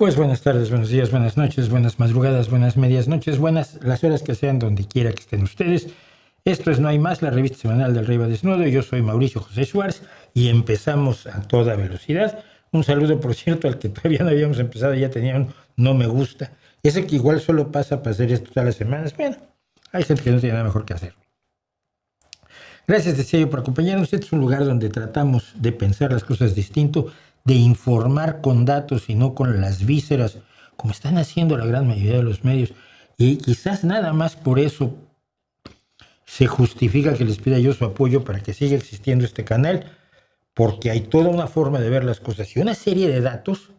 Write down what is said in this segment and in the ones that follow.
Pues buenas tardes, buenos días, buenas noches, buenas madrugadas, buenas medias noches, buenas las horas que sean donde quiera que estén ustedes. Esto es No Hay Más, la revista semanal del Rey va Desnudo. Yo soy Mauricio José Schwartz y empezamos a toda velocidad. Un saludo, por cierto, al que todavía no habíamos empezado, ya tenía un no me gusta. Ese que igual solo pasa para hacer esto todas las semanas. Bueno, hay gente que no tiene nada mejor que hacer. Gracias, decía yo, por acompañarnos. Este es un lugar donde tratamos de pensar las cosas distinto, de informar con datos y no con las vísceras, como están haciendo la gran mayoría de los medios. Y quizás nada más por eso se justifica que les pida yo su apoyo para que siga existiendo este canal, porque hay toda una forma de ver las cosas y una serie de datos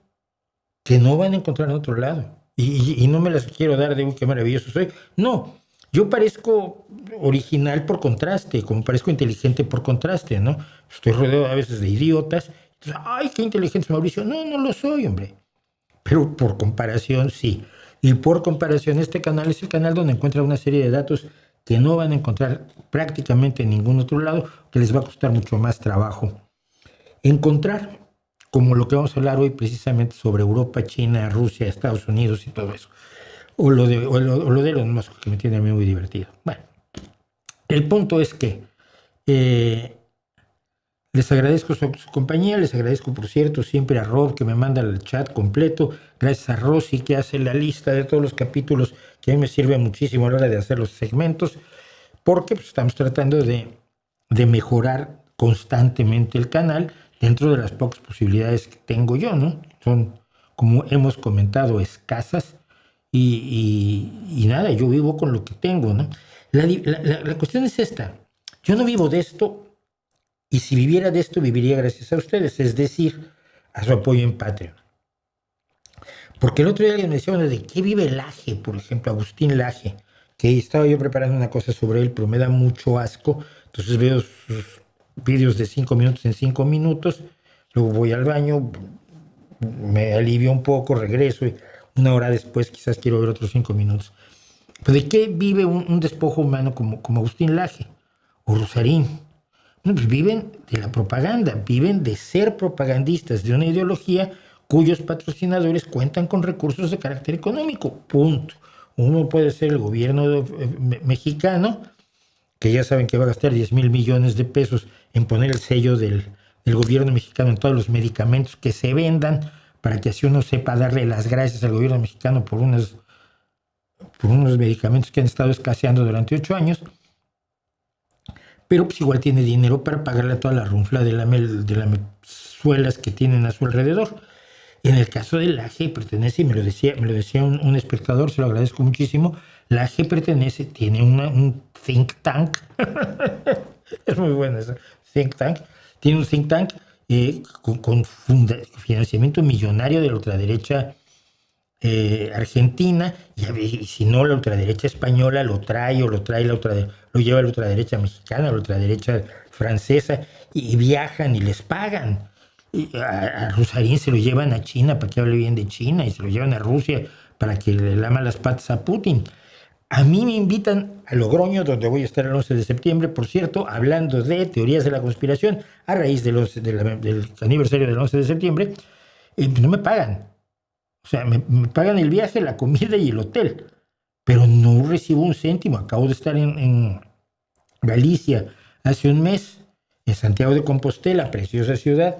que no van a encontrar en otro lado. Y no me las quiero dar de qué maravilloso soy. No, yo parezco original por contraste, como parezco inteligente por contraste, ¿no? Estoy rodeado a veces de idiotas. Entonces, ¡ay, qué inteligente es Mauricio! No, no lo soy, hombre. Pero por comparación, sí. Y por comparación, este canal es el canal donde encuentra una serie de datos que no van a encontrar prácticamente en ningún otro lado, que les va a costar mucho más trabajo encontrar, como lo que vamos a hablar hoy precisamente sobre Europa, China, Rusia, Estados Unidos y todo eso. O lo de Elon Musk, que me tiene a mí muy divertido. Bueno, el punto es que les agradezco su compañía, les agradezco, por cierto, siempre a Rob, que me manda el chat completo, gracias a Rosy, que hace la lista de todos los capítulos, que a mí me sirve muchísimo a la hora de hacer los segmentos, porque pues, estamos tratando de mejorar constantemente el canal dentro de las pocas posibilidades que tengo yo, ¿no? Son, como hemos comentado, escasas y nada, yo vivo con lo que tengo, ¿no? La cuestión es esta, yo no vivo de esto y si viviera de esto viviría gracias a ustedes, es decir, a su apoyo en Patreon. Porque el otro día alguien me decía, bueno, ¿de qué vive Laje? Por ejemplo, Agustín Laje, que estaba yo preparando una cosa sobre él, pero me da mucho asco, entonces veo sus vídeos de 5 minutos en 5 minutos, luego voy al baño, me alivio un poco, regreso y una hora después quizás quiero ver otros 5 minutos. ¿Pero de qué vive un despojo humano como Agustín Laje o Rosarín? Bueno, pues viven de la propaganda, viven de ser propagandistas de una ideología cuyos patrocinadores cuentan con recursos de carácter económico, punto. Uno puede ser el gobierno mexicano, que ya saben que va a gastar 10,000 millones de pesos en poner el sello del gobierno mexicano en todos los medicamentos que se vendan, para que así uno sepa darle las gracias al gobierno mexicano por unos medicamentos que han estado escaseando durante 8 años, pero pues igual tiene dinero para pagarle a toda la runfla de lamezuelas que tienen a su alrededor. En el caso de Laje pertenece, y me lo decía un espectador, se lo agradezco muchísimo, Laje tiene un think tank, es muy bueno eso, think tank, tiene un think tank con financiamiento millonario de la ultraderecha argentina, y si no la ultraderecha española lo lleva la ultraderecha mexicana, la ultraderecha francesa, y viajan y les pagan. Y a Rosarín se lo llevan a China para que hable bien de China, y se lo llevan a Rusia para que le lama las patas a Putin. A mí me invitan a Logroño, donde voy a estar el 11 de septiembre, por cierto, hablando de teorías de la conspiración a raíz del aniversario del 11 de septiembre, y no me pagan. O sea, me pagan el viaje, la comida y el hotel, pero no recibo un céntimo. Acabo de estar en Galicia hace un mes, en Santiago de Compostela, preciosa ciudad,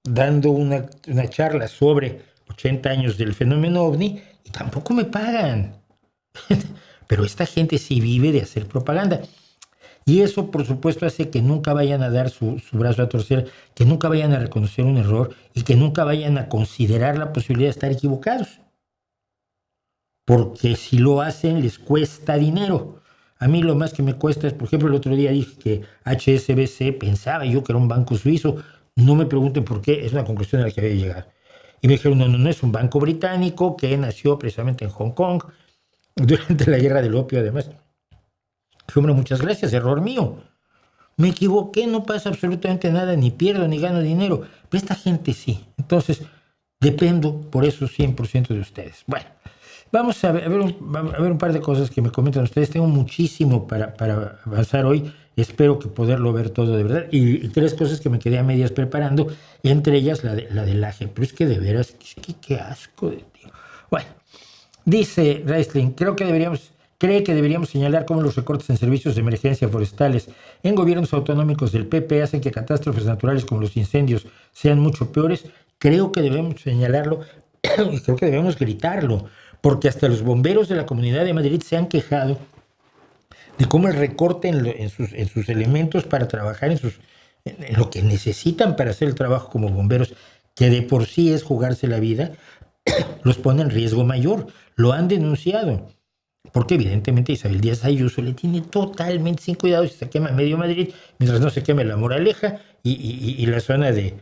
dando una charla sobre 80 años del fenómeno OVNI, y tampoco me pagan. Pero esta gente sí vive de hacer propaganda. Y eso, por supuesto, hace que nunca vayan a dar su brazo a torcer, que nunca vayan a reconocer un error y que nunca vayan a considerar la posibilidad de estar equivocados. Porque si lo hacen, les cuesta dinero. A mí lo más que me cuesta es, por ejemplo, el otro día dije que HSBC, pensaba yo que era un banco suizo. No me pregunten por qué, es una conclusión a la que había llegado. Y me dijeron, no, es un banco británico que nació precisamente en Hong Kong durante la guerra del opio, además. Hombre, muchas gracias, error mío. Me equivoqué, no pasa absolutamente nada, ni pierdo ni gano dinero. Pero esta gente sí. Entonces, dependo por eso 100% de ustedes. Bueno, vamos a ver un par de cosas que me comentan ustedes. Tengo muchísimo para avanzar hoy. espero que poderlo ver todo de verdad. Y tres cosas que me quedé a medias preparando, entre ellas la del AGE. Pero es que de veras, qué asco de tío. Bueno, dice Reisling, cree que deberíamos señalar cómo los recortes en servicios de emergencia forestales en gobiernos autonómicos del PP hacen que catástrofes naturales como los incendios sean mucho peores. Creo que debemos señalarlo y creo que debemos gritarlo, porque hasta los bomberos de la Comunidad de Madrid se han quejado de cómo el recorte en sus elementos para trabajar en lo que necesitan para hacer el trabajo como bomberos, que de por sí es jugarse la vida, los pone en riesgo mayor. Lo han denunciado, porque evidentemente Isabel Díaz Ayuso le tiene totalmente sin cuidado y se quema medio Madrid, mientras no se queme La Moraleja y la zona de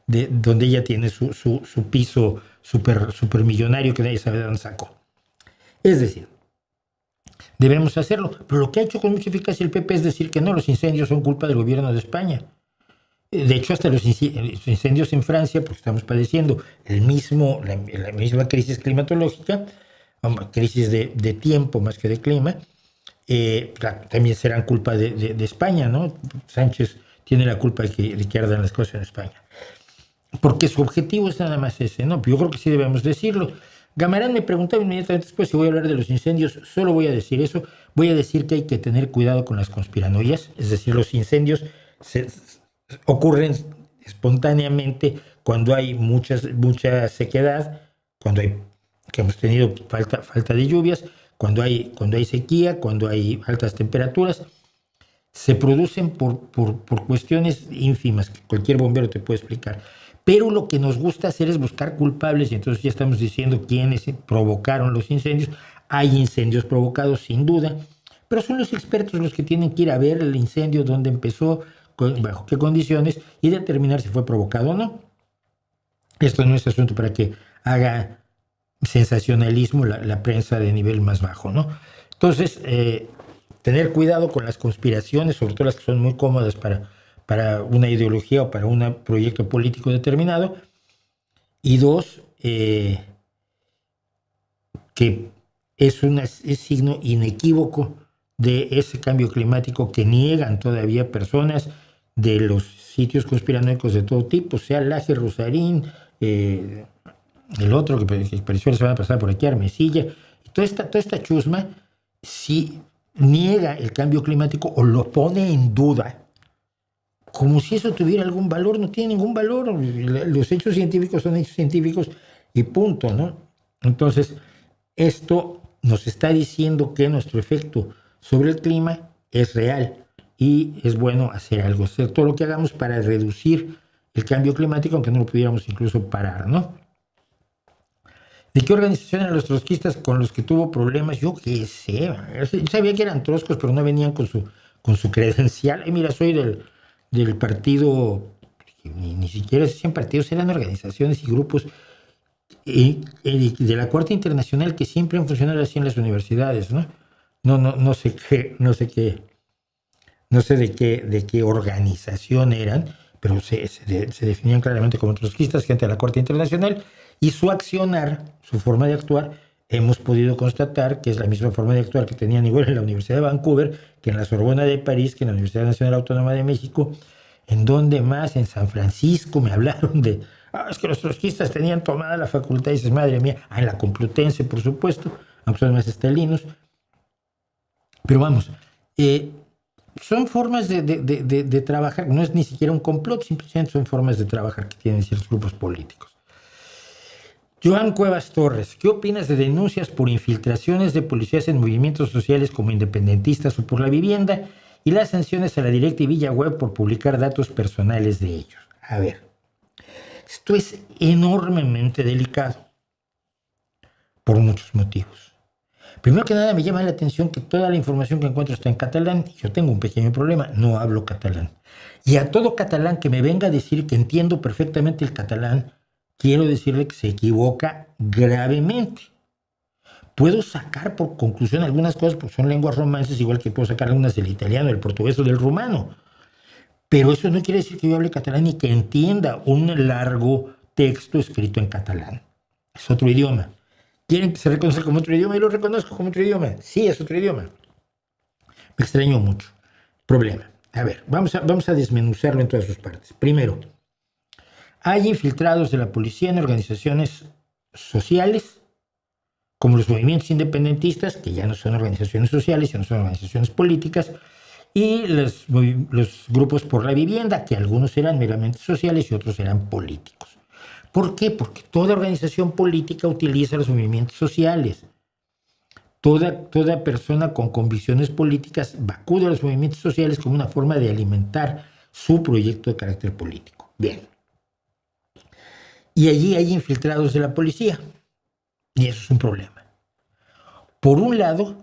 donde ella tiene su piso super millonario que nadie sabe de dónde sacó. Es decir, debemos hacerlo, pero lo que ha hecho con mucha eficacia el PP es decir que no, los incendios son culpa del gobierno de España. De hecho, hasta los incendios en Francia, porque estamos padeciendo la misma crisis climatológica, crisis de tiempo más que de clima, también serán culpa de España, ¿no? Sánchez tiene la culpa de que ardan las cosas en España. Porque su objetivo es nada más ese, ¿no? Yo creo que sí debemos decirlo. Gamarán me preguntaba inmediatamente después si voy a hablar de los incendios. Solo voy a decir eso. Voy a decir que hay que tener cuidado con las conspiranoias. Es decir, los incendios ocurren espontáneamente cuando hay mucha sequedad, cuando hemos tenido falta de lluvias, cuando hay sequía, cuando hay altas temperaturas. Se producen por cuestiones ínfimas que cualquier bombero te puede explicar. Pero lo que nos gusta hacer es buscar culpables y entonces ya estamos diciendo quiénes provocaron los incendios. Hay incendios provocados sin duda, pero son los expertos los que tienen que ir a ver el incendio, dónde empezó, bajo qué condiciones y determinar si fue provocado o no. Esto no es asunto para que haga sensacionalismo la prensa de nivel más bajo, ¿no? Entonces, tener cuidado con las conspiraciones, sobre todo las que son muy cómodas para una ideología o para un proyecto político determinado. Y dos, que es signo inequívoco de ese cambio climático que niegan todavía personas de los sitios conspiranoicos de todo tipo, sea Laje, Rosarín, el otro que apareció la semana pasada por aquí, Armesilla, y toda esta chusma, si niega el cambio climático o lo pone en duda, como si eso tuviera algún valor. No tiene ningún valor. Los hechos científicos son hechos científicos y punto, ¿no? Entonces, esto nos está diciendo que nuestro efecto sobre el clima es real y es bueno hacer algo, hacer todo lo que hagamos para reducir el cambio climático, aunque no lo pudiéramos incluso parar, ¿no? ¿De qué organización eran los trotskistas con los que tuvo problemas? Yo qué sé. Yo sabía que eran troscos, pero no venían con su credencial. Mira, soy del partido, ni siquiera existían partidos, eran organizaciones y grupos de la Cuarta Internacional que siempre han funcionado así en las universidades, ¿no? No sé de qué organización eran, pero se definían claramente como trotskistas, gente de la Cuarta Internacional, y su accionar, su forma de actuar, hemos podido constatar que es la misma forma de actuar que tenían igual en la Universidad de Vancouver, que en la Sorbona de París, que en la Universidad Nacional Autónoma de México. ¿En dónde más? En San Francisco me hablaron de, es que los trotskistas tenían tomada la facultad, y dices, madre mía, en la Complutense, por supuesto, aunque son más estalinos. Pero vamos, son formas de trabajar, no es ni siquiera un complot, simplemente son formas de trabajar que tienen ciertos grupos políticos. Joan Cuevas Torres, ¿qué opinas de denuncias por infiltraciones de policías en movimientos sociales como independentistas o por la vivienda y las sanciones a la Directa y VillaWeb por publicar datos personales de ellos? A ver, esto es enormemente delicado por muchos motivos. Primero que nada, me llama la atención que toda la información que encuentro está en catalán y yo tengo un pequeño problema, no hablo catalán. Y a todo catalán que me venga a decir que entiendo perfectamente el catalán, quiero decirle que se equivoca gravemente. Puedo sacar por conclusión algunas cosas porque son lenguas romances, igual que puedo sacar algunas del italiano, del portugués o del rumano. Pero eso no quiere decir que yo hable catalán y que entienda un largo texto escrito en catalán. Es otro idioma. ¿Quieren que se reconozca como otro idioma? Yo lo reconozco como otro idioma. Sí, es otro idioma. Me extrañó mucho. Problema. A ver, vamos a desmenuzarlo en todas sus partes. Primero, hay infiltrados de la policía en organizaciones sociales, como los movimientos independentistas, que ya no son organizaciones sociales, sino son organizaciones políticas, y los grupos por la vivienda, que algunos eran meramente sociales y otros eran políticos. ¿Por qué? Porque toda organización política utiliza los movimientos sociales. Toda persona con convicciones políticas acude a los movimientos sociales como una forma de alimentar su proyecto de carácter político. Bien. Y allí hay infiltrados de la policía. Y eso es un problema. Por un lado,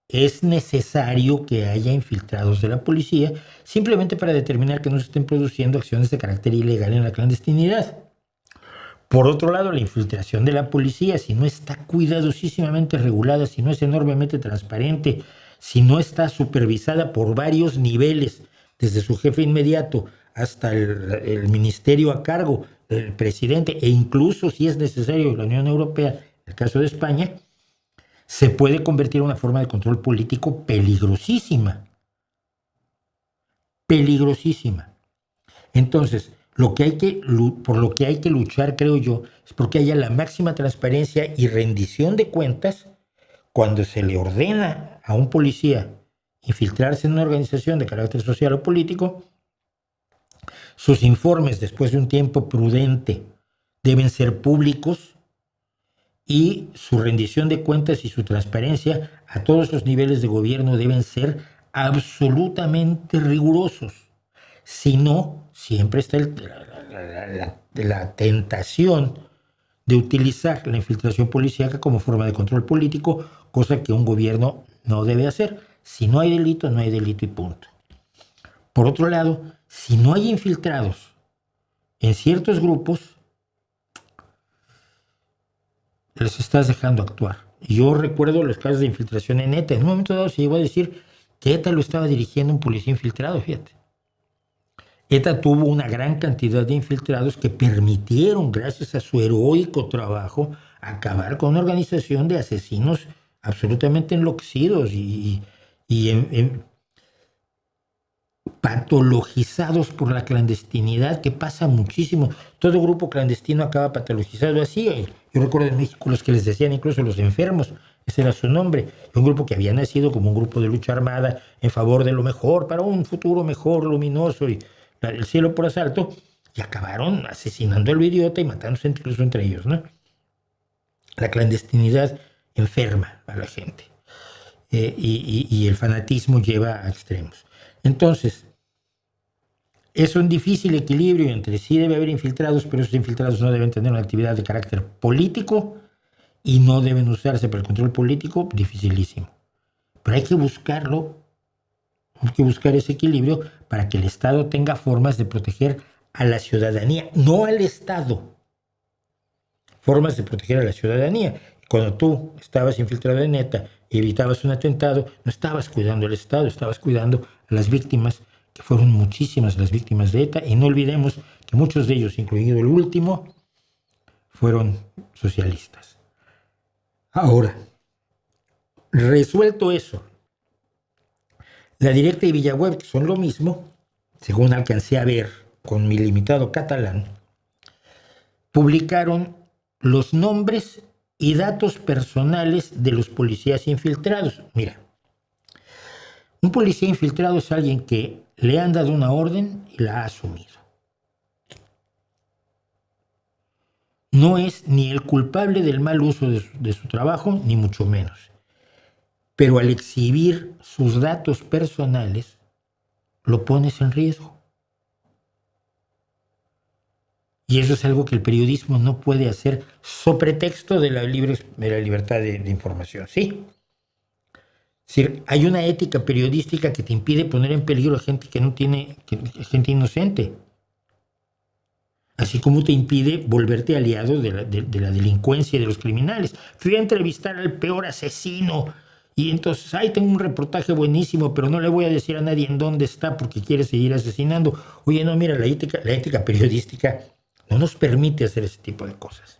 es necesario que haya infiltrados de la policía simplemente para determinar que no se estén produciendo acciones de carácter ilegal en la clandestinidad. Por otro lado, la infiltración de la policía, si no está cuidadosísimamente regulada, si no es enormemente transparente, si no está supervisada por varios niveles, desde su jefe inmediato hasta el ministerio a cargo, el presidente, e incluso, si es necesario, la Unión Europea, en el caso de España, se puede convertir en una forma de control político peligrosísima. Peligrosísima. Entonces, por lo que hay que luchar, creo yo, es porque haya la máxima transparencia y rendición de cuentas cuando se le ordena a un policía infiltrarse en una organización de carácter social o político. Sus informes, después de un tiempo prudente, deben ser públicos y su rendición de cuentas y su transparencia a todos los niveles de gobierno deben ser absolutamente rigurosos. Si no, siempre está la tentación de utilizar la infiltración policíaca como forma de control político, cosa que un gobierno no debe hacer. Si no hay delito, no hay delito y punto. Por otro lado, si no hay infiltrados en ciertos grupos, les estás dejando actuar. Yo recuerdo los casos de infiltración en ETA. En un momento dado se llegó a decir que ETA lo estaba dirigiendo un policía infiltrado, fíjate. ETA tuvo una gran cantidad de infiltrados que permitieron, gracias a su heroico trabajo, acabar con una organización de asesinos absolutamente enloquecidos y patologizados por la clandestinidad, que pasa muchísimo. Todo grupo clandestino acaba patologizado así. Yo recuerdo en México los que les decían incluso los enfermos, ese era su nombre. Un grupo que había nacido como un grupo de lucha armada en favor de lo mejor, para un futuro mejor, luminoso y el cielo por asalto, y acabaron asesinando al idiota y matándose incluso entre ellos, ¿no? La clandestinidad enferma a la gente y el fanatismo lleva a extremos. Entonces, es un difícil equilibrio entre sí debe haber infiltrados, pero esos infiltrados no deben tener una actividad de carácter político y no deben usarse para el control político, dificilísimo. Pero hay que buscarlo, hay que buscar ese equilibrio para que el Estado tenga formas de proteger a la ciudadanía, no al Estado. Formas de proteger a la ciudadanía. Cuando tú estabas infiltrado en ETA y evitabas un atentado, no estabas cuidando al Estado, estabas cuidando a las víctimas, que fueron muchísimas las víctimas de ETA, y no olvidemos que muchos de ellos, incluido el último, fueron socialistas. Ahora, resuelto eso, La Directa y Vilaweb, que son lo mismo, según alcancé a ver con mi limitado catalán, publicaron los nombres y datos personales de los policías infiltrados. Mira, un policía infiltrado es alguien que le han dado una orden y la ha asumido. No es ni el culpable del mal uso de su trabajo, ni mucho menos. Pero al exhibir sus datos personales, lo pones en riesgo. Y eso es algo que el periodismo no puede hacer sobre pretexto de la libertad de información. Sí. Es decir, hay una ética periodística que te impide poner en peligro a gente que no tiene, gente inocente. Así como te impide volverte aliado de la delincuencia y de los criminales. Fui a entrevistar al peor asesino y entonces, tengo un reportaje buenísimo, pero no le voy a decir a nadie en dónde está porque quiere seguir asesinando. Oye, no, mira, la ética periodística no nos permite hacer ese tipo de cosas.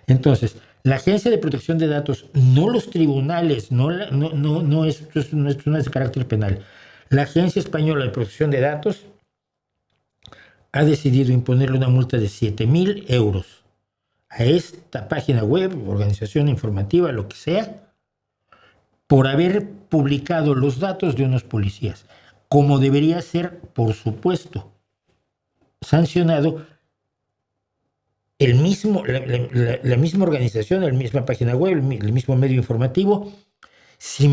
Entonces, La Agencia de Protección de Datos, no los tribunales, esto no es de carácter penal. La Agencia Española de Protección de Datos ha decidido imponerle una multa de 7.000 euros a esta página web, organización informativa, lo que sea, por haber publicado los datos de unos policías, como debería ser, por supuesto, sancionado la misma organización, la misma página web, el mismo medio informativo, si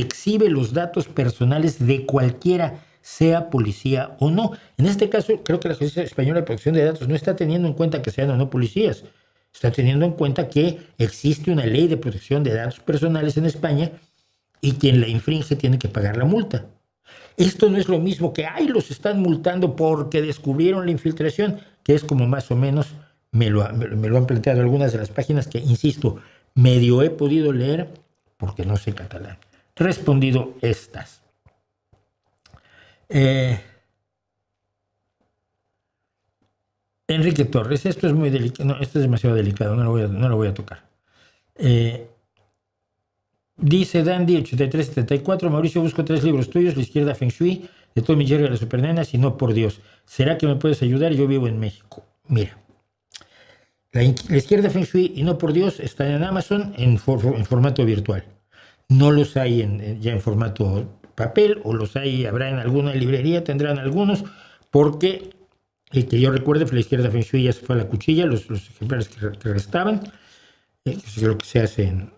exhibe los datos personales de cualquiera, sea policía o no. En este caso, creo que la Agencia Española de Protección de Datos no está teniendo en cuenta que sean o no policías. Está teniendo en cuenta que existe una ley de protección de datos personales en España y quien la infringe tiene que pagar la multa. Esto no es lo mismo que, los están multando porque descubrieron la infiltración, que es como más o menos me lo han planteado algunas de las páginas que, insisto, medio he podido leer porque no sé catalán. Respondido estas. Enrique Torres, esto es muy delicado, no, esto es demasiado delicado, no lo voy a tocar. Dice Dandy 8374, Mauricio, busco 3 libros tuyos, La Izquierda Feng Shui, de Tommy Jerry a las Supernenas y No por Dios. ¿Será que me puedes ayudar? Yo vivo en México. Mira, La Izquierda Feng Shui y No por Dios están en Amazon en formato virtual. No los hay ya en formato papel, o los hay, habrá en alguna librería, tendrán algunos, porque que yo recuerde, La Izquierda Feng Shui ya se fue a la cuchilla, los ejemplares que restaban, es lo que se hace en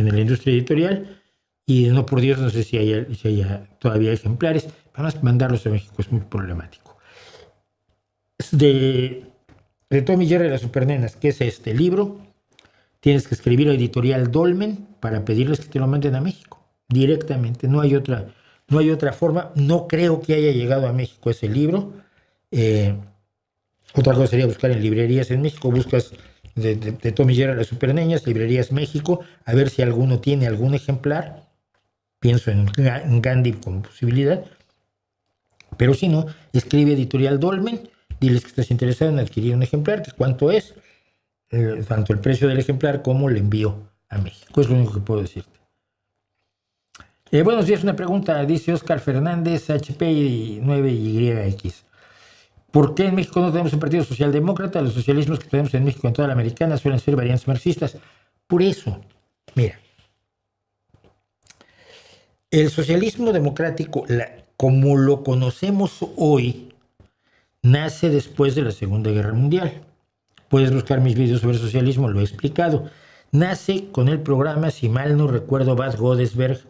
la industria editorial, y No por Dios no sé si haya todavía ejemplares. Además, mandarlos a México es muy problemático. De Tommy Jerry a las Supernenas, que es este libro, tienes que escribir a Editorial Dolmen para pedirles que te lo manden a México directamente. No hay otra forma. No creo que haya llegado a México ese libro. Otra cosa sería buscar en librerías en México. Buscas de Tommy Jerry a las Superneñas, Librerías México, a ver si alguno tiene algún ejemplar. Pienso en Gandhi como posibilidad. Pero si no, escribe Editorial Dolmen, diles que estás interesado en adquirir un ejemplar, que cuánto es, tanto el precio del ejemplar como el envío a México. Es lo único que puedo decirte. Buenos días, una pregunta, dice Oscar Fernández, HP 9YX. ¿Por qué en México no tenemos un partido socialdemócrata? Los socialismos que tenemos en México, en toda la americana, suelen ser variantes marxistas. Por eso, mira, el socialismo democrático, como lo conocemos hoy, nace después de la Segunda Guerra Mundial. Puedes buscar mis vídeos sobre socialismo, lo he explicado. Nace con el programa, si mal no recuerdo, Bad Godesberg,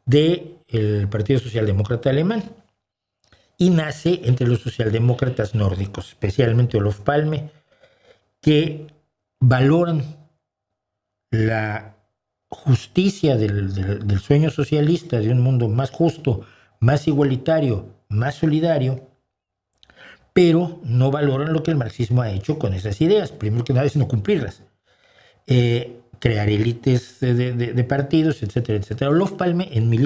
del Partido Socialdemócrata Alemán. Y nace entre los socialdemócratas nórdicos, especialmente Olof Palme, que valoran la justicia del sueño socialista, de un mundo más justo, más igualitario, más solidario, pero no valoran lo que el marxismo ha hecho con esas ideas. Primero que nada es no cumplirlas. Crear élites de partidos, etcétera, etcétera. Olof Palme, en mi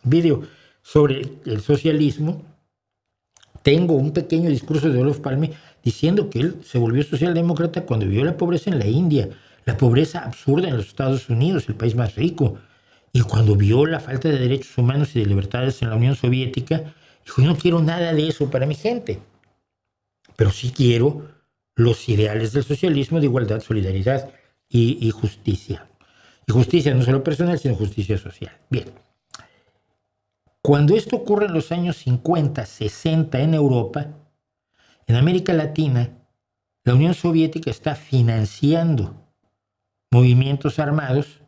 video sobre el socialismo, tengo un pequeño discurso de Olof Palme diciendo que él se volvió socialdemócrata cuando vio la pobreza en la India, la pobreza absurda en los Estados Unidos, el país más rico, y cuando vio la falta de derechos humanos y de libertades en la Unión Soviética, dijo: yo no quiero nada de eso para mi gente, pero sí quiero los ideales del socialismo de igualdad, solidaridad y justicia. Y justicia no solo personal, sino justicia social. Bien. Cuando esto ocurre en los años 50, 60 en Europa, en América Latina, la Unión Soviética está financiando movimientos armados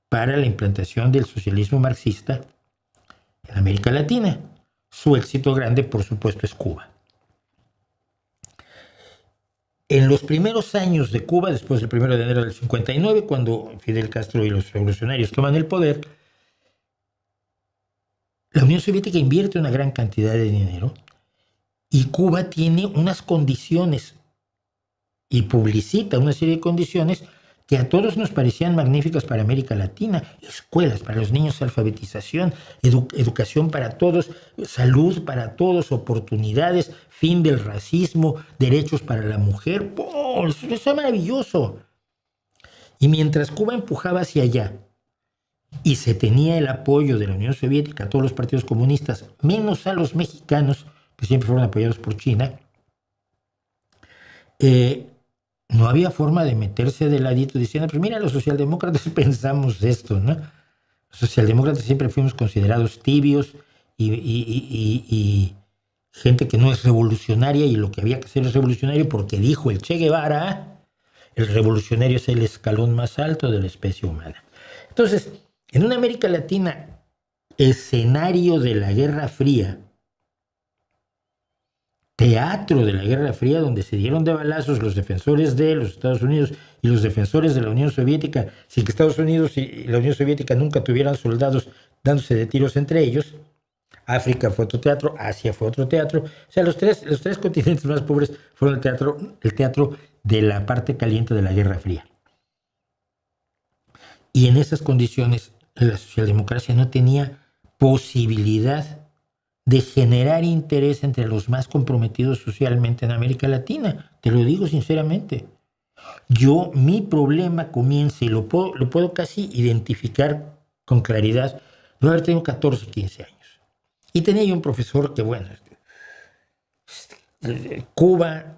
para la implantación del socialismo marxista en América Latina. Su éxito grande, por supuesto, es Cuba. En los primeros años de Cuba, después del 1 de enero del 59, cuando Fidel Castro y los revolucionarios toman el poder, la Unión Soviética invierte una gran cantidad de dinero y Cuba tiene unas condiciones y publicita una serie de condiciones que a todos nos parecían magníficas para América Latina: escuelas para los niños, alfabetización, educación para todos, salud para todos, oportunidades, fin del racismo, derechos para la mujer. ¡Oh, eso es maravilloso! Y mientras Cuba empujaba hacia allá y se tenía el apoyo de la Unión Soviética, a todos los partidos comunistas, menos a los mexicanos, que siempre fueron apoyados por China, no había forma de meterse de ladito diciendo: pues mira, los socialdemócratas pensamos esto, ¿no? Los socialdemócratas siempre fuimos considerados tibios y gente que no es revolucionaria, y lo que había que hacer es revolucionario porque dijo el Che Guevara: el revolucionario es el escalón más alto de la especie humana. Entonces, en una América Latina, escenario de la Guerra Fría, teatro de la Guerra Fría, donde se dieron de balazos los defensores de los Estados Unidos y los defensores de la Unión Soviética, sin que Estados Unidos y la Unión Soviética nunca tuvieran soldados dándose de tiros entre ellos. África fue otro teatro, Asia fue otro teatro. O sea, los tres continentes más pobres fueron el teatro de la parte caliente de la Guerra Fría. Y en esas condiciones, la socialdemocracia no tenía posibilidad de generar interés entre los más comprometidos socialmente en América Latina. Te lo digo sinceramente. Mi problema comienza, y lo puedo casi identificar con claridad, de haber tenido 14, 15 años. Y tenía yo un profesor que, bueno, Cuba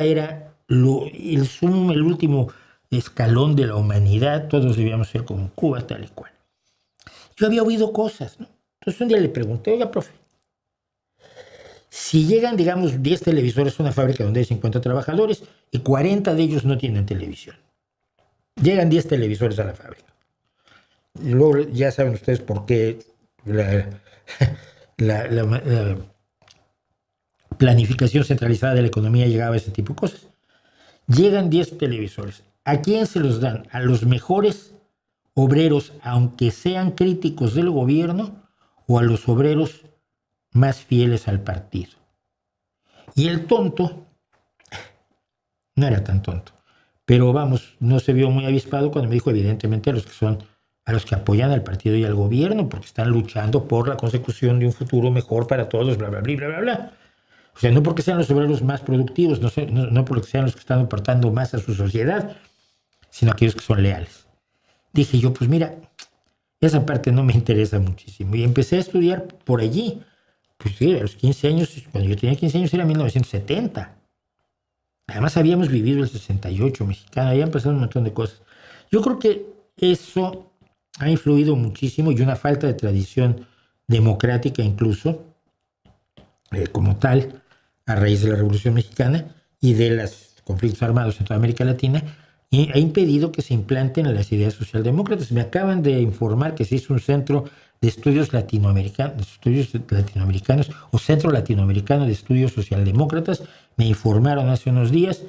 era el último escalón de la humanidad, todos debíamos ser como Cuba, tal y cual. Yo había oído cosas, ¿no? Entonces un día le pregunté: oiga, profe, si llegan, digamos, 10 televisores a una fábrica donde hay 50 trabajadores y 40 de ellos no tienen televisión. Llegan 10 televisores a la fábrica. Y luego ya saben ustedes por qué la planificación centralizada de la economía llegaba a ese tipo de cosas. Llegan 10 televisores. ¿A quién se los dan? ¿A los mejores obreros, aunque sean críticos del gobierno, o a los obreros más fieles al partido? Y el tonto no era tan tonto, pero vamos, no se vio muy avispado cuando me dijo: evidentemente a los que apoyan al partido y al gobierno, porque están luchando por la consecución de un futuro mejor para todos, bla, bla, bla, bla, bla, bla. O sea, no porque sean los obreros más productivos, no porque sean los que están aportando más a su sociedad, sino aquellos que son leales. Dije yo: pues mira, esa parte no me interesa muchísimo. Y empecé a estudiar por allí. Pues sí, a los 15 años, cuando yo tenía 15 años era 1970. Además habíamos vivido el 68 mexicano, habían pasado un montón de cosas. Yo creo que eso ha influido muchísimo, y una falta de tradición democrática incluso, como tal, a raíz de la Revolución Mexicana y de los conflictos armados en toda América Latina, y ha impedido que se implanten las ideas socialdemócratas. Me acaban de informar que se hizo un centro de estudios latinoamericanos o Centro Latinoamericano de Estudios Socialdemócratas. Me informaron hace unos días,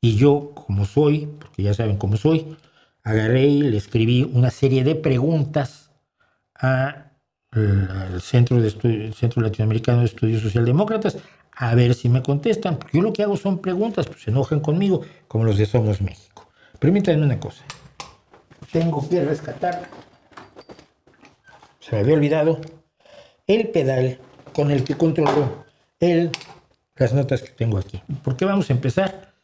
y yo, como soy, porque ya saben cómo soy, agarré y le escribí una serie de preguntas al Centro Latinoamericano de Estudios Socialdemócratas, a ver si me contestan, porque yo lo que hago son preguntas, pues se enojan conmigo, como los de Somos México. Permítanme una cosa, tengo que rescatar, se me había olvidado, el pedal con el que controlo las notas que tengo aquí, porque vamos a empezar.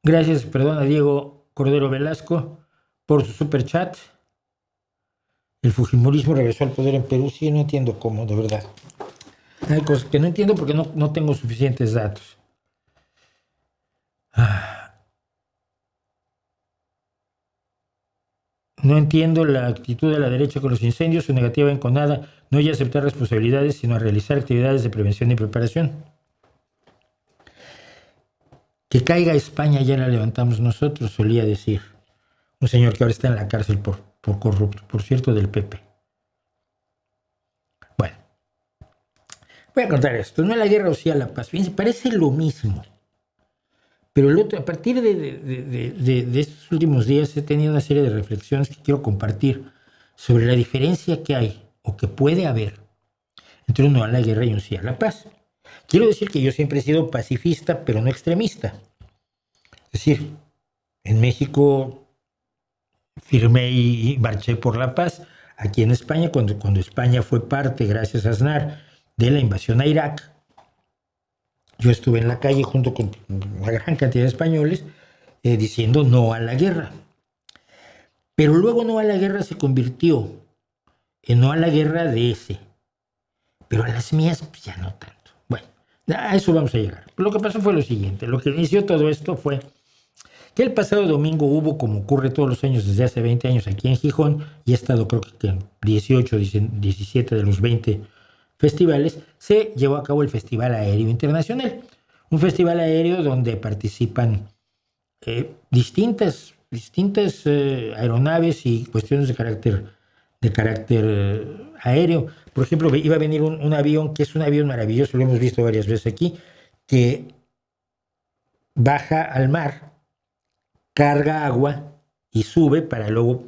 Gracias, perdón, a Diego Cordero Velasco por su superchat. El fujimorismo regresó al poder en Perú. Sí, no entiendo cómo, de verdad. Hay cosas que no entiendo porque no tengo suficientes datos. No entiendo la actitud de la derecha con los incendios, su negativa enconada, no ya aceptar responsabilidades, sino a realizar actividades de prevención y preparación. Que caiga España ya la levantamos nosotros, solía decir un señor que ahora está en la cárcel por corrupto, por cierto, del PP. Bueno, voy a contar esto. No es la guerra o sí a la paz. Fíjense, parece lo mismo. Pero a partir de estos últimos días he tenido una serie de reflexiones que quiero compartir sobre la diferencia que hay o que puede haber entre un no a la guerra y un sí a la paz. Quiero decir que yo siempre he sido pacifista, pero no extremista. Es decir, en México firmé y marché por la paz. Aquí en España, cuando España fue parte, gracias a Aznar, de la invasión a Irak, yo estuve en la calle junto con una gran cantidad de españoles diciendo no a la guerra. Pero luego no a la guerra se convirtió en no a la guerra de ese. Pero a las mías pues ya no tanto. Bueno, a eso vamos a llegar. Lo que pasó fue lo siguiente. Lo que inició todo esto fue que el pasado domingo hubo, como ocurre todos los años desde hace 20 años aquí en Gijón, y he estado creo que en 18, 17 de los 20 festivales, se llevó a cabo el Festival Aéreo Internacional. Un festival aéreo donde participan distintas aeronaves y cuestiones de carácter aéreo. Por ejemplo, iba a venir un avión que es un avión maravilloso, lo hemos visto varias veces aquí, que baja al mar, carga agua y sube para luego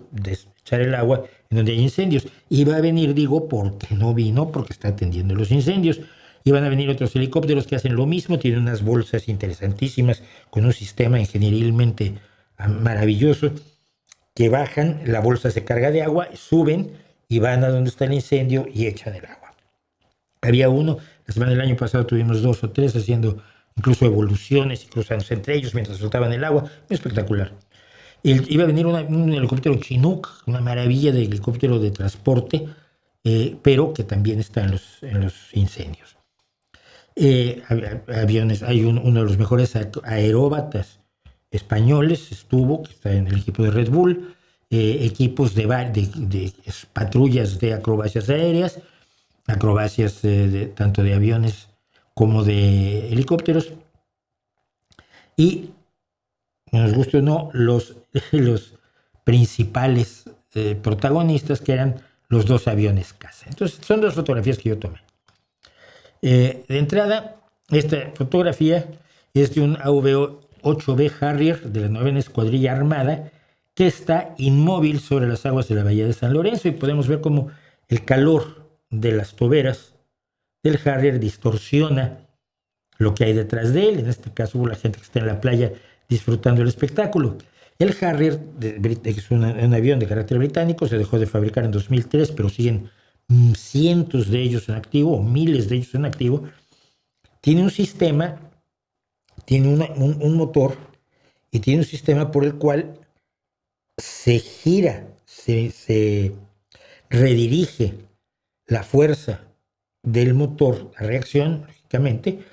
echar el agua en donde hay incendios. Iba a venir, digo, porque no vino, porque está atendiendo los incendios. Iban a venir otros helicópteros que hacen lo mismo, tienen unas bolsas interesantísimas con un sistema ingenierilmente maravilloso, que bajan, la bolsa se carga de agua, suben y van a donde está el incendio y echan el agua. Había uno, la semana del año pasado tuvimos 2 o 3 haciendo incluso evoluciones y cruzándose entre ellos mientras soltaban el agua, muy espectacular. Iba a venir un helicóptero Chinook, una maravilla de helicóptero de transporte, pero que también está en los incendios. Aviones, hay uno de los mejores aeróbatas españoles, estuvo, que está en el equipo de Red Bull, equipos de patrullas de acrobacias aéreas, acrobacias tanto de aviones como de helicópteros, y nos guste o no, los principales protagonistas, que eran los 2 aviones caza. Entonces, son 2 fotografías que yo tomé. De entrada, esta fotografía es de un AV-8B Harrier de la 9ª Escuadrilla Armada, que está inmóvil sobre las aguas de la Bahía de San Lorenzo, y podemos ver cómo el calor de las toberas del Harrier distorsiona lo que hay detrás de él, en este caso la gente que está en la playa disfrutando el espectáculo. El Harrier, que es un avión de carácter británico, se dejó de fabricar en 2003, pero siguen cientos de ellos en activo, o miles de ellos en activo. Tiene un sistema, tiene un motor, y tiene un sistema por el cual se gira, se redirige la fuerza del motor, la reacción, lógicamente,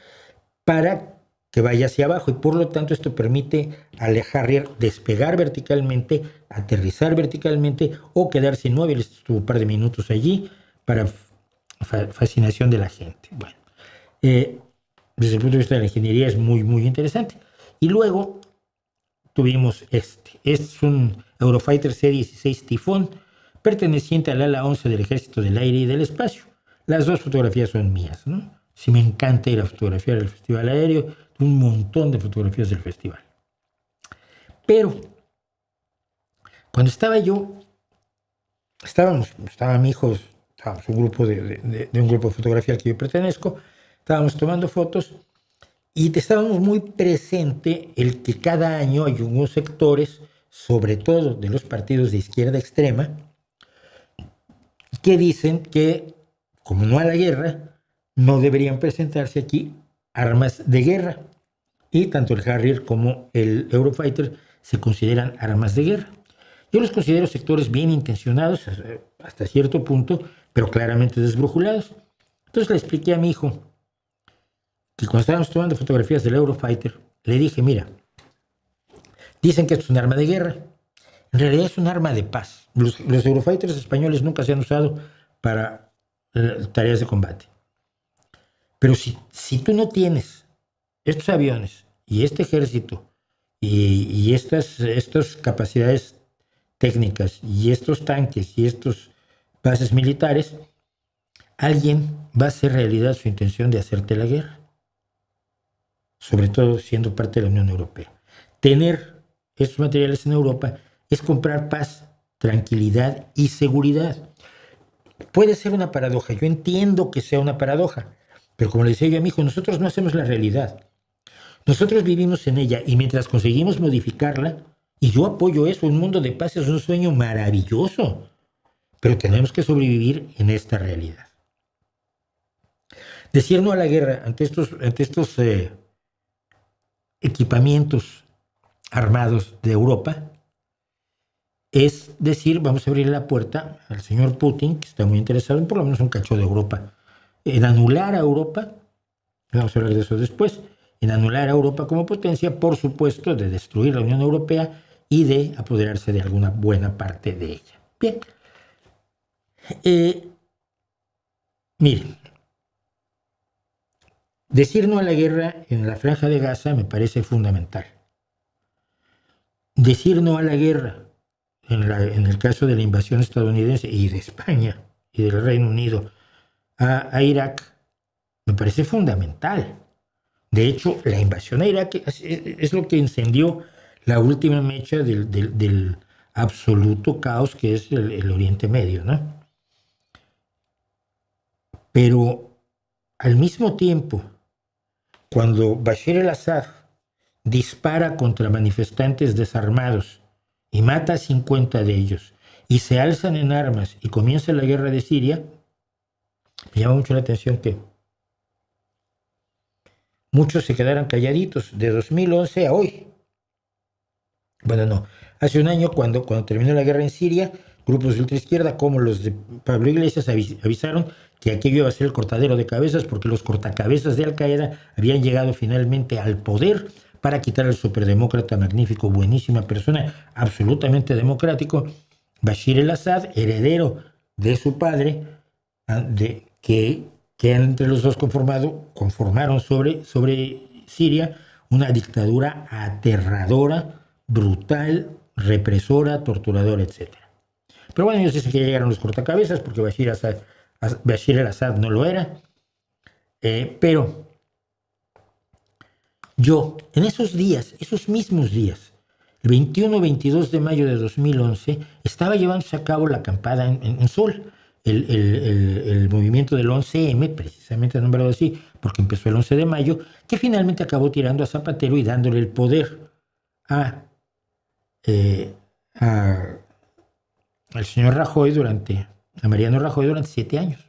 para que vaya hacia abajo, y por lo tanto esto permite al Harrier despegar verticalmente, aterrizar verticalmente o quedarse inmóvil. Estuvo un par de minutos allí para fascinación de la gente. Bueno, desde el punto de vista de la ingeniería es muy, muy interesante. Y luego tuvimos es un Eurofighter C-16 Tifón, perteneciente al ala 11 del Ejército del Aire y del Espacio. Las 2 fotografías son mías, ¿no? Sí, me encanta ir a fotografiar el Festival Aéreo, un montón de fotografías del festival. Pero cuando estaba estaba mi hijo, estábamos un grupo de un grupo de fotografía al que yo pertenezco, estábamos tomando fotos y estábamos muy presente el que cada año hay unos sectores, sobre todo de los partidos de izquierda extrema, que dicen que, como no a la guerra, no deberían presentarse aquí armas de guerra. Y tanto el Harrier como el Eurofighter se consideran armas de guerra. Yo los considero sectores bien intencionados hasta cierto punto, pero claramente desbrujulados. Entonces le expliqué a mi hijo que cuando estábamos tomando fotografías del Eurofighter, le dije, mira, dicen que esto es un arma de guerra. En realidad es un arma de paz. Los Eurofighters españoles nunca se han usado para tareas de combate. Pero si tú no tienes estos aviones y este ejército y estas capacidades técnicas y estos tanques y estos bases militares, alguien va a hacer realidad su intención de hacerte la guerra, sobre todo siendo parte de la Unión Europea. Tener estos materiales en Europa es comprar paz, tranquilidad y seguridad. Puede ser una paradoja, yo entiendo que sea una paradoja, Pero como le decía yo a mi hijo, nosotros no hacemos la realidad. Nosotros vivimos en ella y mientras conseguimos modificarla, y yo apoyo eso, un mundo de paz es un sueño maravilloso, pero tenemos que sobrevivir en esta realidad. Decir no a la guerra ante estos equipamientos armados de Europa es decir, vamos a abrir la puerta al señor Putin, que está muy interesado en por lo menos un cacho de Europa, en anular a Europa, vamos a hablar de eso después, en anular a Europa como potencia, por supuesto, de destruir la Unión Europea y de apoderarse de alguna buena parte de ella. Bien. Miren, decir no a la guerra en la Franja de Gaza me parece fundamental. Decir no a la guerra en el caso de la invasión estadounidense y de España y del Reino Unido a Irak me parece fundamental. De hecho, la invasión a Irak es lo que encendió la última mecha del absoluto caos que es el Oriente Medio, ¿no? Pero al mismo tiempo, cuando Bashar al-Assad dispara contra manifestantes desarmados y mata a 50 de ellos y se alzan en armas y comienza la guerra de Siria, me llama mucho la atención que muchos se quedaran calladitos de 2011 a hoy. Bueno, no. Hace un año, cuando terminó la guerra en Siria, grupos de ultraizquierda como los de Pablo Iglesias avisaron que aquello iba a ser el cortadero de cabezas porque los cortacabezas de Al-Qaeda habían llegado finalmente al poder para quitar al superdemócrata magnífico, buenísima persona, absolutamente democrático, Bashar al-Assad, heredero de su padre, que entre los dos conformaron sobre Siria una dictadura aterradora, brutal, represora, torturadora, etc. Pero bueno, ellos dicen que ya llegaron los cortacabezas porque Bashar al-Assad no lo era. Pero yo, en esos días, esos mismos días, el 21-22 de mayo de 2011, estaba llevándose a cabo la acampada en Sol, el movimiento del 11M, precisamente nombrado así, porque empezó el 11 de mayo, que finalmente acabó tirando a Zapatero y dándole el poder al señor Rajoy a Mariano Rajoy durante 7 años.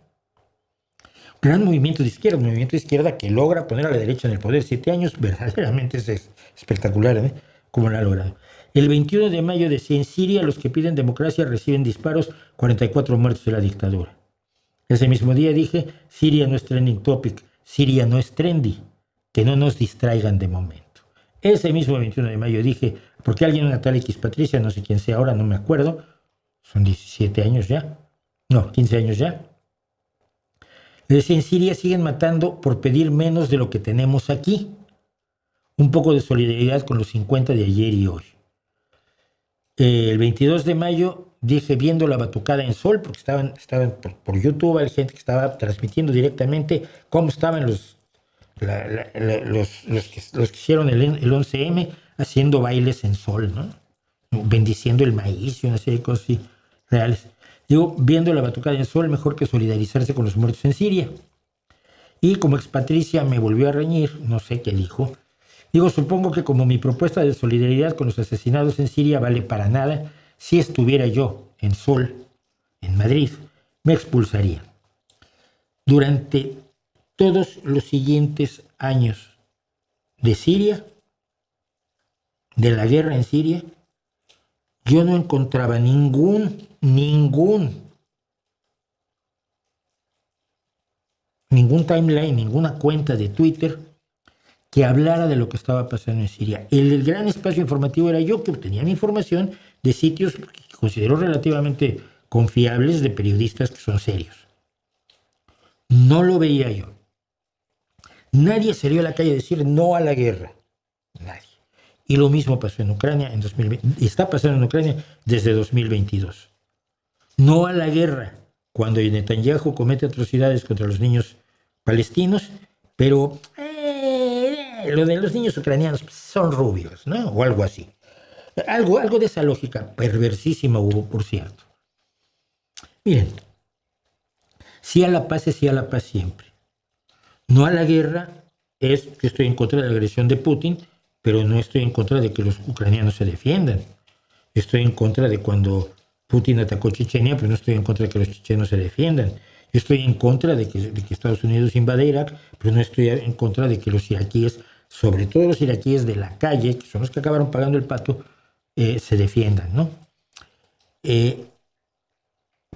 Gran movimiento de izquierda, un movimiento de izquierda que logra poner a la derecha en el poder 7 años, verdaderamente es espectacular, ¿eh? Cómo lo ha logrado. El 21 de mayo decía, en Siria los que piden democracia reciben disparos, 44 muertos de la dictadura. Ese mismo día dije, Siria no es trending topic, Siria no es trendy, que no nos distraigan de momento. Ese mismo 21 de mayo dije, porque alguien, una tal X Patricia, no sé quién sea ahora, no me acuerdo, son 17 años ya, no, 15 años ya. Le decía, en Siria siguen matando por pedir menos de lo que tenemos aquí. Un poco de solidaridad con los 50 de ayer y hoy. El 22 de mayo dije, viendo la batucada en Sol, porque estaban por YouTube, hay gente que estaba transmitiendo directamente cómo estaban los que hicieron el 11M haciendo bailes en Sol, ¿no? Bendiciendo el maíz y una serie de cosas así reales. Digo, viendo la batucada en Sol, mejor que solidarizarse con los muertos en Siria. Y como expatricia me volvió a reñir, no sé qué dijo. Digo, supongo que como mi propuesta de solidaridad con los asesinados en Siria vale para nada, si estuviera yo en Sol, en Madrid, me expulsaría. Durante todos los siguientes años de Siria, de la guerra en Siria, yo no encontraba ningún timeline, ninguna cuenta de Twitter que hablara de lo que estaba pasando en Siria. El gran espacio informativo era yo, que obtenía mi información de sitios que considero relativamente confiables, de periodistas que son serios. No lo veía yo. Nadie salió a la calle a decir no a la guerra. Nadie. Y lo mismo pasó en Ucrania en 2020, y está pasando en Ucrania desde 2022. No a la guerra cuando Netanyahu comete atrocidades contra los niños palestinos, pero lo de los niños ucranianos son rubios, ¿no? O algo así. Algo de esa lógica perversísima hubo, por cierto. Miren, sí a la paz es sí a la paz siempre. no a la guerra es que estoy en contra de la agresión de Putin, pero no estoy en contra de que los ucranianos se defiendan. Estoy en contra de cuando Putin atacó Chechenia, pero no estoy en contra de que los chechenos se defiendan. Yo estoy en contra de que Estados Unidos invade Irak, pero no estoy en contra de que los iraquíes, sobre todo los iraquíes de la calle, que son los que acabaron pagando el pato, se defiendan, ¿no?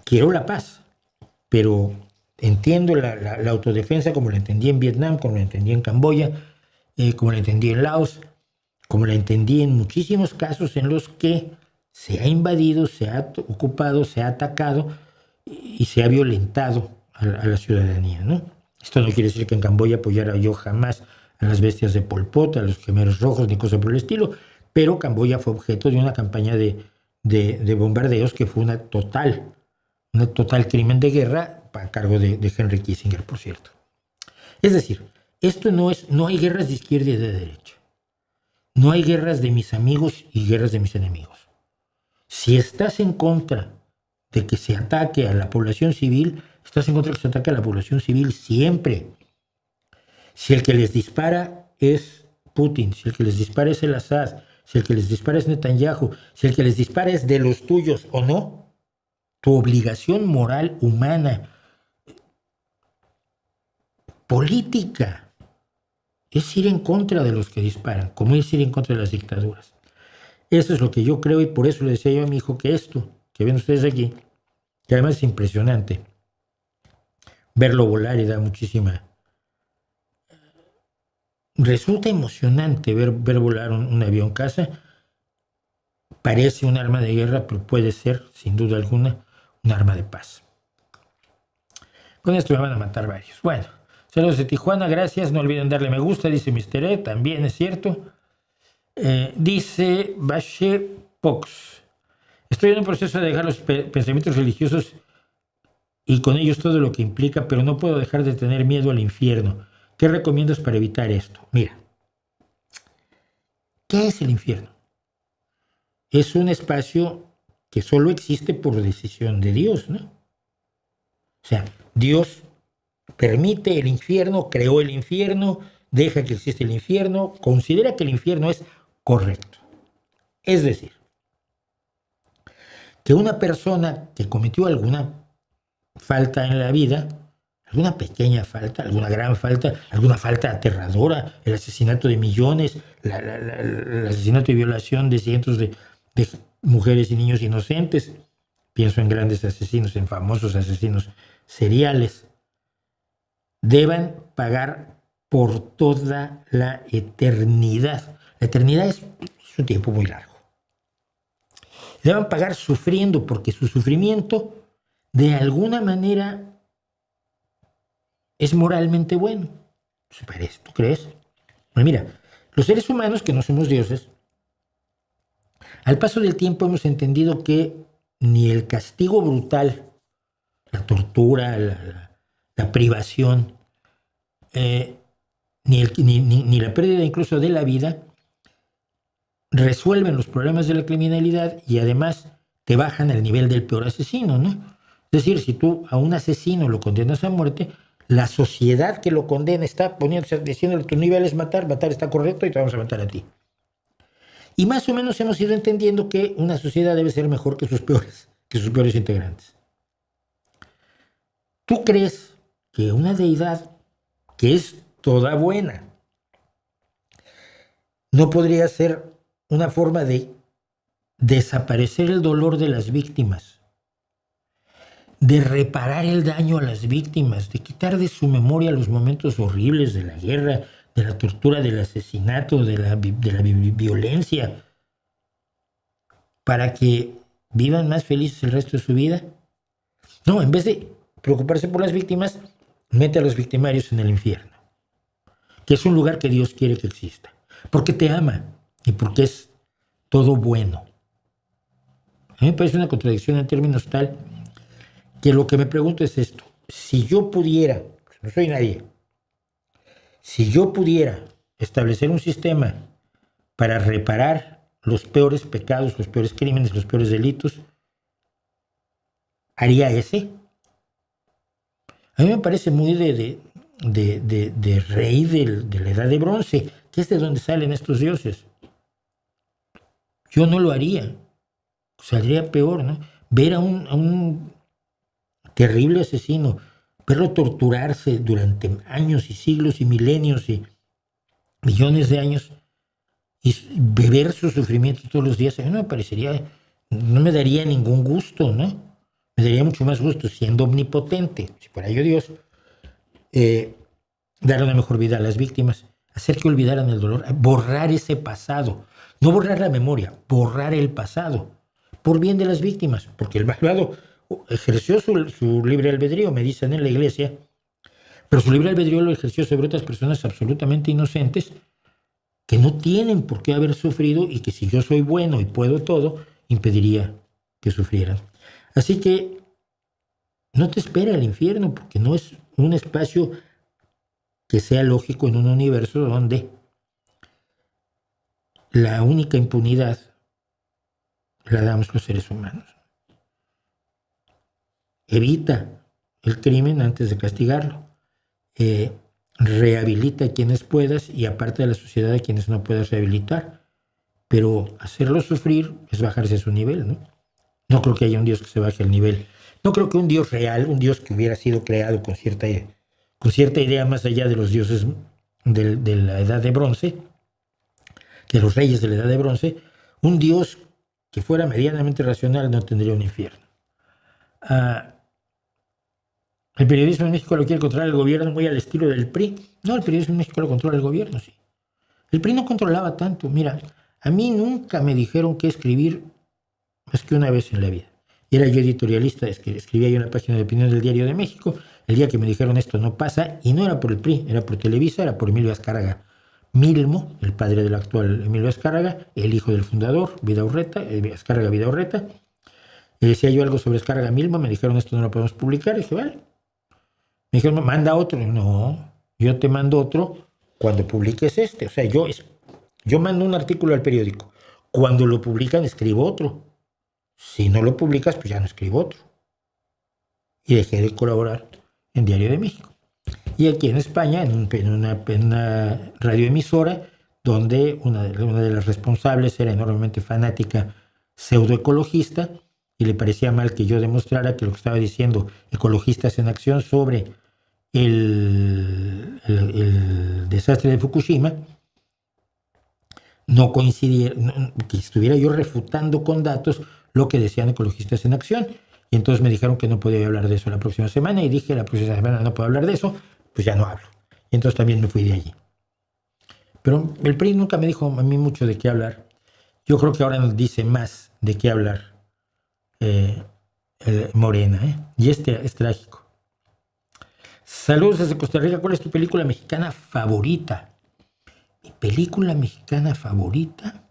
Quiero la paz, pero entiendo la autodefensa como la entendí en Vietnam, como la entendí en Camboya, como la entendí en Laos, como la entendí en muchísimos casos en los que se ha invadido, se ha ocupado, se ha atacado y se ha violentado a la ciudadanía, ¿no? Esto no quiere decir que en Camboya apoyara yo jamás a las bestias de Pol Pot, a los Khmeres rojos, ni cosa por el estilo, pero Camboya fue objeto de una campaña de bombardeos que fue una total crimen de guerra a cargo de Henry Kissinger, por cierto. Es decir, esto no hay guerras de izquierda y de derecha. No hay guerras de mis amigos y guerras de mis enemigos. Si estás en contra de que se ataque a la población civil, estás en contra de que se ataque a la población civil siempre. Si el que les dispara es Putin, si el que les dispara es el Assad, si el que les dispara es Netanyahu, si el que les dispara es de los tuyos o no, tu obligación moral, humana, política, es ir en contra de los que disparan, como es ir en contra de las dictaduras. Eso es lo que yo creo y por eso le decía yo a mi hijo que esto, que ven ustedes aquí, que además es impresionante, verlo volar y da muchísima... Resulta emocionante ver volar un avión caza. Parece un arma de guerra, pero puede ser, sin duda alguna, un arma de paz. Con esto me van a matar varios. Bueno, saludos de Tijuana, gracias. No olviden darle me gusta, dice Mr. E, también es cierto. Dice Bache Pox. Estoy en un proceso de dejar los pensamientos religiosos y con ellos todo lo que implica, pero no puedo dejar de tener miedo al infierno. ¿Qué recomiendas para evitar esto? Mira, ¿qué es el infierno? Es un espacio que solo existe por decisión de Dios, ¿no? O sea, Dios permite el infierno, creó el infierno, deja que existe el infierno, considera que el infierno es correcto. Es decir, que una persona que cometió alguna falta en la vida, alguna pequeña falta, alguna gran falta, alguna falta aterradora, el asesinato de millones, el asesinato y violación de cientos de mujeres y niños inocentes, pienso en grandes asesinos, en famosos asesinos seriales, deban pagar por toda la eternidad. La eternidad es un tiempo muy largo. Deban pagar sufriendo porque su sufrimiento de alguna manera es moralmente bueno. ¿Tú crees? Bueno, mira, los seres humanos que no somos dioses, al paso del tiempo hemos entendido que ni el castigo brutal, la tortura, la privación, ni la pérdida incluso de la vida resuelven los problemas de la criminalidad y además te bajan al nivel del peor asesino, ¿no? Es decir, si tú a un asesino lo condenas a muerte, la sociedad que lo condena está diciéndole tu nivel es matar está correcto y te vamos a matar a ti. Y más o menos hemos ido entendiendo que una sociedad debe ser mejor que sus peores integrantes. ¿Tú crees que una deidad que es toda buena no podría ser una forma de desaparecer el dolor de las víctimas, de reparar el daño a las víctimas, de quitar de su memoria los momentos horribles de la guerra, de la tortura, del asesinato, de la violencia, para que vivan más felices el resto de su vida? No, en vez de preocuparse por las víctimas, mete a los victimarios en el infierno, que es un lugar que Dios quiere que exista, porque te ama y porque es todo bueno. A mí me parece una contradicción en términos tal que lo que me pregunto es esto: si yo pudiera, no soy nadie, si yo pudiera establecer un sistema para reparar los peores pecados, los peores crímenes, los peores delitos, ¿haría ese? A mí me parece muy de rey de la Edad de Bronce, que es de donde salen estos dioses. Yo no lo haría. Saldría peor, ¿no? Ver a un terrible asesino, verlo torturarse durante años y siglos y milenios y millones de años y beber su sufrimiento todos los días, a mí no me parecería, no me daría ningún gusto, ¿no? Me daría mucho más gusto, siendo omnipotente, si fuera yo Dios, dar una mejor vida a las víctimas, hacer que olvidaran el dolor, borrar ese pasado, no borrar la memoria, borrar el pasado, por bien de las víctimas, porque el malvado ejerció su libre albedrío, me dicen en la iglesia, pero su libre albedrío lo ejerció sobre otras personas absolutamente inocentes que no tienen por qué haber sufrido y que si yo soy bueno y puedo todo, impediría que sufrieran. Así que no te espera el infierno, porque no es un espacio que sea lógico en un universo donde la única impunidad la damos los seres humanos. Evita el crimen antes de castigarlo. Rehabilita a quienes puedas y aparte de la sociedad a quienes no puedas rehabilitar. Pero hacerlo sufrir es bajarse a su nivel, ¿no? No creo que haya un Dios que se baje al nivel. No creo que un Dios real, un Dios que hubiera sido creado con cierta idea más allá de los dioses de la Edad de Bronce, de los reyes de la Edad de Bronce, un Dios que fuera medianamente racional no tendría un infierno. El periodismo en México lo quiere controlar el gobierno muy al estilo del PRI. No, el periodismo en México lo controla el gobierno, sí. El PRI no controlaba tanto. Mira, a mí nunca me dijeron qué escribir más que una vez en la vida. Y era yo editorialista, escribía yo en la página de opinión del Diario de México. El día que me dijeron esto no pasa, y no era por el PRI, era por Televisa, era por Emilio Azcárraga Milmo, el padre del actual Emilio Azcárraga, el hijo del fundador, Azcárraga Vidaurreta. Le decía yo algo sobre Azcárraga Milmo, me dijeron esto no lo podemos publicar, y dije, vale. Me dijeron, manda otro. No, yo te mando otro cuando publiques este. O sea, yo mando un artículo al periódico. Cuando lo publican, escribo otro. Si no lo publicas, pues ya no escribo otro. Y dejé de colaborar en Diario de México. Y aquí en España, en una radioemisora, donde una de las responsables era enormemente fanática pseudoecologista, y le parecía mal que yo demostrara que lo que estaba diciendo Ecologistas en Acción sobre el desastre de Fukushima no coincidiera, que estuviera yo refutando con datos lo que decían Ecologistas en Acción. Y entonces me dijeron que no podía hablar de eso la próxima semana, y dije, la próxima semana no puedo hablar de eso, pues ya no hablo. Y entonces también me fui de allí. Pero el PRI nunca me dijo a mí mucho de qué hablar. Yo creo que ahora nos dice más de qué hablar Morena, y es trágico. Saludos desde Costa Rica. ¿Cuál es tu película mexicana favorita? ¿Mi película mexicana favorita?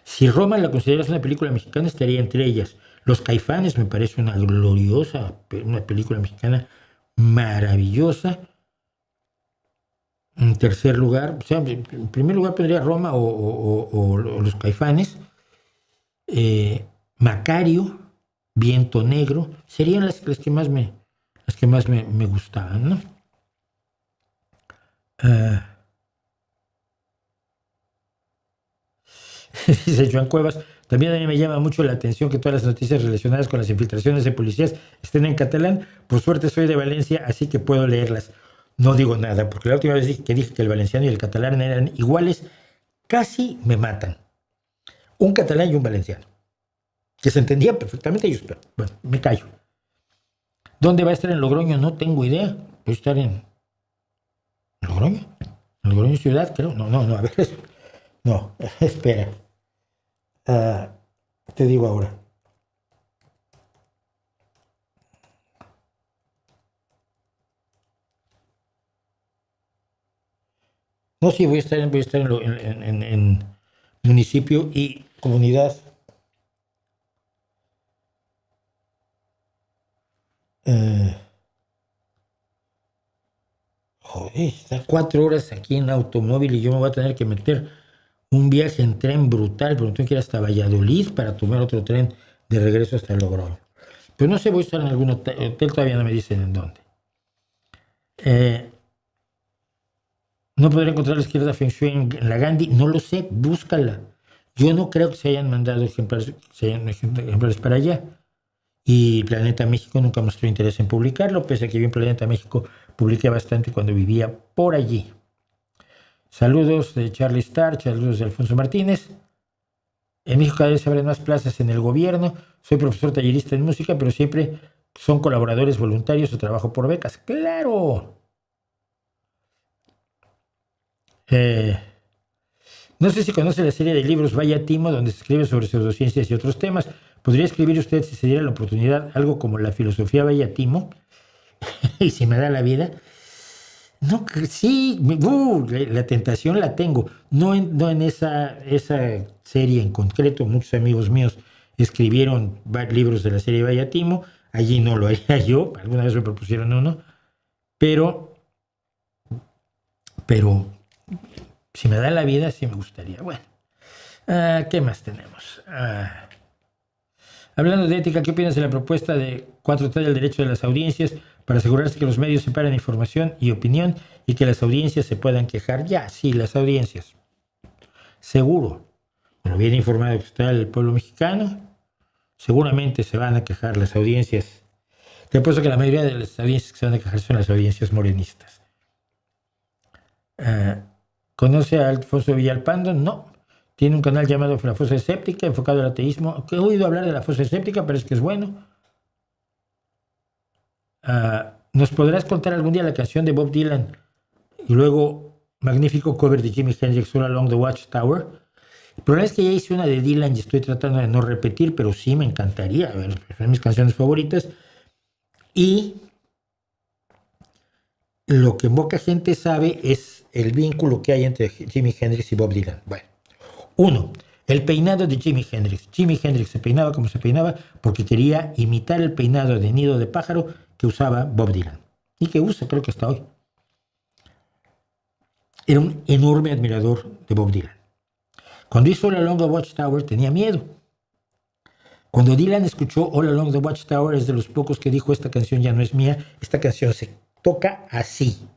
Si Roma la consideras una película mexicana, estaría entre ellas. Los Caifanes me parece una película mexicana maravillosa. En tercer lugar, o sea, en primer lugar pondría Roma o Los Caifanes. Macario, Viento Negro, serían las que más me gustaban, ¿no? Dice Joan Cuevas, también a mí me llama mucho la atención que todas las noticias relacionadas con las infiltraciones de policías estén en catalán. Por suerte soy de Valencia, así que puedo leerlas. No digo nada, porque la última vez que dije que el valenciano y el catalán eran iguales, casi me matan. Un catalán y un valenciano, que se entendían perfectamente ellos, pero bueno, me callo. ¿Dónde va a estar en Logroño? No tengo idea. Voy a estar en Logroño. En Logroño ciudad, creo. No, a ver. No, espera. Te digo ahora. No, sí, voy a estar en municipio y comunidad. Joder, está 4 horas aquí en automóvil y yo me voy a tener que meter un viaje en tren brutal, pero tengo que ir hasta Valladolid para tomar otro tren de regreso hasta Logroño. Pero no sé, voy a estar en algún hotel, todavía no me dicen en dónde. No podré encontrar la izquierda Feng Shui en la Gandhi, no lo sé, búscala. Yo no creo que se hayan mandado ejemplares para allá. Y Planeta México nunca mostró interés en publicarlo, pese a que bien Planeta México publiqué bastante cuando vivía por allí. Saludos de Charlie Starr, saludos de Alfonso Martínez. En México cada vez se abren más plazas en el gobierno. Soy profesor tallerista en música, pero siempre son colaboradores voluntarios o trabajo por becas. ¡Claro! No sé si conoce la serie de libros Vaya Timo, donde se escribe sobre pseudociencias y otros temas. ¿Podría escribir usted, si se diera la oportunidad, algo como la filosofía Vaya Timo? Y si me da la vida. No, sí, la tentación la tengo. No en esa serie en concreto. Muchos amigos míos escribieron libros de la serie Vaya Timo. Allí no lo haría yo. Alguna vez me propusieron uno. Pero si me da la vida, sí me gustaría. Bueno, ¿qué más tenemos? Hablando de ética, ¿qué opinas de la propuesta de 4T del derecho de las audiencias para asegurarse que los medios separen información y opinión y que las audiencias se puedan quejar? Ya, sí, las audiencias. Seguro. Bueno, bien informado que está el pueblo mexicano, seguramente se van a quejar las audiencias. Te apuesto que la mayoría de las audiencias que se van a quejar son las audiencias morenistas. ¿Conoce a Alfonso Villalpando? No. Tiene un canal llamado La Fosa Escéptica, enfocado al ateísmo. He oído hablar de la Fosa Escéptica, pero es que es bueno. ¿Nos podrás contar algún día la canción de Bob Dylan y luego magnífico cover de Jimi Hendrix, All Along the Watchtower? El problema es que ya hice una de Dylan y estoy tratando de no repetir, pero sí me encantaría. A ver, son mis canciones favoritas. Y lo que poca gente sabe es el vínculo que hay entre Jimi Hendrix y Bob Dylan. Bueno, uno, el peinado de Jimi Hendrix. Jimi Hendrix se peinaba como se peinaba porque quería imitar el peinado de nido de pájaro que usaba Bob Dylan y que usa, creo que hasta hoy. Era un enorme admirador de Bob Dylan. Cuando hizo All Along the Watchtower tenía miedo. Cuando Dylan escuchó All Along the Watchtower, es de los pocos que dijo: esta canción ya no es mía, esta canción se toca así.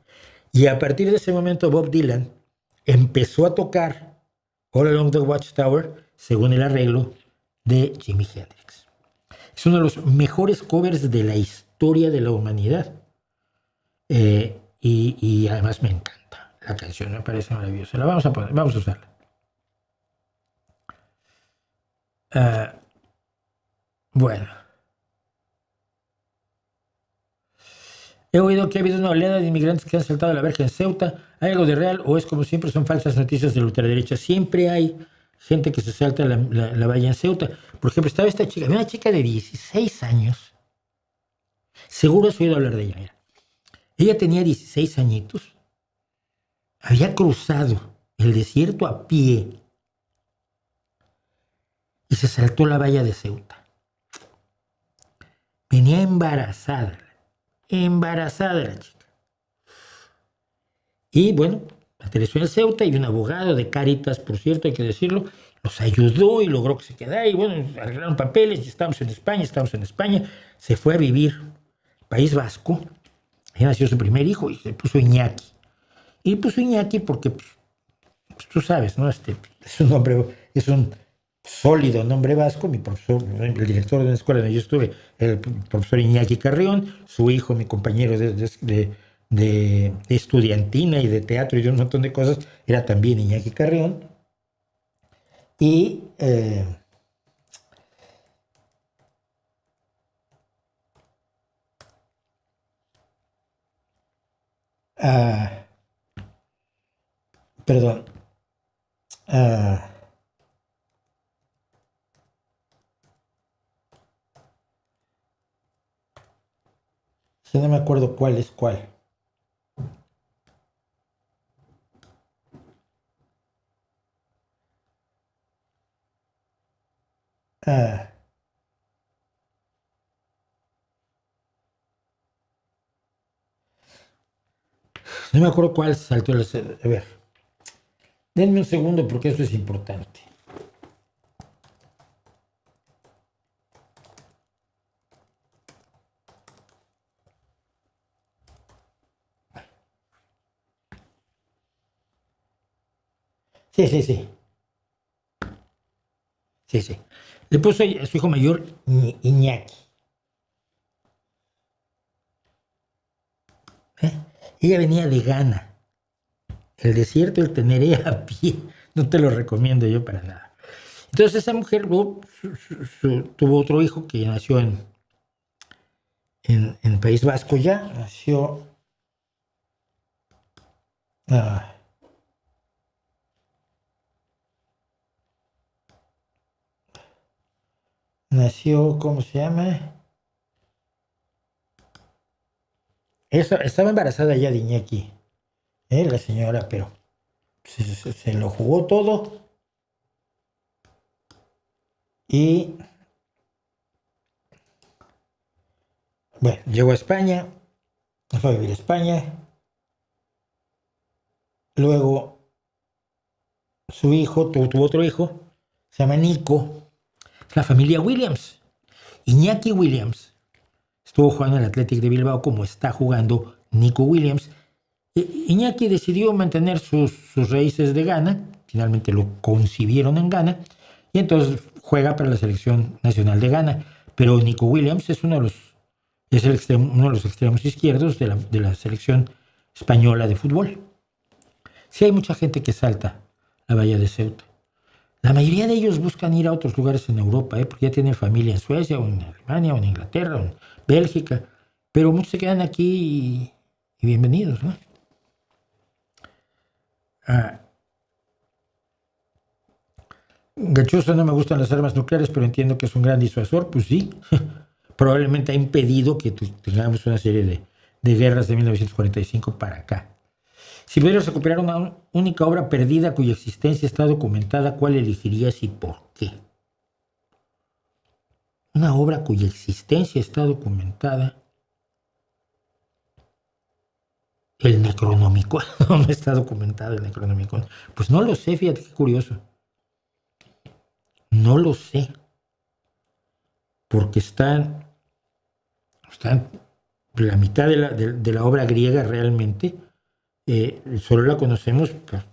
Y a partir de ese momento Bob Dylan empezó a tocar All Along the Watchtower según el arreglo de Jimi Hendrix. Es uno de los mejores covers de la historia de la humanidad. Y además me encanta la canción, me parece maravillosa. La vamos a poner, vamos a usarla. Bueno. He oído que ha habido una oleada de inmigrantes que han saltado la verja en Ceuta. ¿Hay algo de real o es como siempre son falsas noticias de la ultraderecha? Siempre hay gente que se salta la valla en Ceuta. Por ejemplo, estaba esta chica, una chica de 16 años. Seguro has oído hablar de ella. Mira. Ella tenía 16 añitos. Había cruzado el desierto a pie y se saltó la valla de Ceuta. Venía embarazada la chica. Y bueno, aterrizó en Ceuta y un abogado de Cáritas, por cierto, hay que decirlo, los ayudó y logró que se quedara. Y bueno, arreglaron papeles y estamos en España. Se fue a vivir País Vasco. Ahí nació su primer hijo y se puso Iñaki. Y puso Iñaki porque, pues, tú sabes, ¿no? Es un nombre, es un sólido nombre vasco. Mi profesor, el director de una escuela donde yo estuve, el profesor Iñaki Carrión, su hijo, mi compañero de estudiantina y de teatro y de un montón de cosas, era también Iñaki Carrión. Y perdón. No me acuerdo cuál es cuál. No me acuerdo cuál saltó. A ver, denme un segundo porque eso es importante. Sí, sí, sí. Sí, sí. Le puso a su hijo mayor Iñaki. ¿Eh? Ella venía de Ghana. El desierto, el Teneré a pie. No te lo recomiendo yo para nada. Entonces esa mujer luego, tuvo otro hijo que nació en País Vasco ya. Nació... ah, nació, ¿cómo se llama? Estaba embarazada ya de Iñaki, la señora, pero se lo jugó todo y, bueno, llegó a España, fue a vivir a España, luego su hijo, tuvo otro hijo, se llama Nico, es la familia Williams. Iñaki Williams estuvo jugando en el Athletic de Bilbao como está jugando Nico Williams. Iñaki decidió mantener sus raíces de Ghana, finalmente lo concibieron en Ghana, y entonces juega para la selección nacional de Ghana. Pero Nico Williams es uno de los extremos izquierdos de la selección española de fútbol. Sí hay mucha gente que salta la bahía de Ceuta. La mayoría de ellos buscan ir a otros lugares en Europa, porque ya tienen familia en Suecia, o en Alemania, o en Inglaterra, o en Bélgica, pero muchos se quedan aquí y bienvenidos, ¿no? Gachoso, no me gustan las armas nucleares, pero entiendo que es un gran disuasor. Pues sí, probablemente ha impedido que tengamos una serie de guerras de 1945 para acá. Si pudieras recuperar una única obra perdida cuya existencia está documentada, ¿cuál elegirías y por qué? Una obra cuya existencia está documentada. El Necronomicon. No está documentado el Necronomicon. Pues no lo sé, fíjate qué curioso. No lo sé. Porque está la mitad de la obra griega realmente. Solo la conocemos pues,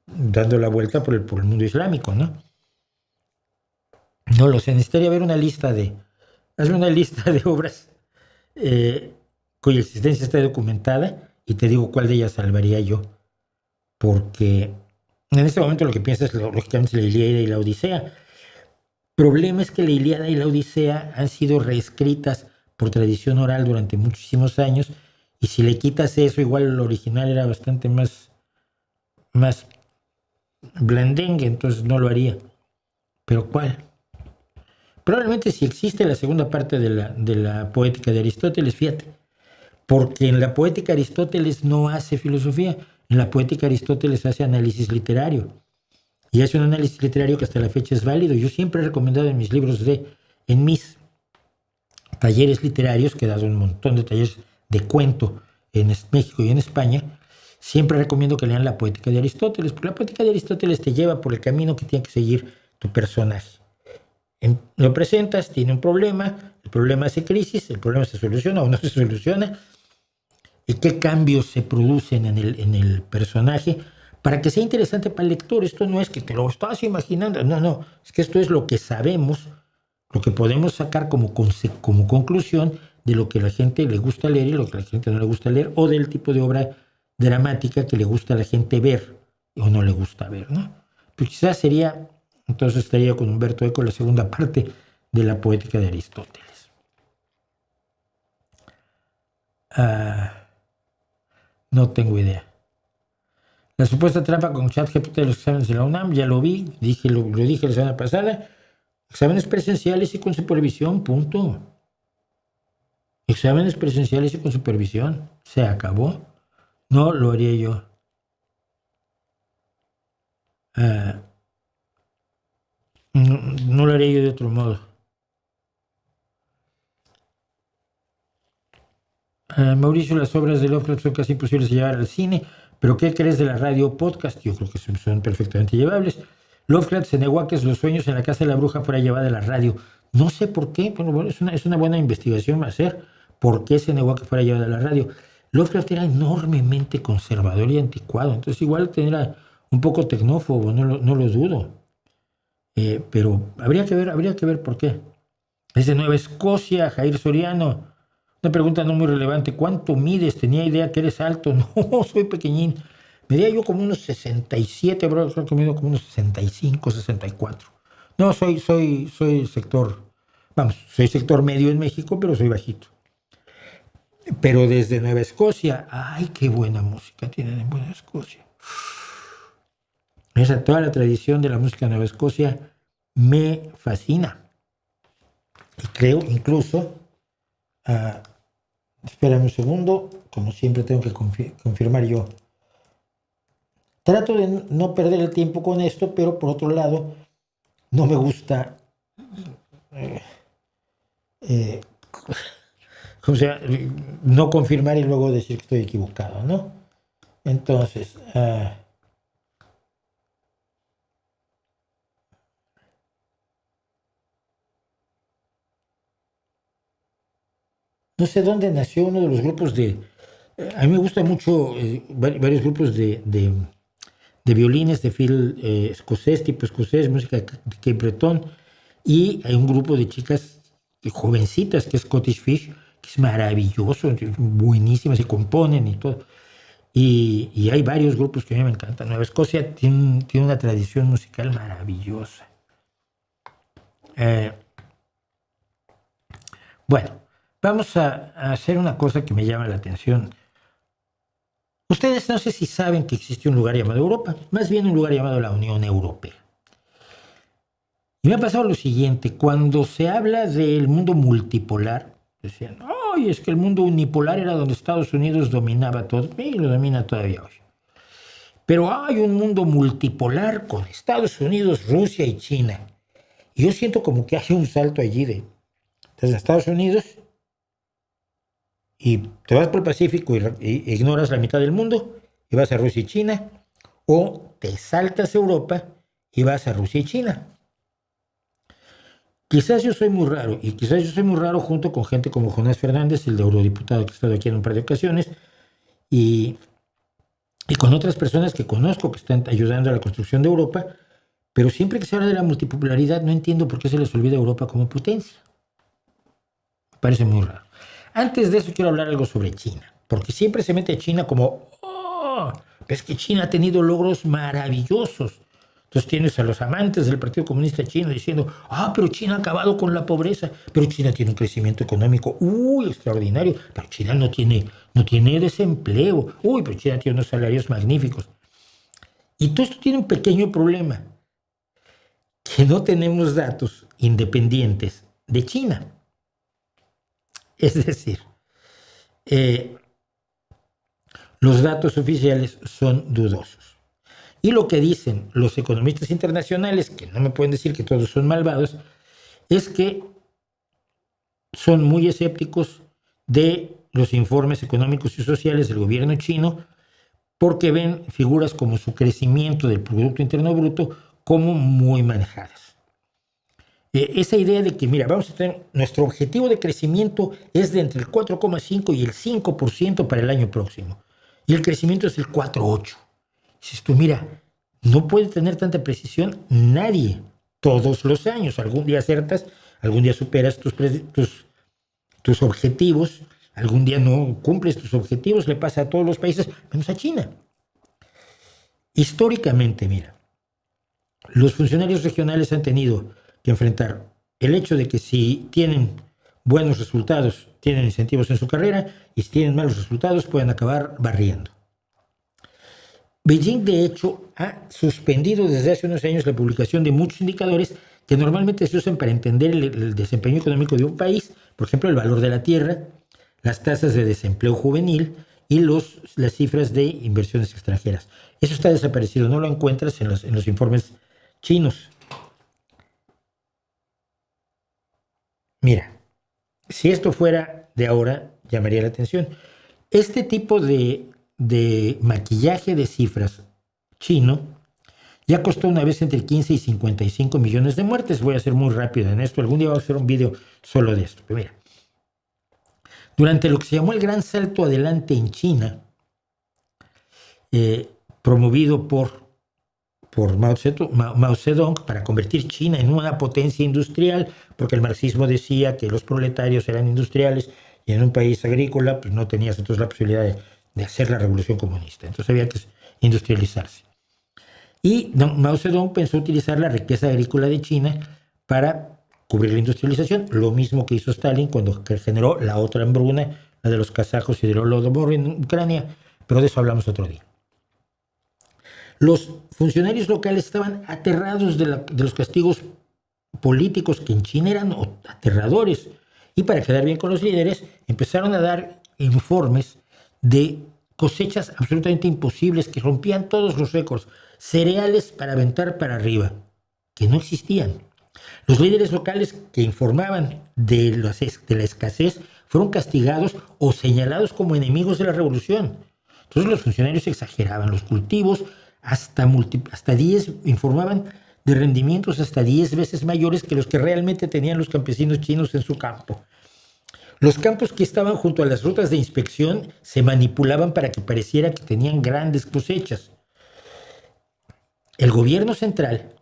dando la vuelta por el mundo islámico, ¿no? No lo sé. Necesitaría ver hazme una lista de obras cuya existencia está documentada y te digo cuál de ellas salvaría yo. Porque en este momento lo que piensas es lógicamente la Ilíada y la Odisea. El problema es que la Ilíada y la Odisea han sido reescritas por tradición oral durante muchísimos años y si le quitas eso, igual el original era bastante más blandengue, entonces no lo haría. ¿Pero cuál? Probablemente si existe la segunda parte de la poética de Aristóteles, fíjate, porque en la poética Aristóteles no hace filosofía, en la poética Aristóteles hace análisis literario. Y hace un análisis literario que hasta la fecha es válido. Yo siempre he recomendado en mis libros en mis talleres literarios, que he dado un montón de talleres de cuento en México y en España, siempre recomiendo que lean la poética de Aristóteles, porque la poética de Aristóteles te lleva por el camino que tiene que seguir tu personaje. Lo presentas, tiene un problema, el problema hace crisis, el problema se soluciona o no se soluciona, y qué cambios se producen en el personaje para que sea interesante para el lector. Esto no es que te lo estás imaginando, no, es que esto es lo que sabemos, lo que podemos sacar como conclusión de lo que a la gente le gusta leer y lo que a la gente no le gusta leer, o del tipo de obra dramática que le gusta a la gente ver o no le gusta ver, ¿no? Pues quizás entonces estaría con Humberto Eco la segunda parte de la poética de Aristóteles. No tengo idea. La supuesta trampa con ChatGPT de los exámenes de la UNAM, ya lo vi, lo dije la semana pasada. Exámenes presenciales y con supervisión, punto. Exámenes presenciales y con supervisión. Se acabó. No lo haría yo. No lo haría yo de otro modo. Mauricio, las obras de Lovecraft son casi imposibles de llevar al cine, pero ¿qué crees de la radio podcast? Yo creo que son perfectamente llevables. Lovecraft se negó a que Los sueños en la casa de la bruja fuera llevada a la radio. No sé por qué, bueno, es una buena investigación hacer. ¿Por qué se negó a que fuera llevada a la radio? Lovecraft era enormemente conservador y anticuado, entonces igual tendrá un poco tecnófobo, no lo dudo. Pero habría que ver por qué. Es de Nueva Escocia, Jair Soriano. Una pregunta no muy relevante. ¿Cuánto mides? Tenía idea que eres alto. No, soy pequeñín. Medía yo como unos 67, bro. Creo que mido como unos 65, 64. No, soy sector medio en México, pero soy bajito. Pero desde Nueva Escocia, ¡ay, qué buena música tienen en Nueva Escocia! Toda la tradición de la música de Nueva Escocia me fascina. Y creo incluso, espérame un segundo, como siempre tengo que confirmar yo. Trato de no perder el tiempo con esto, pero por otro lado, no me gusta no confirmar y luego decir que estoy equivocado, ¿no? Entonces, no sé dónde nació uno de los grupos a mí me gusta mucho varios grupos de violines de fil escocés, tipo escocés, música de Cape Breton, y hay un grupo de chicas jovencitas que es Scottish Fish, que es maravilloso, buenísimas, y componen y todo. Y hay varios grupos que a mí me encantan. Nueva Escocia tiene una tradición musical maravillosa. Bueno, vamos a hacer una cosa que me llama la atención. Ustedes no sé si saben que existe un lugar llamado Europa, más bien un lugar llamado la Unión Europea. Y me ha pasado lo siguiente, cuando se habla del mundo multipolar, decían, ¡ay, es que el mundo unipolar era donde Estados Unidos dominaba todo! Y lo domina todavía hoy. Pero hay un mundo multipolar con Estados Unidos, Rusia y China. Y yo siento como que hay un salto allí desde Estados Unidos y te vas por el Pacífico y ignoras la mitad del mundo y vas a Rusia y China, o te saltas a Europa y vas a Rusia y China. Quizás yo soy muy raro, y quizás yo soy muy raro junto con gente como Jonás Fernández, el de eurodiputado que ha estado aquí en un par de ocasiones, y con otras personas que conozco que están ayudando a la construcción de Europa, pero siempre que se habla de la multipolaridad no entiendo por qué se les olvida Europa como potencia. Me parece muy raro. Antes de eso quiero hablar algo sobre China, porque siempre se mete a China como, es que China ha tenido logros maravillosos. Entonces tienes a los amantes del Partido Comunista Chino diciendo, pero China ha acabado con la pobreza, pero China tiene un crecimiento económico, extraordinario, pero China no tiene desempleo, pero China tiene unos salarios magníficos. Y todo esto tiene un pequeño problema, que no tenemos datos independientes de China. Es decir, los datos oficiales son dudosos. Y lo que dicen los economistas internacionales, que no me pueden decir que todos son malvados, es que son muy escépticos de los informes económicos y sociales del gobierno chino porque ven figuras como su crecimiento del Producto Interno Bruto como muy manejadas. Esa idea de que, mira, vamos a tener nuestro objetivo de crecimiento es de entre el 4,5 y el 5% para el año próximo. Y el crecimiento es el 4,8. Dices tú, mira, no puede tener tanta precisión nadie todos los años. Algún día acertas, algún día superas tus objetivos, algún día no cumples tus objetivos, le pasa a todos los países, menos a China. Históricamente, mira, los funcionarios regionales han tenido que enfrentar el hecho de que si tienen buenos resultados, tienen incentivos en su carrera, y si tienen malos resultados, pueden acabar barriendo. Beijing, de hecho, ha suspendido desde hace unos años la publicación de muchos indicadores que normalmente se usan para entender el desempeño económico de un país, por ejemplo, el valor de la tierra, las tasas de desempleo juvenil y las cifras de inversiones extranjeras. Eso está desaparecido, no lo encuentras en los informes chinos. Mira, si esto fuera de ahora, llamaría la atención. Este tipo de maquillaje de cifras chino ya costó una vez entre 15 y 55 millones de muertes. Voy a ser muy rápido en esto. Algún día voy a hacer un video solo de esto. Pero mira, durante lo que se llamó el Gran Salto Adelante en China, promovido por por Mao Zedong para convertir China en una potencia industrial, porque el marxismo decía que los proletarios eran industriales y en un país agrícola pues no tenías entonces la posibilidad de hacer la revolución comunista. Entonces había que industrializarse. Y Mao Zedong pensó utilizar la riqueza agrícola de China para cubrir la industrialización, lo mismo que hizo Stalin cuando generó la otra hambruna, la de los kazajos y del Holodomor en Ucrania, pero de eso hablamos otro día. Los funcionarios locales estaban aterrados de los castigos políticos que en China eran aterradores, y para quedar bien con los líderes empezaron a dar informes de cosechas absolutamente imposibles que rompían todos los récords, cereales para aventar para arriba, que no existían. Los líderes locales que informaban de la escasez fueron castigados o señalados como enemigos de la revolución. Entonces los funcionarios exageraban los cultivos, hasta 10 informaban de rendimientos hasta 10 veces mayores que los que realmente tenían los campesinos chinos en su campo. Los campos que estaban junto a las rutas de inspección se manipulaban para que pareciera que tenían grandes cosechas. El gobierno central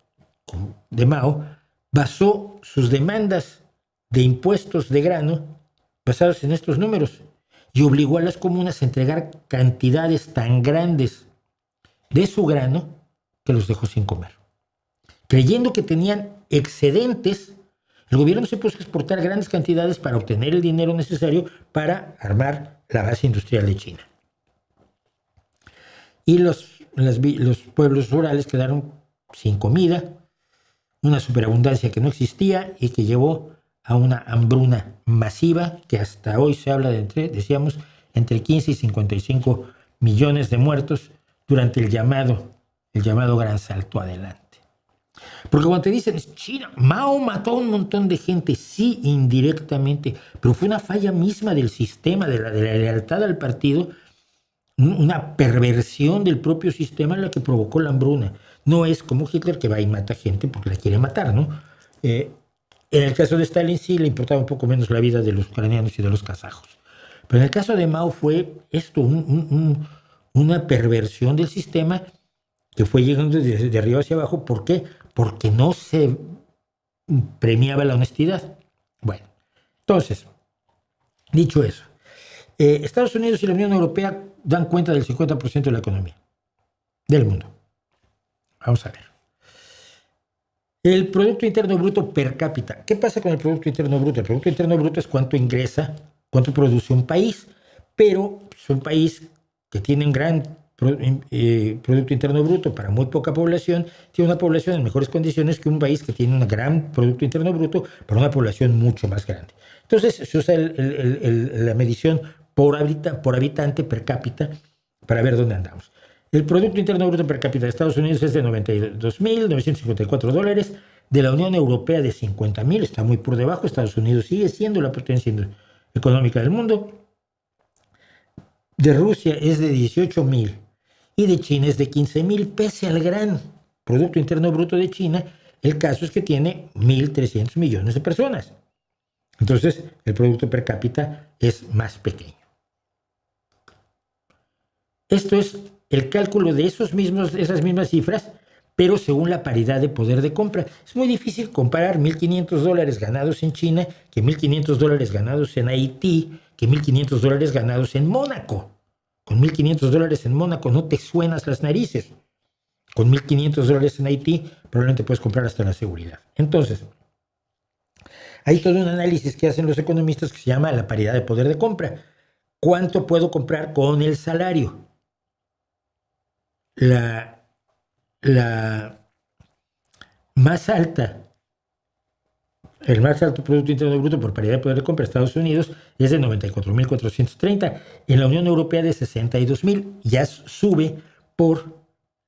de Mao basó sus demandas de impuestos de grano basados en estos números y obligó a las comunas a entregar cantidades tan grandes de su grano que los dejó sin comer. Creyendo que tenían excedentes, el gobierno se puso a exportar grandes cantidades para obtener el dinero necesario para armar la base industrial de China. Y los pueblos rurales quedaron sin comida, una superabundancia que no existía y que llevó a una hambruna masiva que hasta hoy se habla de entre 15 y 55 millones de muertos durante el llamado Gran Salto Adelante. Porque cuando te dicen, China, Mao mató a un montón de gente, sí, indirectamente, pero fue una falla misma del sistema, de la lealtad al partido, una perversión del propio sistema la que provocó la hambruna. No es como Hitler que va y mata gente porque la quiere matar, ¿no? En el caso de Stalin sí le importaba un poco menos la vida de los ucranianos y de los kazajos. Pero en el caso de Mao fue esto, una perversión del sistema que fue llegando de arriba hacia abajo. ¿Por qué? Porque no se premiaba la honestidad. Bueno, entonces, dicho eso, Estados Unidos y la Unión Europea dan cuenta del 50% de la economía del mundo. Vamos a ver. El Producto Interno Bruto per cápita. ¿Qué pasa con el Producto Interno Bruto? El Producto Interno Bruto es cuánto ingresa, cuánto produce un país, pero es un país que tiene un gran Producto Interno Bruto para muy poca población, tiene una población en mejores condiciones que un país que tiene un gran Producto Interno Bruto para una población mucho más grande. Entonces se usa la medición por habitante per cápita para ver dónde andamos. El Producto Interno Bruto per cápita de Estados Unidos es de $92,954, de la Unión Europea de $50,000, está muy por debajo. Estados Unidos sigue siendo la potencia económica del mundo. De Rusia es de $18,000 y de China es de $15,000, pese al gran Producto Interno Bruto de China. El caso es que tiene 1.300 millones de personas. Entonces, el producto per cápita es más pequeño. Esto es el cálculo de esas mismas cifras, pero según la paridad de poder de compra. Es muy difícil comparar $1.500 ganados en China que $1.500 ganados en Haití, que $1.500 ganados en Mónaco. Con $1.500 en Mónaco no te suenas las narices. Con $1.500 en Haití probablemente puedes comprar hasta la seguridad. Entonces, hay todo un análisis que hacen los economistas que se llama la paridad de poder de compra. ¿Cuánto puedo comprar con el salario? La más alta, el más alto Producto Interno Bruto por paridad de poder de compra de Estados Unidos es de 94.430, en la Unión Europea de 62.000, ya sube por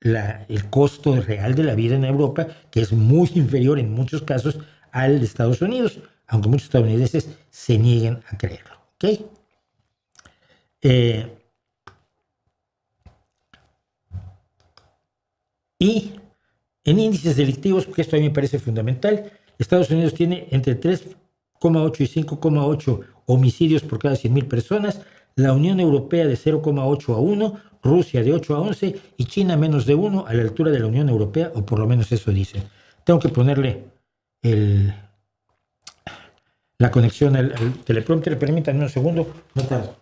el costo real de la vida en Europa, que es muy inferior en muchos casos al de Estados Unidos, aunque muchos estadounidenses se nieguen a creerlo. ¿Okay? Y en índices delictivos, porque esto a mí me parece fundamental, Estados Unidos tiene entre 3,8 y 5,8 homicidios por cada 100,000 personas. la Unión Europea de 0,8 a 1, Rusia de 8 a 11 y China menos de 1 a la altura de la Unión Europea, o por lo menos eso dicen. Tengo que ponerle la conexión al teleprompter, permítanme un segundo, no tardo.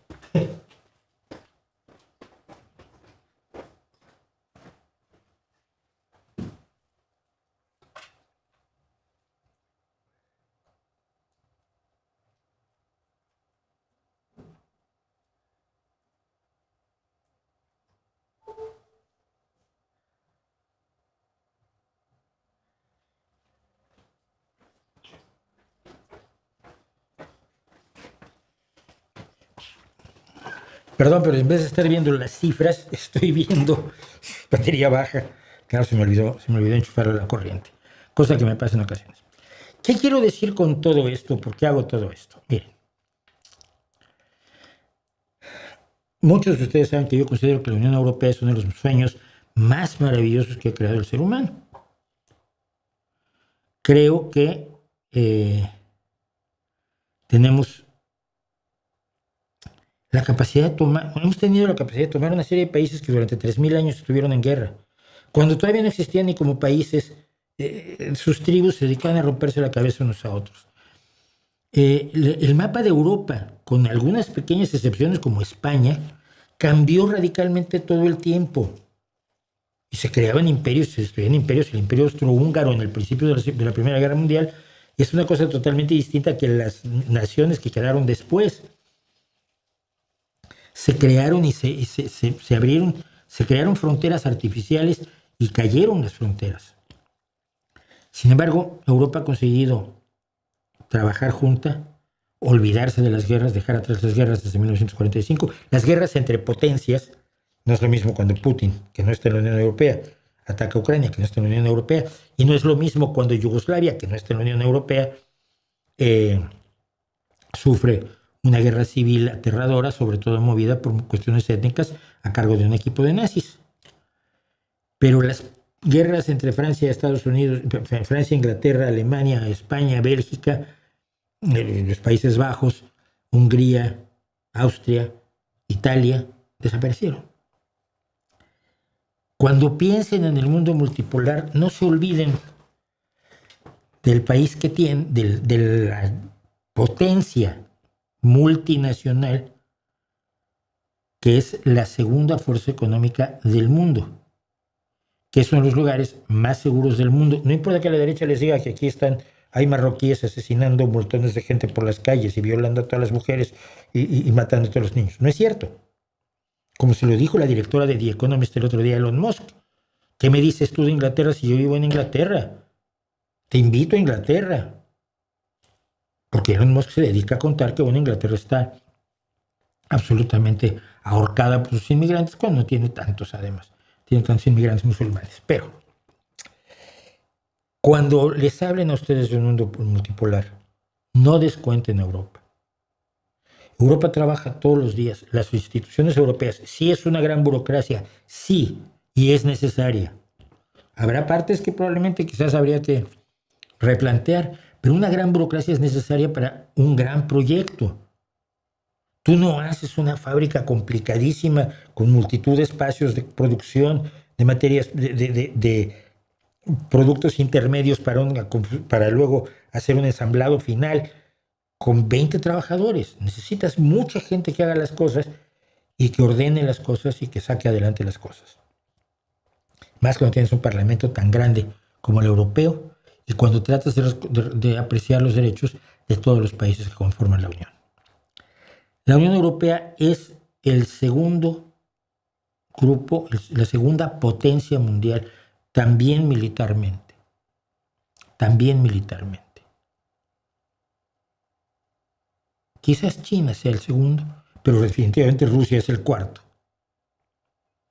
Perdón, pero en vez de estar viendo las cifras, estoy viendo batería baja. Claro, se me olvidó enchufarle la corriente, cosa que me pasa en ocasiones. ¿Qué quiero decir con todo esto? ¿Por qué hago todo esto? Miren, muchos de ustedes saben que yo considero que la Unión Europea es uno de los sueños más maravillosos que ha creado el ser humano. Creo que tenemos la capacidad de hemos tenido la capacidad de tomar una serie de países que durante 3.000 años estuvieron en guerra. Cuando todavía no existían ni como países, sus tribus se dedicaban a romperse la cabeza unos a otros. El mapa de Europa, con algunas pequeñas excepciones como España, cambió radicalmente todo el tiempo. Y se creaban imperios, se destruían imperios. El imperio austrohúngaro en el principio de la Primera Guerra Mundial es una cosa totalmente distinta que las naciones que quedaron después. Se crearon y se abrieron, se crearon fronteras artificiales y cayeron las fronteras. Sin embargo, Europa ha conseguido trabajar junta, olvidarse de las guerras, dejar atrás las guerras desde 1945. Las guerras entre potencias, no es lo mismo cuando Putin, que no está en la Unión Europea, ataca a Ucrania, que no está en la Unión Europea, y no es lo mismo cuando Yugoslavia, que no está en la Unión Europea, sufre una guerra civil aterradora, sobre todo movida por cuestiones étnicas a cargo de un equipo de nazis. Pero las guerras entre Francia, Estados Unidos, Francia, Inglaterra, Alemania, España, Bélgica, los Países Bajos, Hungría, Austria, Italia, desaparecieron. Cuando piensen en el mundo multipolar, no se olviden del país que tiene, de la potencia multinacional, que es la segunda fuerza económica del mundo, que es uno de los lugares más seguros del mundo. No importa que a la derecha les diga que aquí hay marroquíes asesinando montones de gente por las calles y violando a todas las mujeres y matando a todos los niños. No es cierto. Como se lo dijo la directora de The Economist el otro día, Elon Musk. ¿Qué me dices tú de Inglaterra si yo vivo en Inglaterra? Te invito a Inglaterra. Porque Elon Musk se dedica a contar que Inglaterra está absolutamente ahorcada por sus inmigrantes, cuando no tiene tantos, además. Tiene tantos inmigrantes musulmanes. Pero cuando les hablen a ustedes de un mundo multipolar, no descuenten a Europa. Europa trabaja todos los días. Las instituciones europeas, sí es una gran burocracia, sí, y es necesaria. Habrá partes que probablemente quizás habría que replantear, pero una gran burocracia es necesaria para un gran proyecto. Tú no haces una fábrica complicadísima con multitud de espacios de producción, de materias, de productos intermedios para luego hacer un ensamblado final con 20 trabajadores. Necesitas mucha gente que haga las cosas y que ordene las cosas y que saque adelante las cosas. Más cuando tienes un parlamento tan grande como el europeo y cuando tratas de apreciar los derechos de todos los países que conforman la Unión. La Unión Europea es el segundo grupo, la segunda potencia mundial, también militarmente. También militarmente. Quizás China sea el segundo, pero definitivamente Rusia es el cuarto.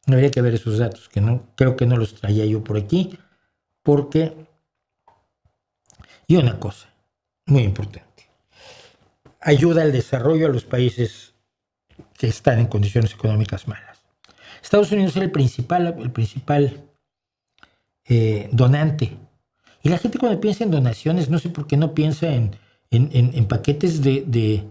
Habría que ver esos datos, que no, creo que no los traía yo por aquí, porque... Y una cosa muy importante. Ayuda al desarrollo a los países que están en condiciones económicas malas. Estados Unidos es el principal donante. Y la gente cuando piensa en donaciones, no sé por qué no piensa en paquetes de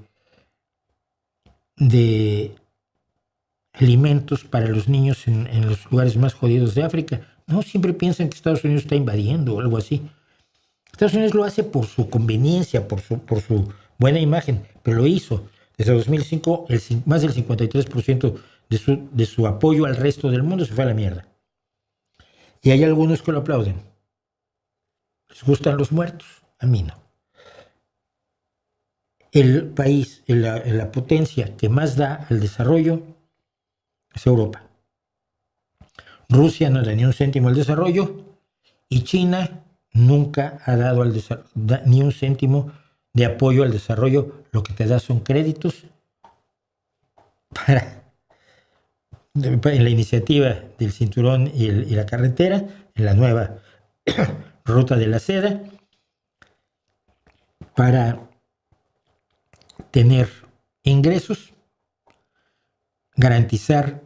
alimentos para los niños en los lugares más jodidos de África. No, siempre piensan que Estados Unidos está invadiendo o algo así. Estados Unidos lo hace por su conveniencia, por su buena imagen, pero lo hizo. Desde 2005, más del 53% de su apoyo al resto del mundo se fue a la mierda. Y hay algunos que lo aplauden. ¿Les gustan los muertos? A mí no. El país, la potencia que más da al desarrollo es Europa. Rusia no da ni un céntimo al desarrollo y China nunca ha dado ni un céntimo de apoyo al desarrollo. Lo que te da son créditos en la iniciativa del cinturón y la carretera, en la nueva ruta de la seda, para tener ingresos, garantizar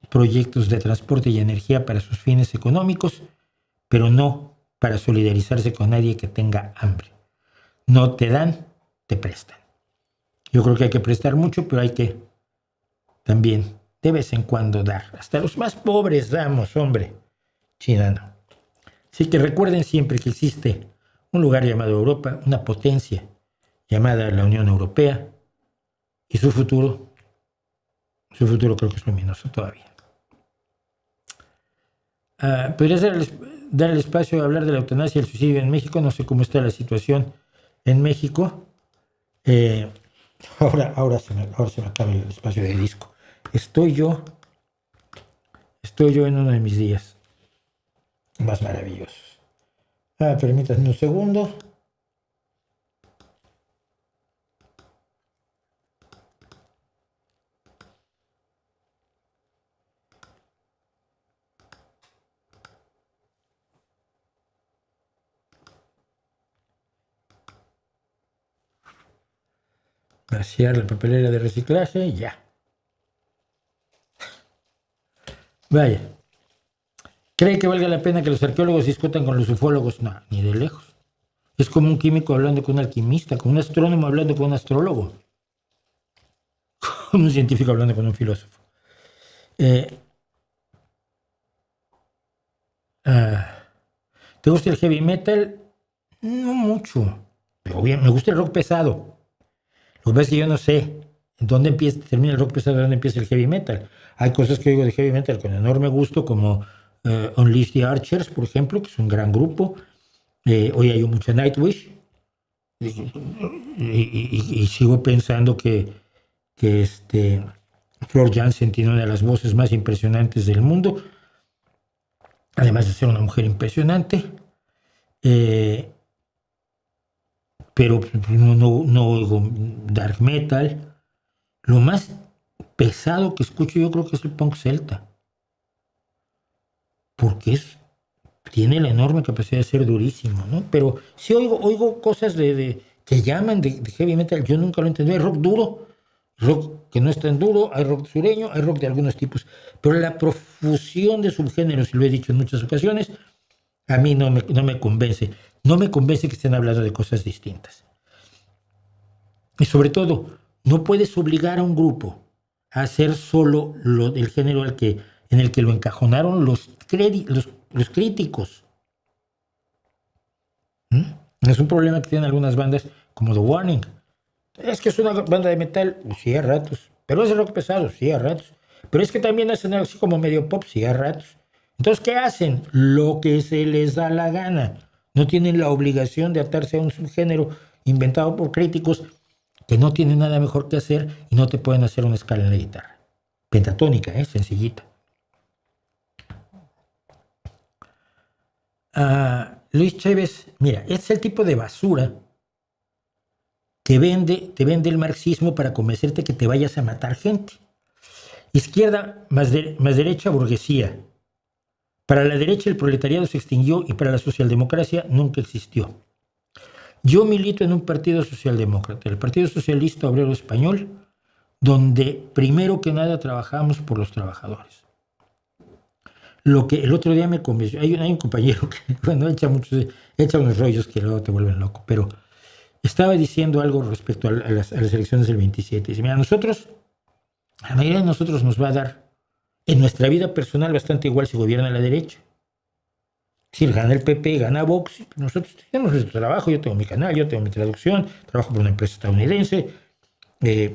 proyectos de transporte y energía para sus fines económicos, pero no para solidarizarse con nadie que tenga hambre. No te dan, te prestan. Yo creo que hay que prestar mucho, pero hay que también de vez en cuando dar. Hasta los más pobres damos, hombre. China no. Así que recuerden siempre que existe un lugar llamado Europa, una potencia llamada la Unión Europea, y su futuro creo que es luminoso todavía. ¿Podrías dar el espacio a hablar de la eutanasia y el suicidio en México? No sé cómo está la situación en México. Ahora se me acaba el espacio de disco. Estoy yo en uno de mis días más maravillosos. Permítanme un segundo. Vaciar la papelera de reciclaje, ya. Vaya. ¿Cree que valga la pena que los arqueólogos discutan con los ufólogos? No, ni de lejos. Es como un químico hablando con un alquimista, como un astrónomo hablando con un astrólogo, como un científico hablando con un filósofo. ¿Te gusta el heavy metal? No mucho. Pero bien, me gusta el rock pesado. Lo que pasa es que yo no sé dónde termina el rock pesado y dónde empieza el heavy metal. Hay cosas que oigo de heavy metal con enorme gusto, como Unleash the Archers, por ejemplo, que es un gran grupo. Hoy hay mucha Nightwish. Y sigo pensando que Floor Jansen tiene una de las voces más impresionantes del mundo, además de ser una mujer impresionante. Pero no oigo dark metal. Lo más pesado que escucho yo creo que es el punk celta, porque tiene la enorme capacidad de ser durísimo, ¿no? Pero sí oigo cosas que llaman de heavy metal. Yo nunca lo entendí. Hay rock duro, rock que no es tan duro, hay rock sureño, hay rock de algunos tipos, pero la profusión de subgéneros, y lo he dicho en muchas ocasiones, a mí no me convence. No me convence que estén hablando de cosas distintas. Y sobre todo, no puedes obligar a un grupo a hacer solo el género en el que lo encajonaron los críticos. Es un problema que tienen algunas bandas como The Warning. Es que es una banda de metal, sí, a ratos. Pero es rock pesado, sí, a ratos. Pero es que también hacen así como medio pop, sí, a ratos. Entonces, ¿qué hacen? Lo que se les da la gana. No tienen la obligación de atarse a un subgénero inventado por críticos que no tienen nada mejor que hacer y no te pueden hacer una escala en la guitarra. Pentatónica, sencillita. Luis Chévez, mira, es el tipo de basura que te vende el marxismo para convencerte que te vayas a matar gente. Izquierda más derecha, burguesía. Para la derecha el proletariado se extinguió y para la socialdemocracia nunca existió. Yo milito en un partido socialdemócrata, el Partido Socialista Obrero Español, donde primero que nada trabajamos por los trabajadores. Lo que el otro día me convenció, hay un compañero que echa unos rollos que luego te vuelven loco, pero estaba diciendo algo respecto a las elecciones del 27. Dice, mira, a la mayoría de nosotros nos va a dar En nuestra vida personal bastante igual si gobierna la derecha. Es decir, gana el PP, gana Vox, nosotros tenemos nuestro trabajo, yo tengo mi canal, yo tengo mi traducción, trabajo por una empresa estadounidense. Es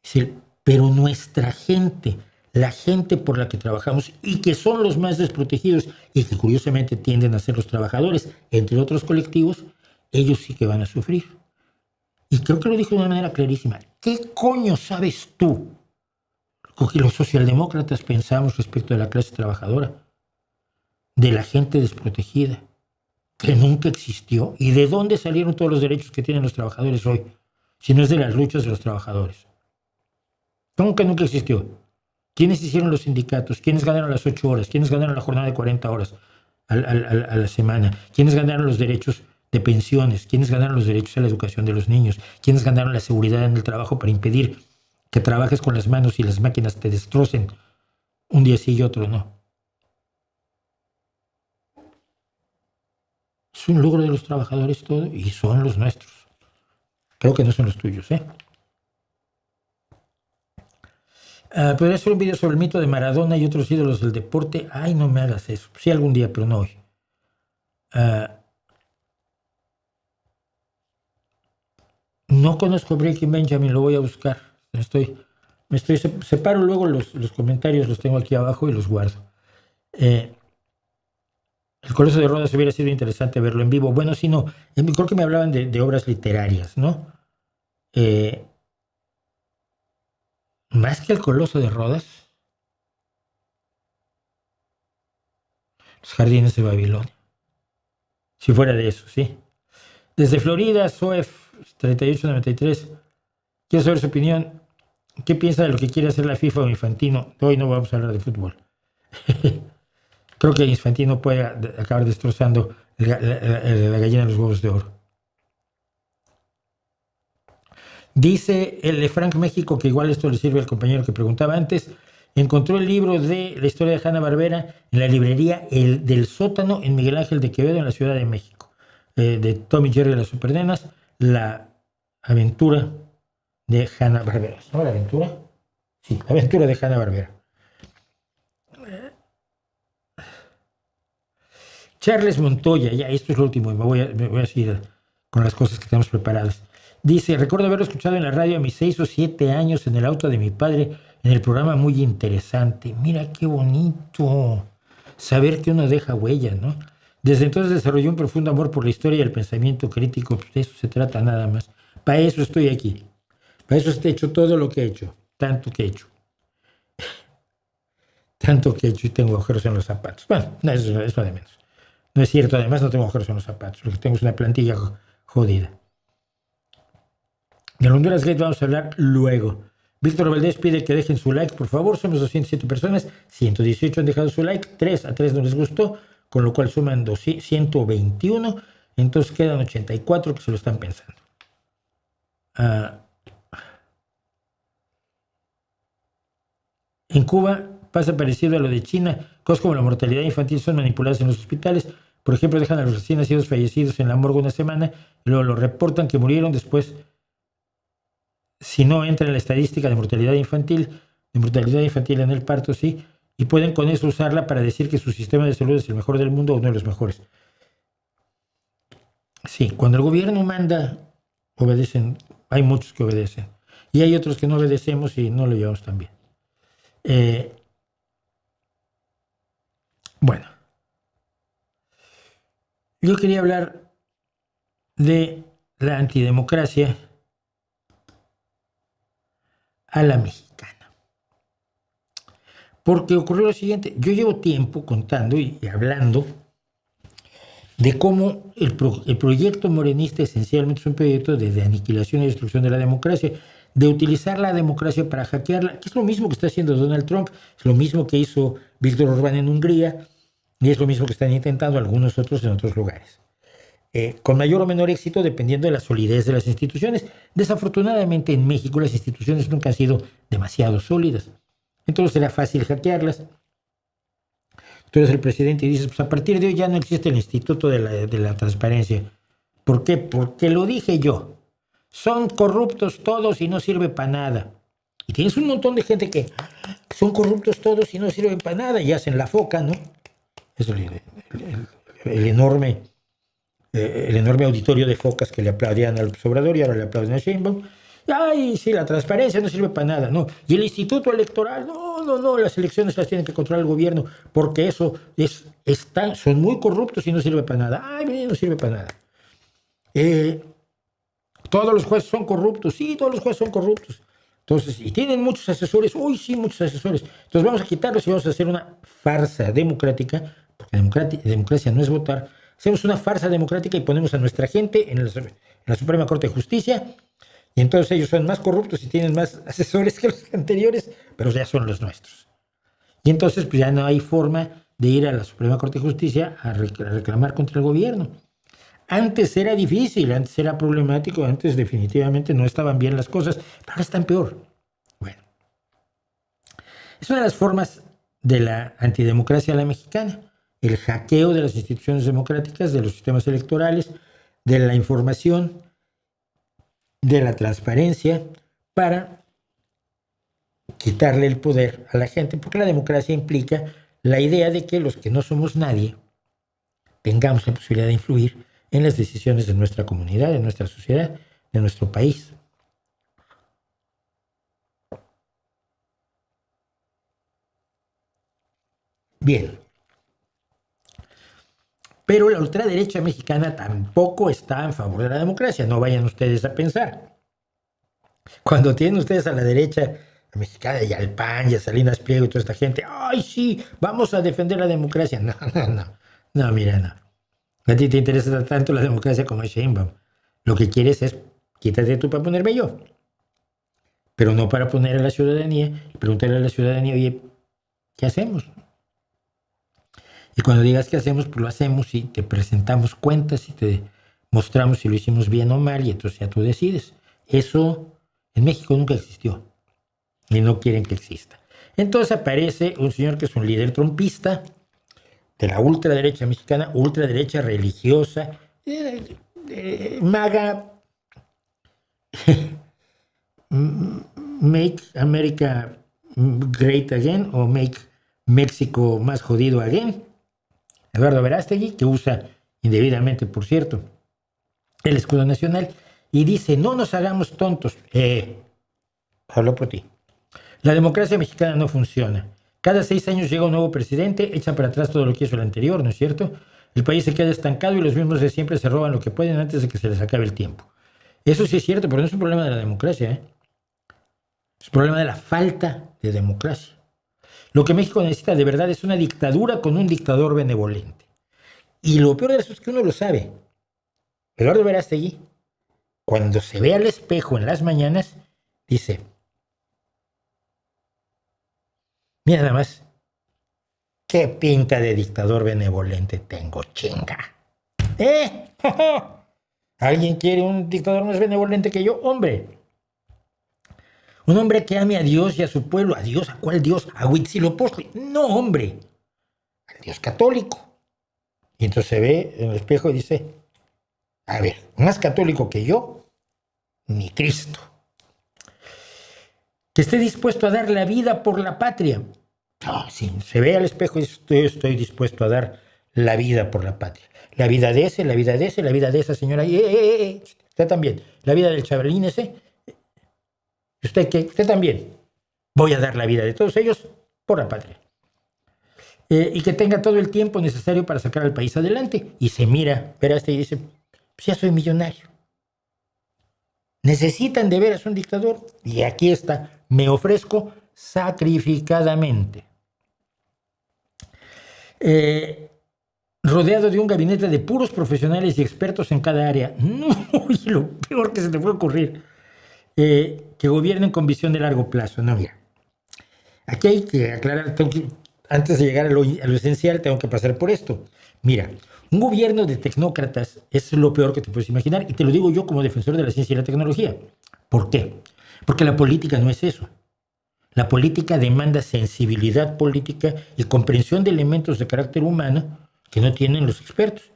decir, pero nuestra gente, la gente por la que trabajamos y que son los más desprotegidos y que curiosamente tienden a ser los trabajadores, entre otros colectivos, ellos sí que van a sufrir. Y creo que lo dijo de una manera clarísima. ¿Qué coño sabes tú lo que los socialdemócratas pensamos respecto de la clase trabajadora? De la gente desprotegida, que nunca existió. ¿Y de dónde salieron todos los derechos que tienen los trabajadores hoy? Si no es de las luchas de los trabajadores. ¿Cómo que nunca existió? ¿Quiénes hicieron los sindicatos? ¿Quiénes ganaron las 8 horas? ¿Quiénes ganaron la jornada de 40 horas a la semana? ¿Quiénes ganaron los derechos de pensiones? ¿Quiénes ganaron los derechos a la educación de los niños? ¿Quiénes ganaron la seguridad en el trabajo para impedir que trabajes con las manos y las máquinas te destrocen un día sí y otro no? Es un logro de los trabajadores todo y son los nuestros. Creo que no son los tuyos, ¿eh? Podría hacer un video sobre el mito de Maradona y otros ídolos del deporte. Ay, no me hagas eso. Sí, algún día, pero no hoy. No conozco a Breaking Benjamin, lo voy a buscar. Separo luego los comentarios, los tengo aquí abajo y los guardo. El Coloso de Rodas hubiera sido interesante verlo en vivo. Bueno, sí, no. Creo que me hablaban de obras literarias, ¿no? Más que el Coloso de Rodas, los Jardines de Babilonia. Si fuera de eso, sí. Desde Florida, Soef 3893. Quiero saber su opinión. ¿Qué piensa de lo que quiere hacer la FIFA o Infantino? Hoy no vamos a hablar de fútbol. Creo que Infantino puede acabar destrozando la gallina de los huevos de oro. Dice el de Frank México, que igual esto le sirve al compañero que preguntaba antes, encontró el libro de la historia de Hanna-Barbera en la librería El del Sótano en Miguel Ángel de Quevedo en la Ciudad de México, de Tom y Jerry y las Supernenas, la aventura de Hanna-Barbera. ¿No la aventura? Sí, la aventura de Hanna-Barbera. Charles Montoya, ya esto es lo último, me voy a seguir con las cosas que tenemos preparadas. Dice, recuerdo haberlo escuchado en la radio a mis 6 o 7 años en el auto de mi padre en el programa Muy Interesante. Mira qué bonito saber que uno deja huella, ¿no? Desde entonces desarrolló un profundo amor por la historia y el pensamiento crítico. Pues de eso se trata nada más. Para eso estoy aquí. Para eso he hecho todo lo que he hecho. Tanto que he hecho. Tanto que he hecho y tengo agujeros en los zapatos. Bueno, no, eso es de menos. No es cierto, además no tengo agujeros en los zapatos. Lo que tengo es una plantilla jodida. De Honduras Gate vamos a hablar luego. Víctor Valdés pide que dejen su like, por favor. Somos 207 personas, 118 han dejado su like, 3 a 3 no les gustó, con lo cual suman 121, entonces quedan 84 que se lo están pensando. En Cuba pasa parecido a lo de China. Cosas como la mortalidad infantil son manipuladas en los hospitales. Por ejemplo, dejan a los recién nacidos fallecidos en la morgue una semana y luego lo reportan que murieron después. Si no entra en la estadística de mortalidad infantil en el parto, sí, y pueden con eso usarla para decir que su sistema de salud es el mejor del mundo o uno de los mejores. Sí, cuando el gobierno manda, obedecen, hay muchos que obedecen, y hay otros que no obedecemos y no lo llevamos tan bien. Bueno, yo quería hablar de la antidemocracia a la mexicana. Porque ocurrió lo siguiente, yo llevo tiempo contando y hablando de cómo el proyecto morenista esencialmente es un proyecto de aniquilación y destrucción de la democracia, de utilizar la democracia para hackearla, que es lo mismo que está haciendo Donald Trump, es lo mismo que hizo Víctor Orbán en Hungría, y es lo mismo que están intentando algunos otros en otros lugares. Con mayor o menor éxito dependiendo de la solidez de las instituciones. Desafortunadamente en México las instituciones nunca han sido demasiado sólidas. Entonces era fácil hackearlas. Tú eres el presidente y dices, pues a partir de hoy ya no existe el Instituto de la Transparencia. ¿Por qué? Porque lo dije yo. Son corruptos todos y no sirve para nada. Y tienes un montón de gente que son corruptos todos y no sirven para nada y hacen la foca, ¿no? Es el enorme auditorio de focas que le aplaudían al Obrador y ahora le aplauden a Sheinbaum. Ay, sí, la transparencia no sirve para nada, no. Y el Instituto Electoral, no, las elecciones las tiene que controlar el gobierno porque eso son muy corruptos y no sirve para nada. Ay, no sirve para nada. Todos los jueces son corruptos, sí, todos los jueces son corruptos. Entonces, y tienen muchos asesores, uy, sí, muchos asesores. Entonces vamos a quitarlos y vamos a hacer una farsa democrática, porque democracia no es votar. Hacemos una farsa democrática y ponemos a nuestra gente en la Suprema Corte de Justicia, y entonces ellos son más corruptos y tienen más asesores que los anteriores, pero ya son los nuestros. Y entonces pues ya no hay forma de ir a la Suprema Corte de Justicia a reclamar contra el gobierno. Antes era difícil, antes era problemático, antes definitivamente no estaban bien las cosas, pero ahora están peor. Bueno, es una de las formas de la antidemocracia a la mexicana, el hackeo de las instituciones democráticas, de los sistemas electorales, de la información, de la transparencia, para quitarle el poder a la gente, porque la democracia implica la idea de que los que no somos nadie tengamos la posibilidad de influir en las decisiones de nuestra comunidad, de nuestra sociedad, de nuestro país. Bien. Pero la ultraderecha mexicana tampoco está en favor de la democracia, no vayan ustedes a pensar. Cuando tienen ustedes a la derecha mexicana y al PAN y a Salinas Pliego y toda esta gente, ¡ay, sí! Vamos a defender la democracia. No, mira, no. A ti te interesa tanto la democracia como a Sheinbaum. Lo que quieres es quítate tú para ponerme yo. Pero no para poner a la ciudadanía y preguntarle a la ciudadanía, oye, ¿qué hacemos? Y cuando digas qué hacemos, pues lo hacemos y te presentamos cuentas y te mostramos si lo hicimos bien o mal y entonces ya tú decides. Eso en México nunca existió y no quieren que exista. Entonces aparece un señor que es un líder trompista de la ultraderecha mexicana, ultraderecha religiosa, MAGA, Make America Great Again o Make México más jodido again. Eduardo Verástegui, que usa indebidamente, por cierto, el escudo nacional, y dice, no nos hagamos tontos. Hablo por ti. La democracia mexicana no funciona. Cada 6 años llega un nuevo presidente, echa para atrás todo lo que hizo el anterior, ¿no es cierto? El país se queda estancado y los mismos de siempre se roban lo que pueden antes de que se les acabe el tiempo. Eso sí es cierto, pero no es un problema de la democracia, es un problema de la falta de democracia. Lo que México necesita de verdad es una dictadura con un dictador benevolente. Y lo peor de eso es que uno lo sabe. Eduardo Verástegui, cuando se ve al espejo en las mañanas, dice, mira nada más, qué pinta de dictador benevolente tengo, chinga. ¿Alguien quiere un dictador más benevolente que yo? Hombre. Un hombre que ame a Dios y a su pueblo. ¿A Dios? ¿A cuál Dios? ¿A Huitzilopochtli? No, hombre. Al Dios católico. Y entonces se ve en el espejo y dice, a ver, más católico que yo, ni Cristo. Que esté dispuesto a dar la vida por la patria. Sí, se ve al espejo y dice, estoy dispuesto a dar la vida por la patria. La vida de ese, la vida de ese, la vida de esa señora. Usted también. La vida del chavalín ese. ¿Usted qué? Usted también. Voy a dar la vida de todos ellos por la patria. Y que tenga todo el tiempo necesario para sacar al país adelante. Y se mira, y dice, pues ya soy millonario. ¿Necesitan de veras un dictador? Y aquí está, me ofrezco sacrificadamente. Rodeado de un gabinete de puros profesionales y expertos en cada área. No, lo peor que se te puede ocurrir. Que gobiernen con visión de largo plazo. No, mira. Aquí hay que aclarar, antes de llegar a lo esencial, tengo que pasar por esto. Mira, un gobierno de tecnócratas es lo peor que te puedes imaginar, y te lo digo yo como defensor de la ciencia y la tecnología. ¿Por qué? Porque la política no es eso. La política demanda sensibilidad política y comprensión de elementos de carácter humano que no tienen los expertos.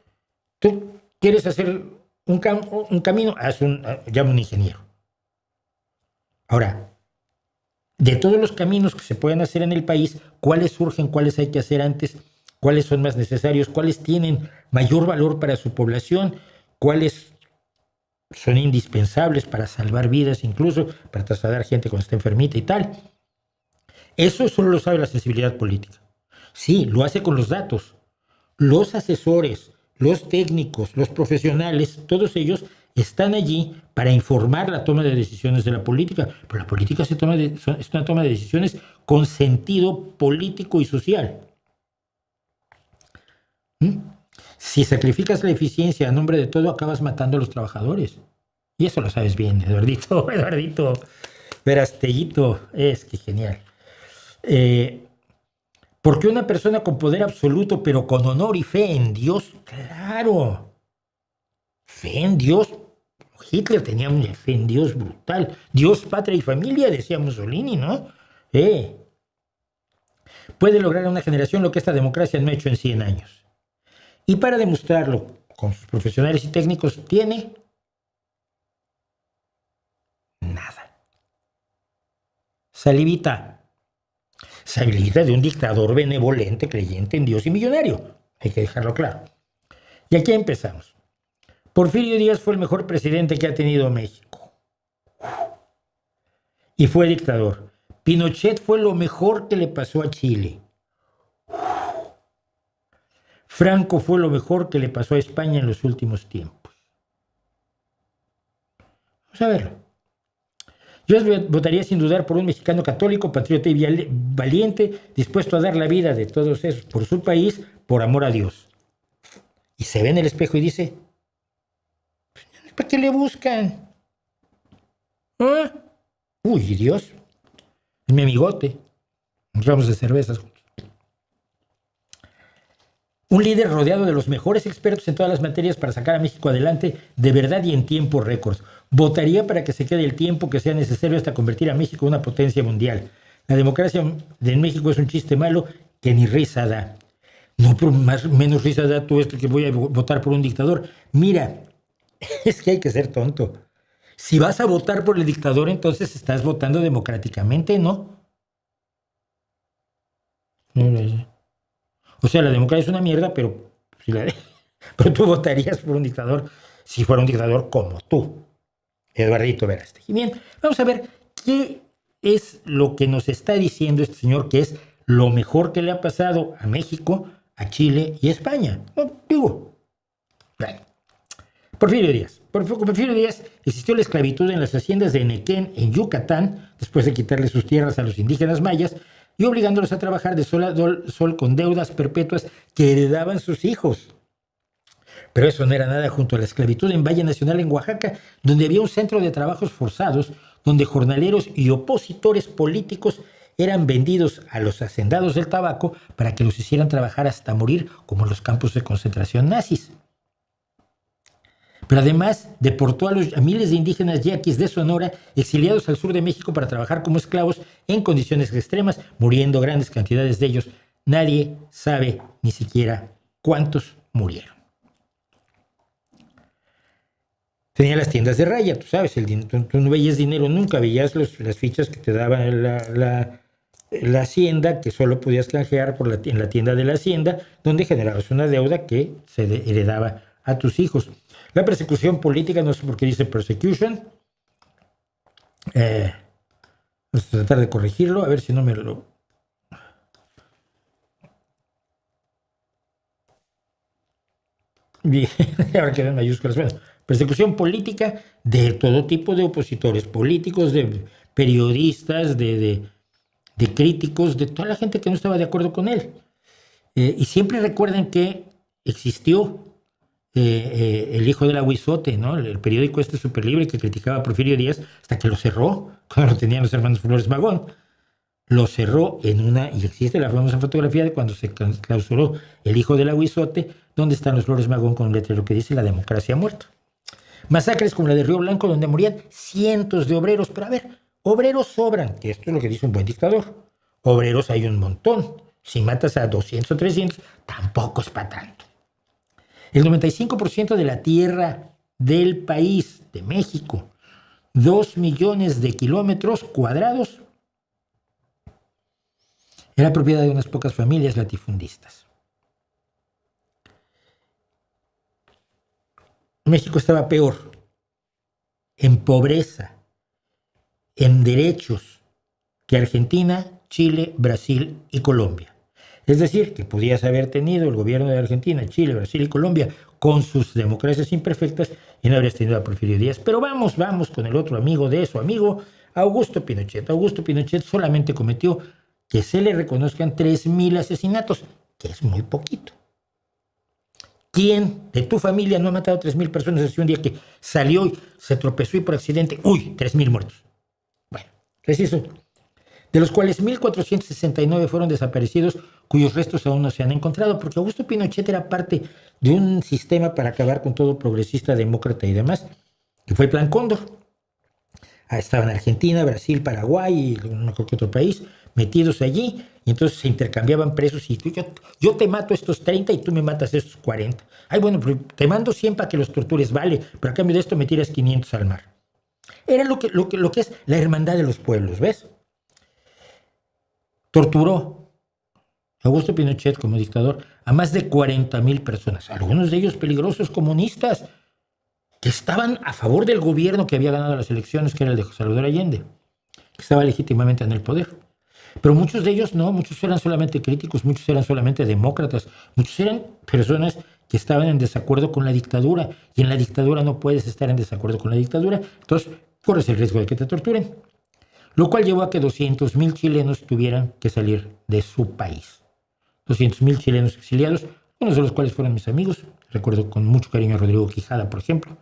Tú quieres hacer un camino, llama a un ingeniero. Ahora, de todos los caminos que se pueden hacer en el país, cuáles surgen, cuáles hay que hacer antes, cuáles son más necesarios, cuáles tienen mayor valor para su población, cuáles son indispensables para salvar vidas, incluso para trasladar gente cuando está enfermita y tal. Eso solo lo sabe la sensibilidad política. Sí, lo hace con los datos. Los asesores, los técnicos, los profesionales, todos ellos están allí para informar la toma de decisiones de la política, pero la política es una toma de decisiones con sentido político y social. Si sacrificas la eficiencia a nombre de todo, acabas matando a los trabajadores. Y eso lo sabes bien, Eduardito, Verastellito, es que genial. Porque una persona con poder absoluto, pero con honor y fe en Dios, claro, fe en Dios. Hitler tenía una fe en Dios brutal. Dios, patria y familia, decía Mussolini, ¿no? Puede lograr en una generación lo que esta democracia no ha hecho en 100 años. Y para demostrarlo con sus profesionales y técnicos, tiene nada. Salivita de un dictador benevolente, creyente en Dios y millonario. Hay que dejarlo claro. Y aquí empezamos. Porfirio Díaz fue el mejor presidente que ha tenido México. Y fue dictador. Pinochet fue lo mejor que le pasó a Chile. Franco fue lo mejor que le pasó a España en los últimos tiempos. Vamos a verlo. Yo votaría sin dudar por un mexicano católico, patriota y valiente, dispuesto a dar la vida de todos esos por su país, por amor a Dios. Y se ve en el espejo y dice, ¿para qué le buscan? ¿Ah? Uy, Dios, es mi amigote. Nos vamos de cervezas juntos. Un líder rodeado de los mejores expertos en todas las materias para sacar a México adelante de verdad y en tiempo récord. Votaría para que se quede el tiempo que sea necesario hasta convertir a México en una potencia mundial. La democracia de México es un chiste malo que ni risa da. No, pero menos risa da tú esto que voy a votar por un dictador. Mira, es que hay que ser tonto. Si vas a votar por el dictador, entonces estás votando democráticamente, ¿no? O sea, la democracia es una mierda, pero tú votarías por un dictador si fuera un dictador como tú, Eduardito Verástegui. Bien, vamos a ver qué es lo que nos está diciendo este señor que es lo mejor que le ha pasado a México, a Chile y a España. Porfirio Díaz. Con Porfirio Díaz existió la esclavitud en las haciendas de Nequén, en Yucatán, después de quitarle sus tierras a los indígenas mayas y obligándolos a trabajar de sol a sol con deudas perpetuas que heredaban sus hijos. Pero eso no era nada junto a la esclavitud en Valle Nacional en Oaxaca, donde había un centro de trabajos forzados, donde jornaleros y opositores políticos eran vendidos a los hacendados del tabaco para que los hicieran trabajar hasta morir, como en los campos de concentración nazis. Pero además deportó a miles de indígenas yaquis de Sonora, exiliados al sur de México para trabajar como esclavos en condiciones extremas, muriendo grandes cantidades de ellos. Nadie sabe ni siquiera cuántos murieron. Tenía las tiendas de raya, tú sabes, tú no veías dinero, nunca veías las fichas que te daba la hacienda, que solo podías canjear en la tienda de la hacienda, donde generabas una deuda que se heredaba a tus hijos. La persecución política, no sé por qué dice persecution. Vamos a tratar de corregirlo, a ver si no me lo... Bien, ahora quedan en mayúsculas. Bueno, persecución política de todo tipo de opositores políticos, de periodistas, de críticos, de toda la gente que no estaba de acuerdo con él. Y siempre recuerden que existió el hijo del aguizote, ¿no? El periódico Super Libre que criticaba a Porfirio Díaz hasta que lo cerró, cuando lo tenían los hermanos Flores Magón. Lo cerró y existe la famosa fotografía de cuando se clausuró el hijo del aguizote, donde están los Flores Magón con un letrero que dice la democracia ha muerto. Masacres como la de Río Blanco, donde morían cientos de obreros. Pero a ver, obreros sobran, que esto es lo que dice un buen dictador. Obreros hay un montón. Si matas a 200 o 300, tampoco es para tanto. El 95% de la tierra del país, de México, 2 millones de kilómetros cuadrados, Era propiedad de unas pocas familias latifundistas. México estaba peor en pobreza, en derechos, que Argentina, Chile, Brasil y Colombia. Es decir, que podías haber tenido el gobierno de Argentina, Chile, Brasil y Colombia con sus democracias imperfectas y no habrías tenido a Porfirio Díaz. Pero vamos con el otro amigo de su amigo, Augusto Pinochet. Augusto Pinochet solamente cometió que se le reconozcan 3,000 asesinatos, que es muy poquito. ¿Quién de tu familia no ha matado a 3,000 personas así un día que salió y se tropezó y por accidente, 3,000 muertos? Bueno, es eso. De los cuales 1,469 fueron desaparecidos, cuyos restos aún no se han encontrado, porque Augusto Pinochet era parte de un sistema para acabar con todo progresista, demócrata y demás, que fue el Plan Cóndor. Estaban Argentina, Brasil, Paraguay y no creo que otro país metidos allí, y entonces se intercambiaban presos y yo te mato estos 30 y tú me matas estos 40. Ay, bueno, pero te mando 100 para que los tortures, vale, pero a cambio de esto me tiras 500 al mar. Era lo que es la hermandad de los pueblos, ¿ves? Torturó Augusto Pinochet como dictador a más de 40,000 personas, algunos de ellos peligrosos comunistas, que estaban a favor del gobierno que había ganado las elecciones, que era el de Salvador Allende, que estaba legítimamente en el poder. Pero muchos de ellos no, muchos eran solamente críticos, muchos eran solamente demócratas, muchos eran personas que estaban en desacuerdo con la dictadura, y en la dictadura no puedes estar en desacuerdo con la dictadura, entonces corres el riesgo de que te torturen. Lo cual llevó a que 200,000 chilenos tuvieran que salir de su país. 200,000 chilenos exiliados, unos de los cuales fueron mis amigos. Recuerdo con mucho cariño a Rodrigo Quijada, por ejemplo.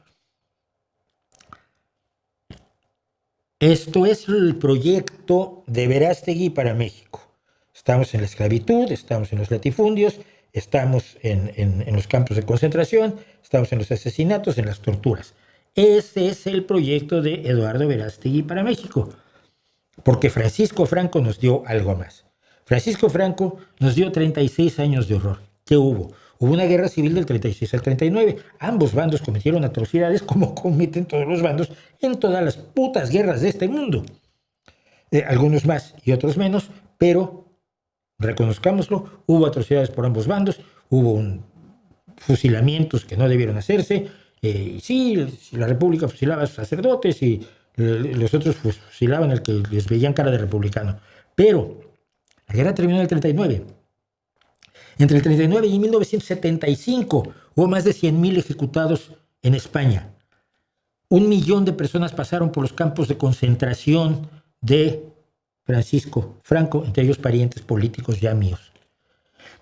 Esto es el proyecto de Verástegui para México. Estamos en la esclavitud, estamos en los latifundios, estamos en los campos de concentración, estamos en los asesinatos, en las torturas. Ese es el proyecto de Eduardo Verástegui para México. Porque Francisco Franco nos dio algo más. Francisco Franco nos dio 36 años de horror. ¿Qué hubo? Hubo una guerra civil del 36 al 39. Ambos bandos cometieron atrocidades como cometen todos los bandos en todas las putas guerras de este mundo. Algunos más y otros menos, pero reconozcámoslo, hubo atrocidades por ambos bandos, hubo fusilamientos que no debieron hacerse. Sí, la República fusilaba a sus sacerdotes y los otros fusilaban al que les veían cara de republicano. Pero la guerra terminó en el 39. Entre el 39 y 1975 hubo más de 100,000 ejecutados en España. 1,000,000 de personas pasaron por los campos de concentración de Francisco Franco, entre ellos parientes políticos ya míos.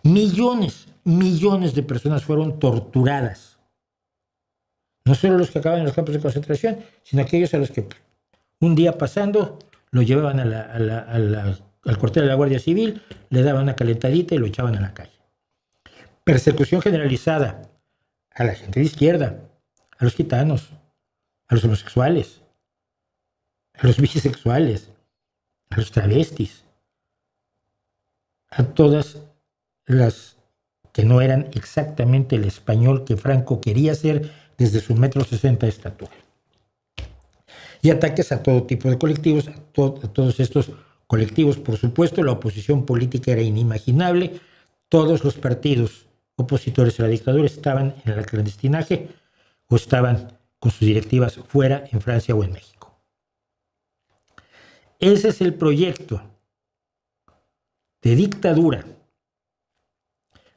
Millones de personas fueron torturadas. No solo los que acaban en los campos de concentración, sino aquellos a los que un día pasando lo llevaban al cuartel de la Guardia Civil, le daban una calentadita y lo echaban a la calle. Persecución generalizada a la gente de izquierda, a los gitanos, a los homosexuales, a los bisexuales, a los travestis, a todas las que no eran exactamente el español que Franco quería ser desde su 1,60 m de estatura. Y ataques a todo tipo de colectivos, a todos estos colectivos. Por supuesto, la oposición política era inimaginable. Todos los partidos opositores a la dictadura estaban en el clandestinaje o estaban con sus directivas fuera, en Francia o en México. Ese es el proyecto de dictadura,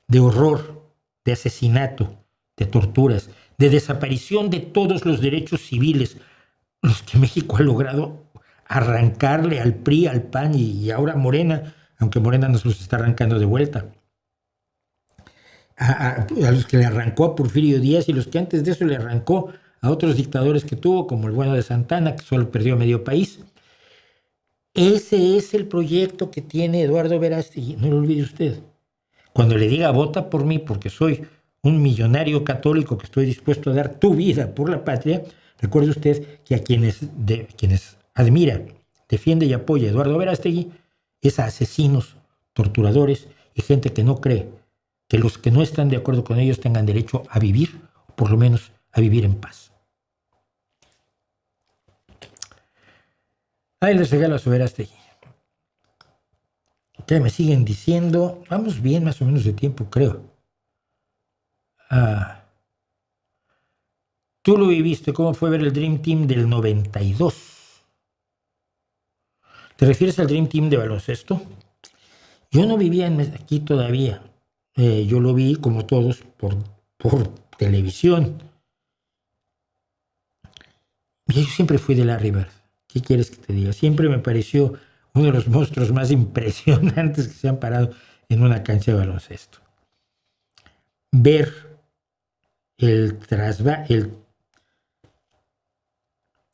de horror, de asesinato, de torturas, de desaparición de todos los derechos civiles, los que México ha logrado arrancarle al PRI, al PAN y ahora a Morena, aunque Morena nos los está arrancando de vuelta. A los que le arrancó a Porfirio Díaz y los que antes de eso le arrancó a otros dictadores que tuvo, como el bueno de Santana, que solo perdió medio país. Ese es el proyecto que tiene Eduardo Verástegui, no lo olvide usted. Cuando le diga vota por mí porque soy un millonario católico que estoy dispuesto a dar tu vida por la patria, recuerde usted que a quienes admira, defiende y apoya a Eduardo Verástegui es a asesinos, torturadores y gente que no cree que los que no están de acuerdo con ellos tengan derecho a vivir, o por lo menos a vivir en paz. Ahí les regalo a su Verástegui. ¿Qué me siguen diciendo? Vamos bien, más o menos de tiempo, creo. Tú lo viviste, ¿cómo fue ver el Dream Team del 92? ¿Te refieres al Dream Team de baloncesto? Yo no vivía aquí todavía. Yo lo vi, como todos, por televisión. Y yo siempre fui de Larry Bird. ¿Qué quieres que te diga? Siempre me pareció uno de los monstruos más impresionantes que se han parado en una cancha de baloncesto. Ver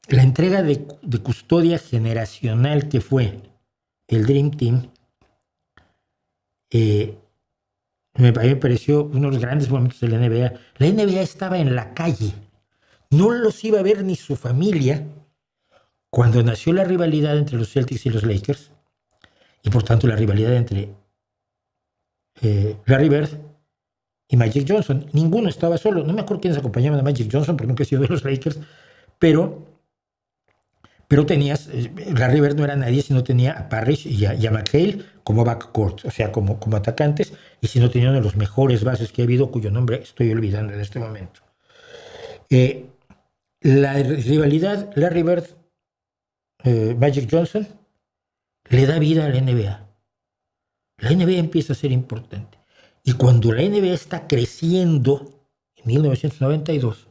la entrega de custodia generacional que fue el Dream Team, me pareció uno de los grandes momentos de la NBA. La NBA estaba en la calle. No los iba a ver ni su familia cuando nació la rivalidad entre los Celtics y los Lakers, y por tanto la rivalidad entre Larry Bird y Magic Johnson. Ninguno estaba solo. No me acuerdo quiénes acompañaban a Magic Johnson, porque nunca he sido de los Lakers, pero tenías, Larry Bird no era nadie si no tenía a Parrish y a McHale como backcourt, o sea, como atacantes, y si no tenía uno de los mejores bases que ha habido, cuyo nombre estoy olvidando en este momento. La rivalidad Larry Bird Magic Johnson le da vida a la NBA. La NBA empieza a ser importante. Y cuando la NBA está creciendo, en 1992,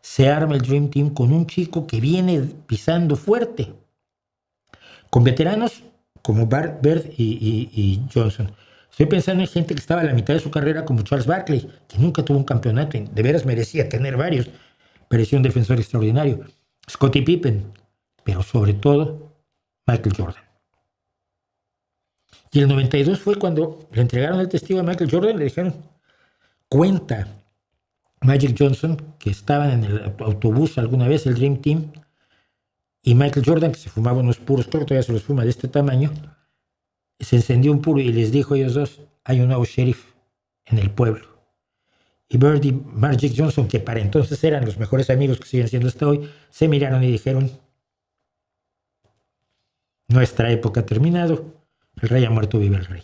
se arma el Dream Team con un chico que viene pisando fuerte, con veteranos como Bird y Johnson. Estoy pensando en gente que estaba a la mitad de su carrera, como Charles Barkley, que nunca tuvo un campeonato, y de veras merecía tener varios. Parecía un defensor extraordinario. Scottie Pippen, pero sobre todo Michael Jordan. Y el 92 fue cuando le entregaron el testigo a Michael Jordan, le dijeron, cuenta Magic Johnson, que estaban en el autobús alguna vez, el Dream Team, y Michael Jordan, que se fumaba unos puros, creo que todavía se los fuma de este tamaño, se encendió un puro y les dijo a ellos dos, hay un nuevo sheriff en el pueblo. Y Bird y Magic Johnson, que para entonces eran los mejores amigos que siguen siendo hasta hoy, se miraron y dijeron, nuestra época ha terminado, el rey ha muerto, vive el rey.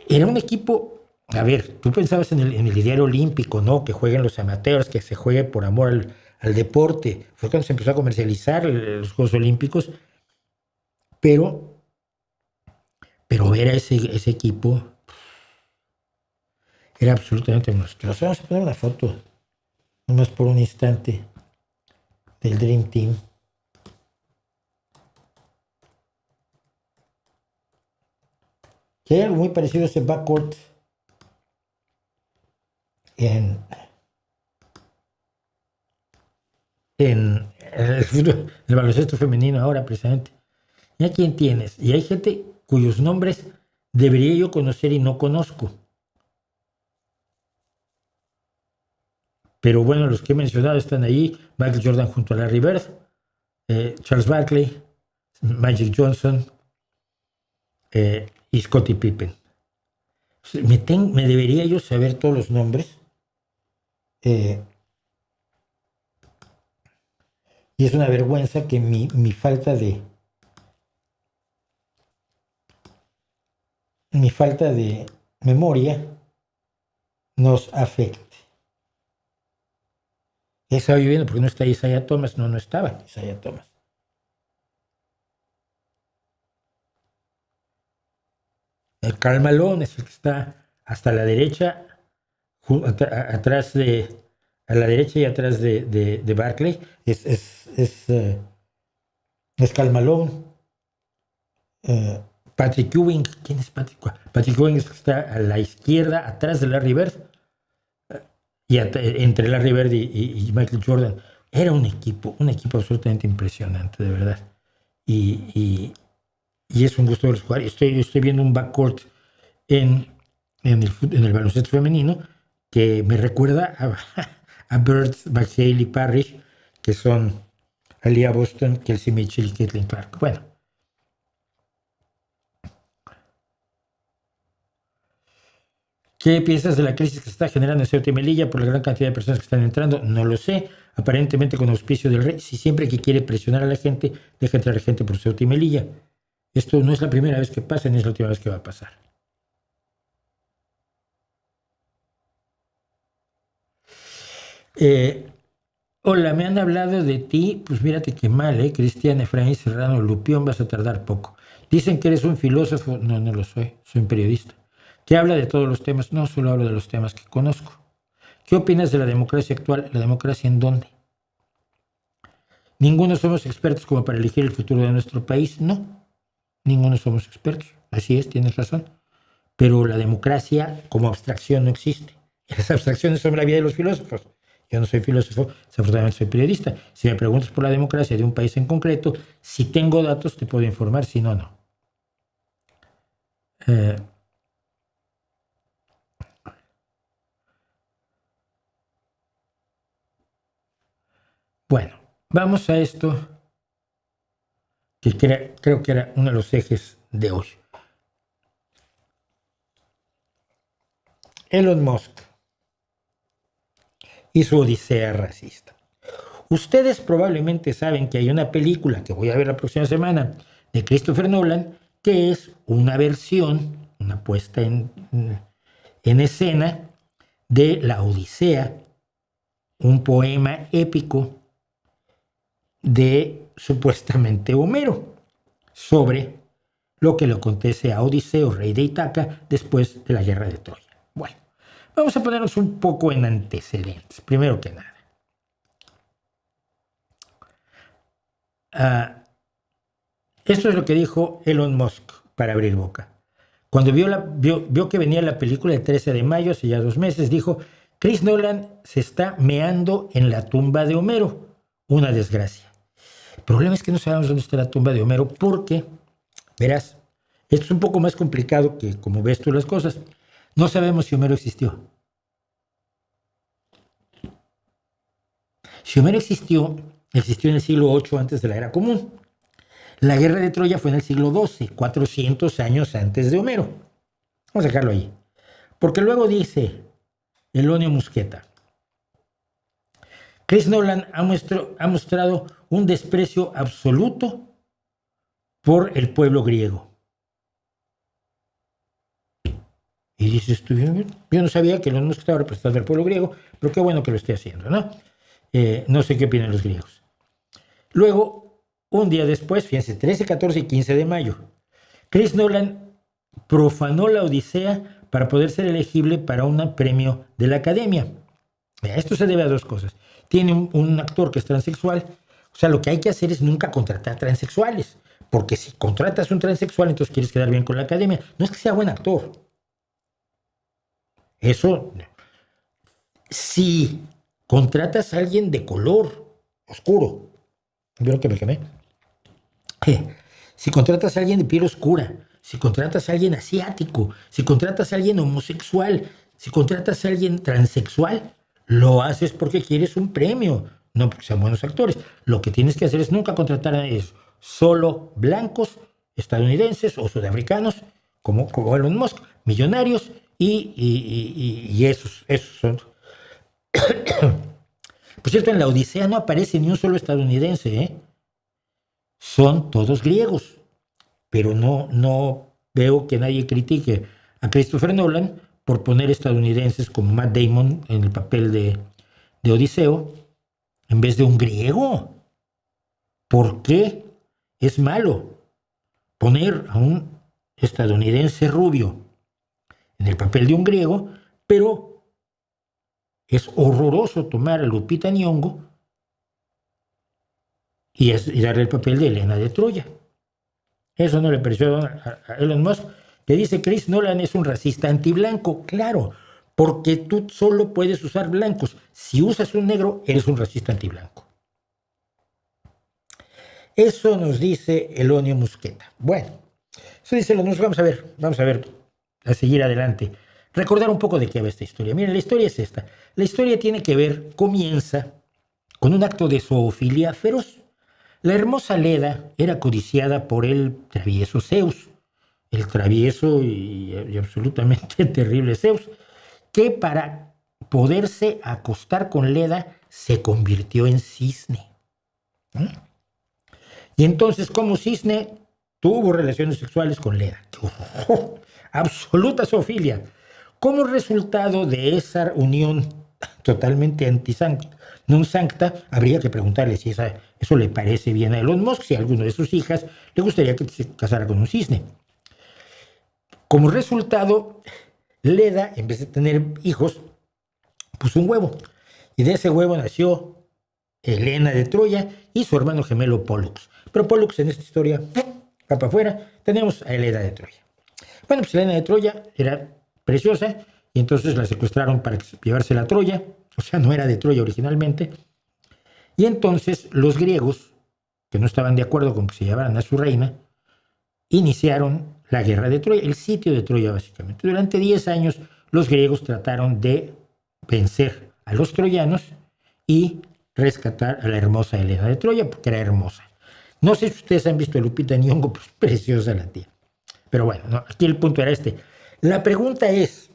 Era un equipo, a ver, tú pensabas en el ideal olímpico, ¿no? Que jueguen los amateurs, que se juegue por amor al deporte. Fue cuando se empezó a comercializar los Juegos Olímpicos, pero ver a ese equipo era absolutamente monstruoso. Vamos a poner una foto, nomás por un instante, del Dream Team. Que hay algo muy parecido a ese backcourt en el baloncesto femenino ahora, precisamente. ¿Y a quién tienes? Y hay gente cuyos nombres debería yo conocer y no conozco. Pero bueno, los que he mencionado están ahí. Michael Jordan junto a Larry Bird, Charles Barkley, Magic Johnson y Scottie Pippen. Me debería yo saber todos los nombres. Y es una vergüenza que mi falta de memoria nos afecte. Estaba lloviendo porque no está Isaiah Thomas. No estaba Isaiah Thomas. El Karl Malone es el que está hasta la derecha, atrás a la derecha y atrás de Barkley. Es Karl Malone. Patrick Ewing. ¿Quién es Patrick? Patrick Ewing es el que está a la izquierda, atrás de Larry Bird. Y entre Larry Bird y Michael Jordan. Era un equipo absolutamente impresionante, de verdad. Y es un gusto verlos jugar. Estoy viendo un backcourt en el baloncesto femenino que me recuerda a Bird, McHale y Parrish, que son Aliyah Boston, Kelsey Mitchell y Caitlin Clark. Bueno. ¿Qué piensas de la crisis que se está generando en Ceuta y Melilla por la gran cantidad de personas que están entrando? No lo sé. Aparentemente con auspicio del rey. Si siempre que quiere presionar a la gente, deja entrar gente por Ceuta y Melilla. Esto no es la primera vez que pasa, ni es la última vez que va a pasar. Hola, me han hablado de ti, pues mírate qué mal, Cristian Efraín Serrano Lupión, vas a tardar poco. Dicen que eres un filósofo, no, no lo soy un periodista, que habla de todos los temas, no solo hablo de los temas que conozco. ¿Qué opinas de la democracia actual? ¿La democracia en dónde? ¿Ninguno somos expertos como para elegir el futuro de nuestro país? No, ninguno somos expertos, así es, tienes razón. Pero la democracia como abstracción no existe. Las abstracciones son la vida de los filósofos. Yo no soy filósofo, desafortunadamente soy periodista. Si me preguntas por la democracia de un país en concreto, si tengo datos te puedo informar, si no, no. Bueno, vamos a esto que creo que era uno de los ejes de hoy. Elon Musk y su odisea racista. Ustedes probablemente saben que hay una película que voy a ver la próxima semana de Christopher Nolan, que es una versión, una puesta en escena de la Odisea, un poema épico de supuestamente Homero, sobre lo que le acontece a Odiseo, rey de Ítaca, después de la guerra de Troya. Bueno, vamos a ponernos un poco en antecedentes, primero que nada. Esto es lo que dijo Elon Musk para abrir boca. Cuando vio que venía la película el 13 de mayo, hace ya 2 meses, dijo: Chris Nolan se está meando en la tumba de Homero. Una desgracia. El problema es que no sabemos dónde está la tumba de Homero porque, verás, esto es un poco más complicado que como ves tú las cosas. No sabemos si Homero existió. Si Homero existió en el siglo VIII antes de la era común. La guerra de Troya fue en el siglo XII, 400 años antes de Homero. Vamos a dejarlo ahí. Porque luego dice Elonio Musqueta: Chris Nolan ha mostrado un desprecio absoluto por el pueblo griego. Y dices tú, yo no sabía que Elon Musk estaba representando al pueblo griego, pero qué bueno que lo esté haciendo, ¿no? No sé qué opinan los griegos. Luego, un día después, fíjense, 13, 14 y 15 de mayo, Chris Nolan profanó la Odisea para poder ser elegible para un premio de la Academia. Esto se debe a 2 cosas. Tiene un actor que es transexual. O sea, lo que hay que hacer es nunca contratar transexuales. Porque si contratas un transexual, entonces quieres quedar bien con la Academia. No es que sea buen actor. Eso, si contratas a alguien de color oscuro, ¿vieron que me quemé? Si contratas a alguien de piel oscura, si contratas a alguien asiático, si contratas a alguien homosexual, si contratas a alguien transexual, lo haces porque quieres un premio, no porque sean buenos actores. Lo que tienes que hacer es nunca contratar a ellos, solo blancos, estadounidenses o sudafricanos, como Elon Musk, millonarios, y esos son. Por cierto, en la Odisea no aparece ni un solo estadounidense, Son todos griegos, pero no veo que nadie critique a Christopher Nolan por poner estadounidenses como Matt Damon en el papel de Odiseo en vez de un griego. ¿Por qué es malo poner a un estadounidense rubio en el papel de un griego, pero es horroroso tomar a Lupita Nyong'o y darle el papel de Helena de Troya? Eso no le pareció a Elon Musk, que dice: Chris Nolan es un racista antiblanco. Claro, porque tú solo puedes usar blancos. Si usas un negro, eres un racista antiblanco. Eso nos dice Elonio Musqueta. Bueno, eso dice Elon Musk. Vamos a ver, a seguir adelante. Recordar un poco de qué va esta historia. Miren, la historia es esta. La historia tiene que ver, comienza con un acto de zoofilia feroz. La hermosa Leda era codiciada por el travieso Zeus, el travieso y absolutamente terrible Zeus, que para poderse acostar con Leda se convirtió en cisne. Y entonces, como cisne, tuvo relaciones sexuales con Leda. ¡Oh! Absoluta zoofilia. Como resultado de esa unión totalmente non sancta, habría que preguntarle si eso le parece bien a Elon Musk, si a alguno de sus hijas le gustaría que se casara con un cisne. Como resultado, Leda, en vez de tener hijos, puso un huevo. Y de ese huevo nació Helena de Troya y su hermano gemelo Pólux. Pero Pólux en esta historia va para afuera. Tenemos a Helena de Troya. Bueno, pues Helena de Troya era preciosa y entonces la secuestraron para llevársela a Troya. O sea, no era de Troya originalmente. Y entonces los griegos, que no estaban de acuerdo con que se llevaran a su reina, iniciaron la guerra de Troya, el sitio de Troya básicamente. Durante 10 años los griegos trataron de vencer a los troyanos y rescatar a la hermosa Helena de Troya, porque era hermosa. No sé si ustedes han visto a Lupita Nyong'o, pues preciosa la tía. Pero bueno, no, aquí el punto era este. La pregunta es,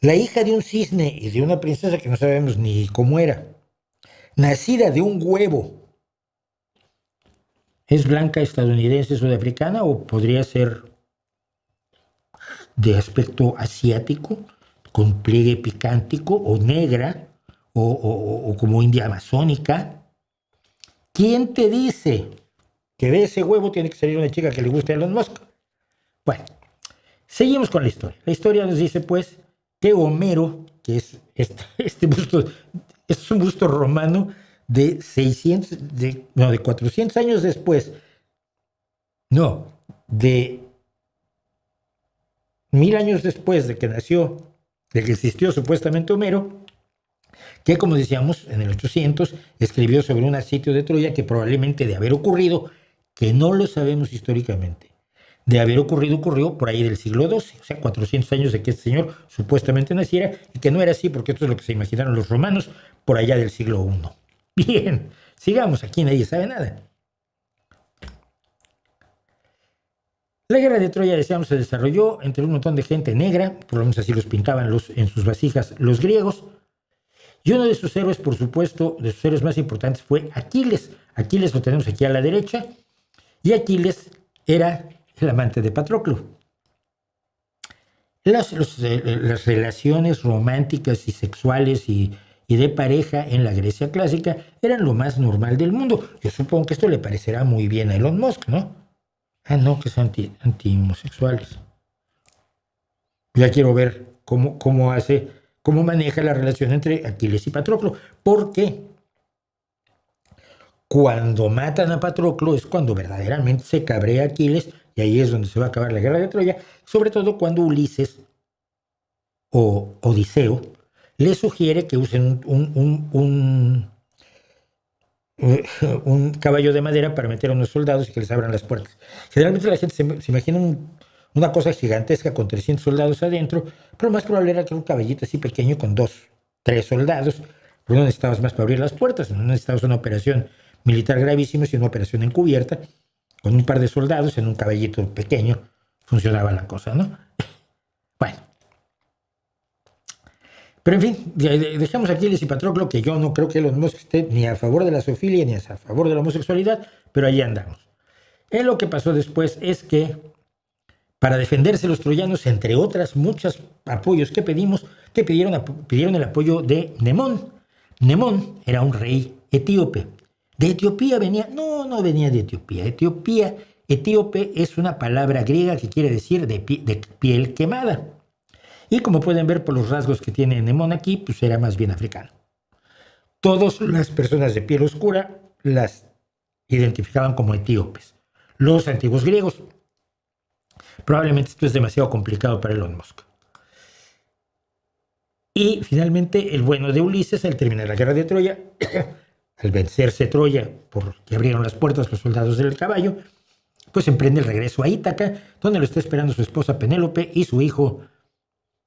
la hija de un cisne y de una princesa que no sabemos ni cómo era, nacida de un huevo, ¿es blanca, estadounidense, sudafricana o podría ser de aspecto asiático, con pliegue picántico, o negra, o como india amazónica? ¿Quién te dice que de ese huevo tiene que salir una chica que le guste a Elon Musk? Bueno, seguimos con la historia. La historia nos dice, pues, que Homero, que es este busto, es un busto romano de 400 años después, de 1000 años después de que nació, de que existió supuestamente Homero, que, como decíamos, en el 800 escribió sobre un sitio de Troya que probablemente de haber ocurrido, que no lo sabemos históricamente, de haber ocurrió por ahí del siglo XII, o sea, 400 años de que este señor supuestamente naciera, y que no era así porque esto es lo que se imaginaron los romanos por allá del siglo I. Bien, sigamos, aquí nadie sabe nada. La guerra de Troya, decíamos, se desarrolló entre un montón de gente negra, por lo menos así los pintaban en sus vasijas los griegos, y uno de sus héroes, por supuesto, de sus héroes más importantes fue Aquiles. Aquiles lo tenemos aquí a la derecha, y Aquiles era el amante de Patroclo. Las relaciones románticas y sexuales y de pareja en la Grecia clásica eran lo más normal del mundo. Yo supongo que esto le parecerá muy bien a Elon Musk, ¿no? Ah, no, que son anti-homosexuales. Ya quiero ver cómo maneja la relación entre Aquiles y Patroclo. Porque cuando matan a Patroclo es cuando verdaderamente se cabrea Aquiles, y ahí es donde se va a acabar la guerra de Troya, sobre todo cuando Ulises o Odiseo le sugiere que usen un caballo de madera para meter a unos soldados y que les abran las puertas. Generalmente la gente se imagina una cosa gigantesca con 300 soldados adentro, pero lo más probable era que era un caballito así pequeño con 2, 3 soldados, pero no necesitabas más para abrir las puertas, no necesitabas una operación militar gravísima, sino una operación encubierta, con un par de soldados en un caballito pequeño, funcionaba la cosa, ¿no? Bueno. Pero en fin, dejamos a Aquiles y Patroclo, que yo no creo que Elon Musk esté ni a favor de la zoofilia ni a favor de la homosexualidad, pero ahí andamos. Lo que pasó después es que, para defenderse los troyanos, entre otras muchos apoyos que pidieron el apoyo de Nemón. Nemón era un rey etíope. ¿De Etiopía venía? No venía de Etiopía. Etíope es una palabra griega que quiere decir de piel quemada. Y como pueden ver por los rasgos que tiene Nemón aquí, pues era más bien africano. Todas las personas de piel oscura las identificaban como etíopes. Los antiguos griegos. Probablemente esto es demasiado complicado para Elon Musk. Y finalmente el bueno de Ulises, al terminar la guerra de Troya, al vencerse Troya porque abrieron las puertas los soldados del caballo, pues emprende el regreso a Ítaca, donde lo está esperando su esposa Penélope y su hijo,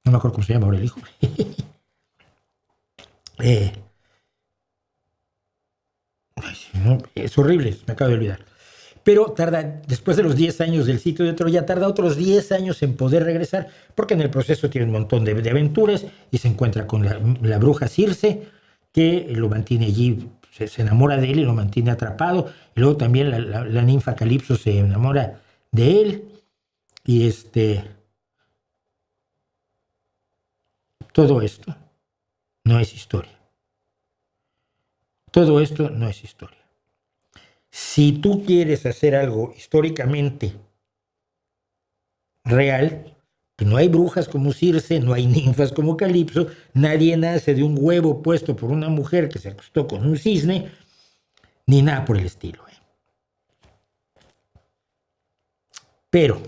no me acuerdo cómo se llama ahora el hijo. Es horrible, me acabo de olvidar. Pero después de los 10 años del sitio de Troya, tarda otros 10 años en poder regresar, porque en el proceso tiene un montón de aventuras y se encuentra con la bruja Circe, que lo mantiene allí se enamora de él y lo mantiene atrapado. Y luego también la ninfa Calipso se enamora de él. Y todo esto no es historia. Todo esto no es historia. Si tú quieres hacer algo históricamente real, que no hay brujas como Circe, no hay ninfas como Calipso, nadie nace de un huevo puesto por una mujer que se acostó con un cisne, ni nada por el estilo. Pero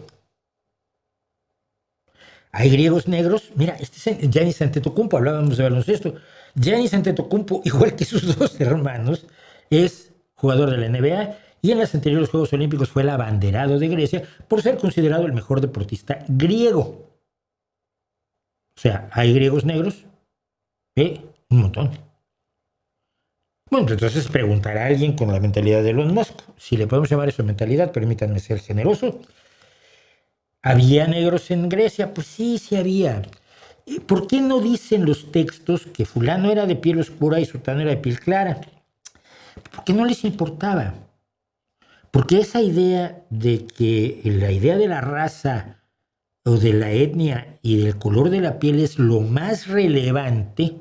hay griegos negros. Mira, este es Giannis Antetokounmpo, hablábamos de baloncesto. Giannis Antetokounmpo, igual que sus dos hermanos, es jugador de la NBA y en los anteriores Juegos Olímpicos fue el abanderado de Grecia por ser considerado el mejor deportista griego. O sea, hay griegos negros, un montón. Bueno, entonces preguntará a alguien con la mentalidad de Elon Musk, si le podemos llamar eso mentalidad, permítanme ser generoso. ¿Había negros en Grecia? Pues sí, sí había. ¿Por qué no dicen los textos que fulano era de piel oscura y sultano era de piel clara? Porque no les importaba. Porque esa idea de que la idea de la raza o de la etnia y del color de la piel es lo más relevante,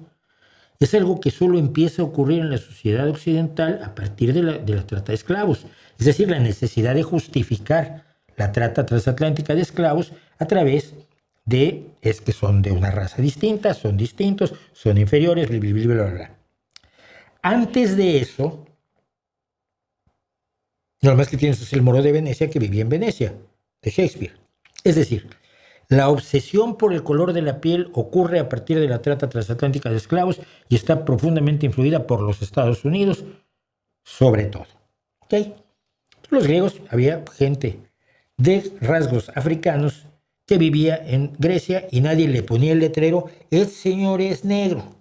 es algo que solo empieza a ocurrir en la sociedad occidental a partir de la trata de esclavos. Es decir, la necesidad de justificar la trata transatlántica de esclavos a través de, es que son de una raza distinta, son distintos, son inferiores, bla, bla, bla, bla, bla. Antes de eso, lo más que tienes es el Moro de Venecia que vivía en Venecia, de Shakespeare. Es decir, la obsesión por el color de la piel ocurre a partir de la trata transatlántica de esclavos y está profundamente influida por los Estados Unidos, sobre todo. ¿Okay? Los griegos, había gente de rasgos africanos que vivía en Grecia y nadie le ponía el letrero, el señor es negro.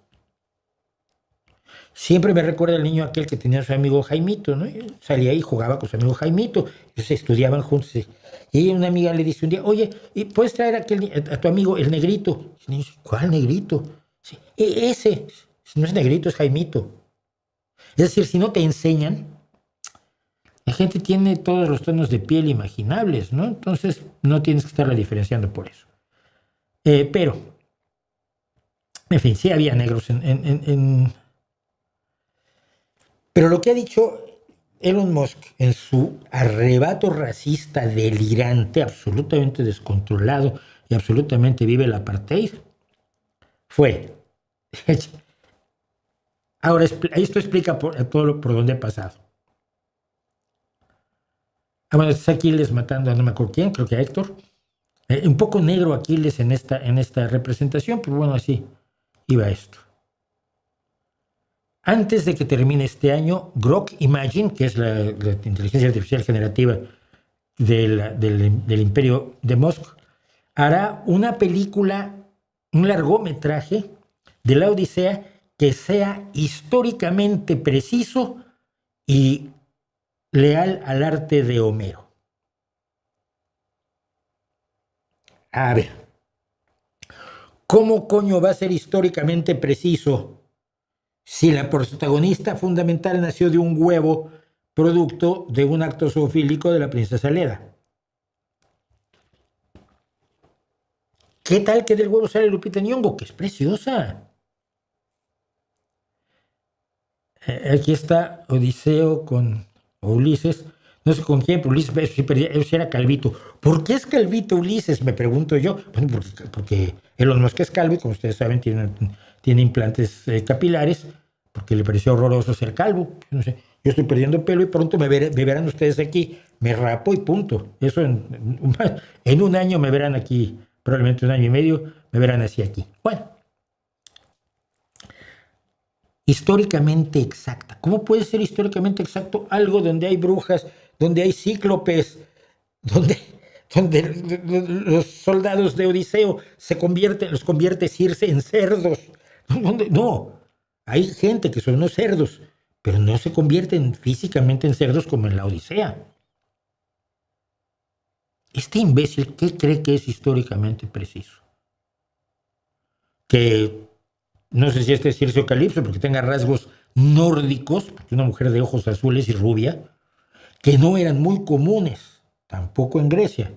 Siempre me recuerda el niño aquel que tenía a su amigo Jaimito, ¿no? Salía y jugaba con su amigo Jaimito, ellos estudiaban juntos. Y una amiga le dice un día, oye, ¿puedes traer a tu amigo el negrito? Y dice, ¿cuál negrito? Sí, ese, no es negrito, es Jaimito. Es decir, si no te enseñan, la gente tiene todos los tonos de piel imaginables, ¿no? Entonces no tienes que estarla diferenciando por eso. Pero, en fin, sí había negros Pero lo que ha dicho Elon Musk en su arrebato racista delirante, absolutamente descontrolado y absolutamente vive el apartheid, fue... Ahora, esto explica todo por dónde ha pasado. Bueno, está Aquiles matando a no me acuerdo quién, creo que a Héctor. Un poco negro Aquiles en esta representación, pero bueno, así iba esto. Antes de que termine este año, Grok Imagine, que es la inteligencia artificial generativa del imperio de Musk, hará una película, un largometraje de la Odisea que sea históricamente preciso y leal al arte de Homero. A ver, ¿cómo coño va a ser históricamente preciso si la protagonista fundamental nació de un huevo producto de un acto zoofílico de la princesa Leda? ¿Qué tal que del huevo sale Lupita Nyong'o? Que es preciosa. Aquí está Odiseo o Ulises, no sé con quién, pero Ulises, eso era calvito. ¿Por qué es calvito Ulises? Me pregunto yo. Bueno, porque Elon Musk es calvo y, como ustedes saben, tiene implantes capilares, porque le pareció horroroso ser calvo. No sé, yo estoy perdiendo pelo y pronto me verán ustedes aquí, me rapo y punto. Eso en un año me verán aquí, probablemente un año y medio, me verán así aquí. Bueno. Históricamente exacta. ¿Cómo puede ser históricamente exacto algo donde hay brujas, donde hay cíclopes, donde los soldados de Odiseo los convierte Circe en cerdos? No, hay gente que son unos cerdos, pero no se convierten físicamente en cerdos como en la Odisea. Este imbécil, ¿qué cree que es históricamente preciso? Que no sé si este es Circe o Calipso, porque tenga rasgos nórdicos, una mujer de ojos azules y rubia, que no eran muy comunes, tampoco en Grecia,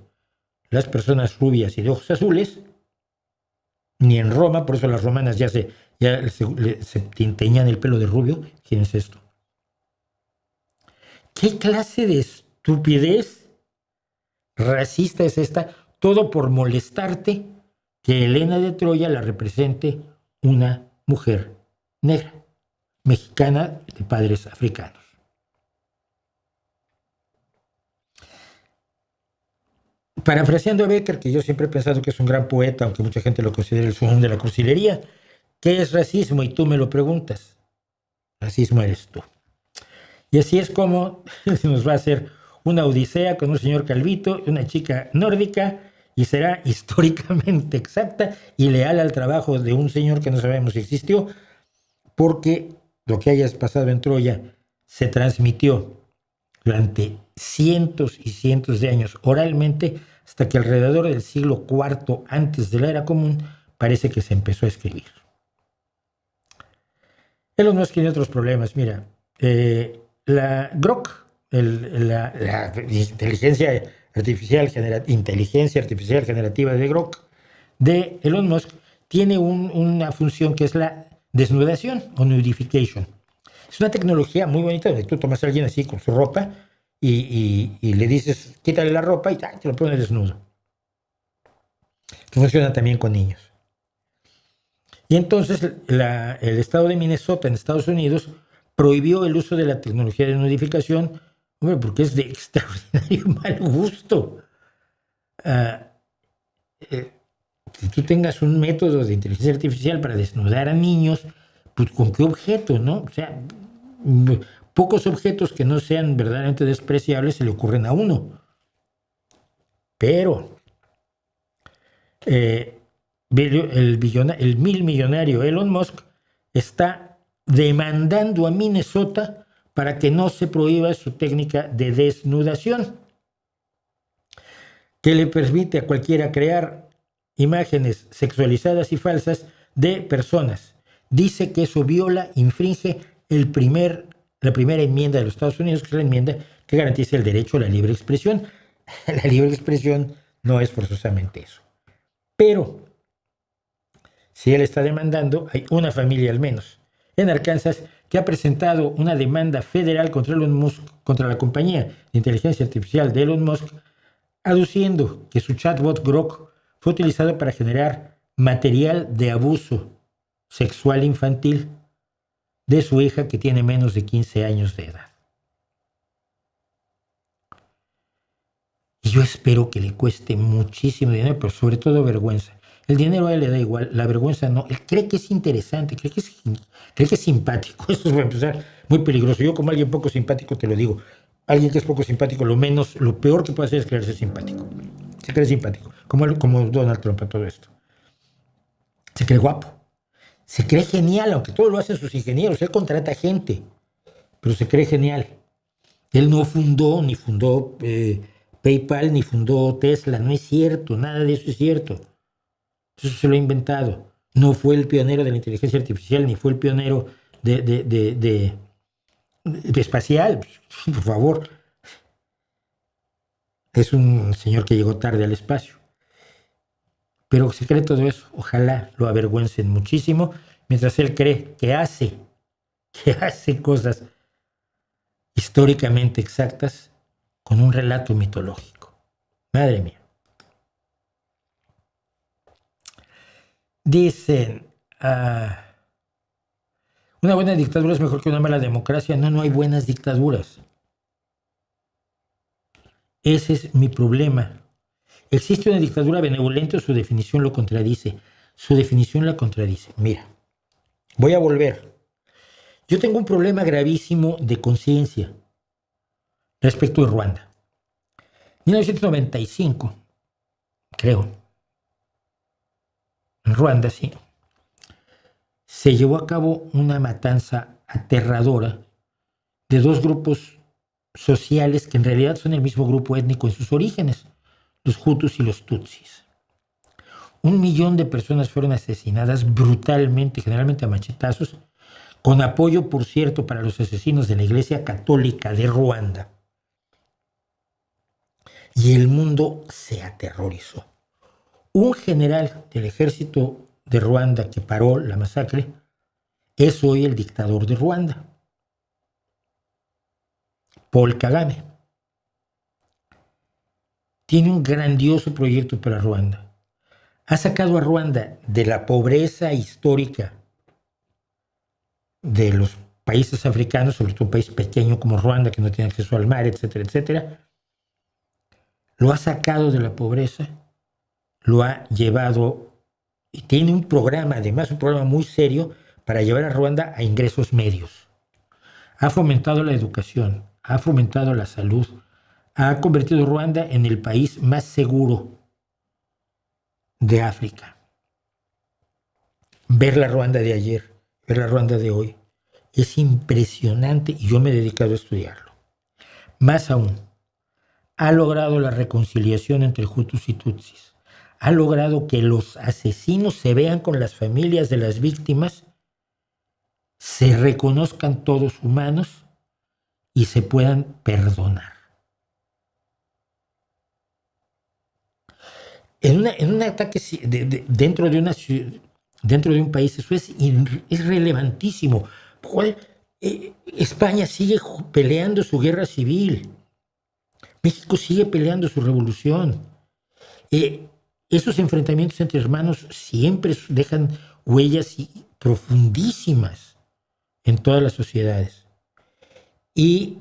las personas rubias y de ojos azules, ni en Roma, por eso las romanas ya se teñían el pelo de rubio. ¿Quién es esto? ¿Qué clase de estupidez racista es esta? Todo por molestarte que Helena de Troya la represente una mujer negra, mexicana de padres africanos. Parafraseando a Becker, que yo siempre he pensado que es un gran poeta, aunque mucha gente lo considera el sueño de la cursilería, ¿qué es racismo? Y tú me lo preguntas. Racismo eres tú. Y así es como se nos va a hacer una odisea con un señor calvito, una chica nórdica, y será históricamente exacta y leal al trabajo de un señor que no sabemos si existió, porque lo que hayas pasado en Troya se transmitió durante cientos y cientos de años oralmente, hasta que alrededor del siglo IV antes de la era común parece que se empezó a escribir. Elon Musk tiene otros problemas. Mira, la Grok, la inteligencia artificial generativa de Grok de Elon Musk, tiene una función que es la desnudación o nudification. Es una tecnología muy bonita donde tú tomas a alguien así con su ropa y le dices, quítale la ropa y te lo pones desnudo. Funciona también con niños. Y entonces el estado de Minnesota en Estados Unidos prohibió el uso de la tecnología de nudificación, porque es de extraordinario mal gusto. Si tú tengas un método de inteligencia artificial para desnudar a niños, pues ¿con qué objeto, no? O sea, pocos objetos que no sean verdaderamente despreciables se le ocurren a uno. Pero el milmillonario Elon Musk está demandando a Minnesota para que no se prohíba su técnica de desnudación, que le permite a cualquiera crear imágenes sexualizadas y falsas de personas. Dice que eso infringe la primera enmienda de los Estados Unidos, que es la enmienda que garantiza el derecho a la libre expresión. La libre expresión no es forzosamente eso. Pero, si él está demandando, hay una familia al menos en Arkansas que ha presentado una demanda federal contra Elon Musk, contra la compañía de inteligencia artificial de Elon Musk, aduciendo que su chatbot Grok fue utilizado para generar material de abuso sexual infantil de su hija, que tiene menos de 15 años de edad. Y yo espero que le cueste muchísimo dinero, pero sobre todo vergüenza. El dinero a él le da igual, la vergüenza no. Él cree que es interesante, cree que es simpático. Eso es, para empezar, muy peligroso. Yo, como alguien poco simpático, te lo digo. Alguien que es poco simpático, lo peor que puede hacer es creerse simpático. Se cree simpático, como Donald Trump a todo esto. Se cree guapo. Se cree genial, aunque todo lo hacen sus ingenieros. Él contrata gente, pero se cree genial. Él no fundó PayPal, ni fundó Tesla. No es cierto, nada de eso es cierto. Eso se lo ha inventado. No fue el pionero de la inteligencia artificial, ni fue el pionero de espacial. Por favor. Es un señor que llegó tarde al espacio. Pero se cree todo eso. Ojalá lo avergüencen muchísimo, mientras él cree que hace cosas históricamente exactas con un relato mitológico. Madre mía. Dicen, una buena dictadura es mejor que una mala democracia. No hay buenas dictaduras. Ese es mi problema. ¿Existe una dictadura benevolente o su definición lo contradice? Su definición la contradice. Mira, voy a volver. Yo tengo un problema gravísimo de conciencia respecto de Ruanda. 1995, creo, en Ruanda, sí, se llevó a cabo una matanza aterradora de dos grupos sociales que en realidad son el mismo grupo étnico en sus orígenes, los Hutus y los Tutsis. 1 millón de personas fueron asesinadas brutalmente, generalmente a machetazos, con apoyo, por cierto, para los asesinos de la Iglesia Católica de Ruanda. Y el mundo se aterrorizó. Un general del ejército de Ruanda que paró la masacre es hoy el dictador de Ruanda, Paul Kagame. Tiene un grandioso proyecto para Ruanda. Ha sacado a Ruanda de la pobreza histórica de los países africanos, sobre todo un país pequeño como Ruanda, que no tiene acceso al mar, etcétera, etcétera. Lo ha sacado de la pobreza, lo ha llevado, y tiene un programa, además un programa muy serio, para llevar a Ruanda a ingresos medios. Ha fomentado la educación, ha fomentado la salud, ha convertido a Ruanda en el país más seguro de África. Ver la Ruanda de ayer, ver la Ruanda de hoy, es impresionante y yo me he dedicado a estudiarlo. Más aún, ha logrado la reconciliación entre Hutus y Tutsis. Ha logrado que los asesinos se vean con las familias de las víctimas, se reconozcan todos humanos y se puedan perdonar. En un ataque dentro de una ciudad, dentro de un país, eso es relevantísimo. España sigue peleando su guerra civil. México sigue peleando su revolución. Esos enfrentamientos entre hermanos siempre dejan huellas profundísimas en todas las sociedades. Y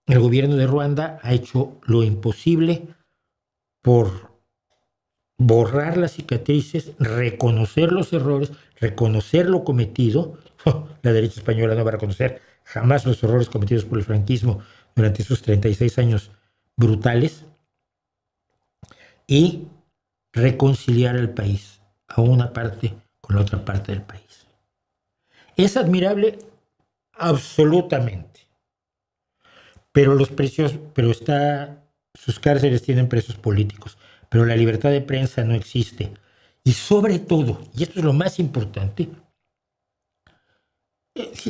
el gobierno de Ruanda ha hecho lo imposible por borrar las cicatrices, reconocer los errores, reconocer lo cometido. La derecha española no va a reconocer jamás los errores cometidos por el franquismo durante esos 36 años brutales, y reconciliar al país, a una parte con la otra parte del país. Es admirable absolutamente, pero sus cárceles tienen presos políticos, pero la libertad de prensa no existe. Y sobre todo, y esto es lo más importante,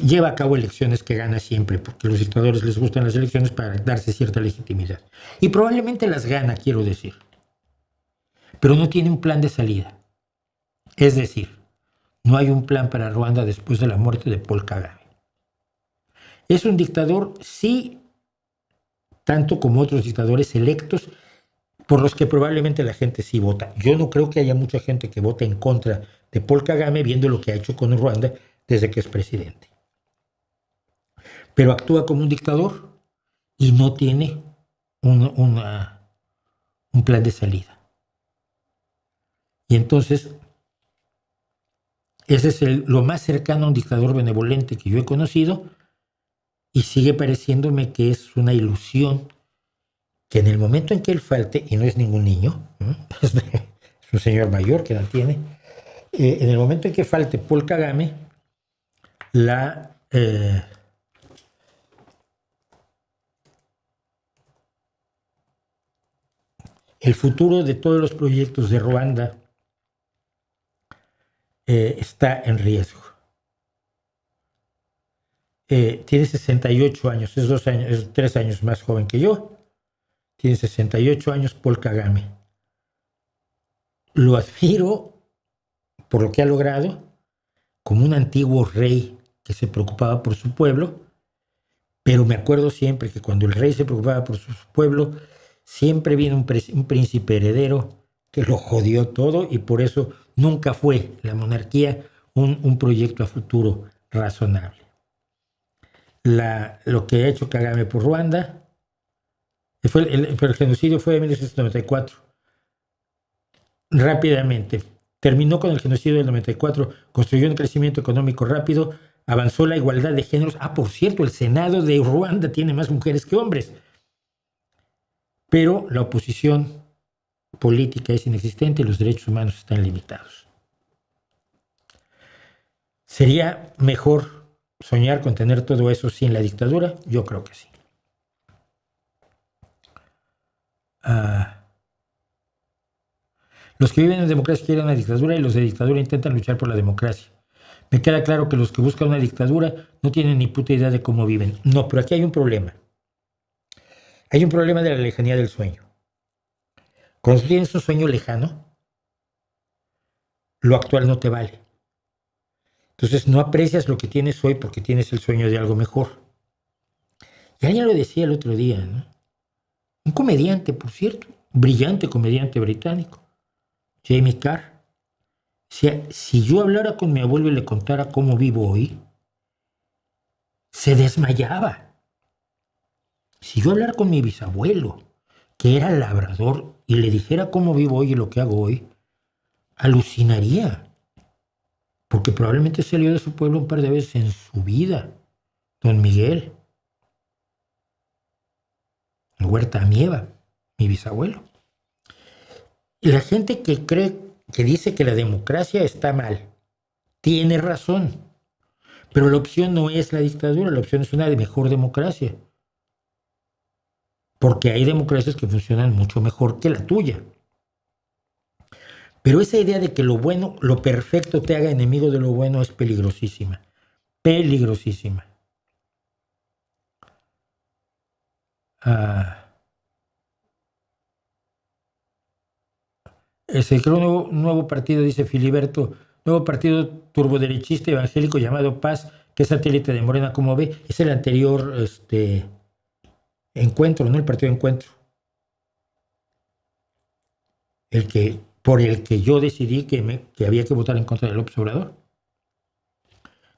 lleva a cabo elecciones que gana siempre, porque a los dictadores les gustan las elecciones para darse cierta legitimidad. Y probablemente las gana, quiero decir. Pero no tiene un plan de salida. Es decir, no hay un plan para Ruanda después de la muerte de Paul Kagame. Es un dictador, sí, tanto como otros dictadores electos, por los que probablemente la gente sí vota. Yo no creo que haya mucha gente que vote en contra de Paul Kagame viendo lo que ha hecho con Ruanda desde que es presidente. Pero actúa como un dictador y no tiene un plan de salida. Y entonces, ese es lo más cercano a un dictador benevolente que yo he conocido, y sigue pareciéndome que es una ilusión que en el momento en que él falte, y no es ningún niño, es un señor mayor que la tiene, en el momento en que falte Paul Kagame, el futuro de todos los proyectos de Ruanda está en riesgo. Tiene 68 años, es 3 años más joven que yo. Tiene 68 años Paul Kagame. Lo admiro por lo que ha logrado, como un antiguo rey que se preocupaba por su pueblo, pero me acuerdo siempre que cuando el rey se preocupaba por su pueblo, siempre vino un príncipe heredero que lo jodió todo, y por eso nunca fue la monarquía un proyecto a futuro razonable. Lo que ha hecho Kagame por Ruanda, el genocidio fue en 1994. Rápidamente terminó con el genocidio del 94, construyó un crecimiento económico rápido, avanzó la igualdad de géneros. Por cierto, el Senado de Ruanda tiene más mujeres que hombres. Pero la oposición política es inexistente y los derechos humanos están limitados. ¿Sería mejor soñar con tener todo eso sin la dictadura? Yo creo que sí. Los que viven en democracia quieren una dictadura, y los de dictadura intentan luchar por la democracia. Me queda claro que los que buscan una dictadura no tienen ni puta idea de cómo viven. No, pero aquí hay un problema. Hay un problema de la lejanía del sueño. Cuando tienes un sueño lejano, lo actual no te vale. Entonces no aprecias lo que tienes hoy porque tienes el sueño de algo mejor. Y alguien lo decía el otro día, ¿no? Un comediante, por cierto, un brillante comediante británico, Jamie Carr. Decía, si yo hablara con mi abuelo y le contara cómo vivo hoy, se desmayaba. Si yo hablara con mi bisabuelo, que era labrador, y le dijera cómo vivo hoy y lo que hago hoy, alucinaría. Porque probablemente salió de su pueblo un par de veces en su vida. Don Miguel. Huerta Amieva, mi bisabuelo. Y la gente que cree, que dice que la democracia está mal, tiene razón. Pero la opción no es la dictadura, la opción es una mejor democracia. Porque hay democracias que funcionan mucho mejor que la tuya. Pero esa idea de que lo bueno, lo perfecto te haga enemigo de lo bueno es peligrosísima. Peligrosísima. Se creó un nuevo partido, dice Filiberto, nuevo partido turboderechista evangélico llamado Paz, que es satélite de Morena, como ve. Es el anterior Encuentro, ¿no? El partido Encuentro. Por el que yo decidí que había que votar en contra de López Obrador.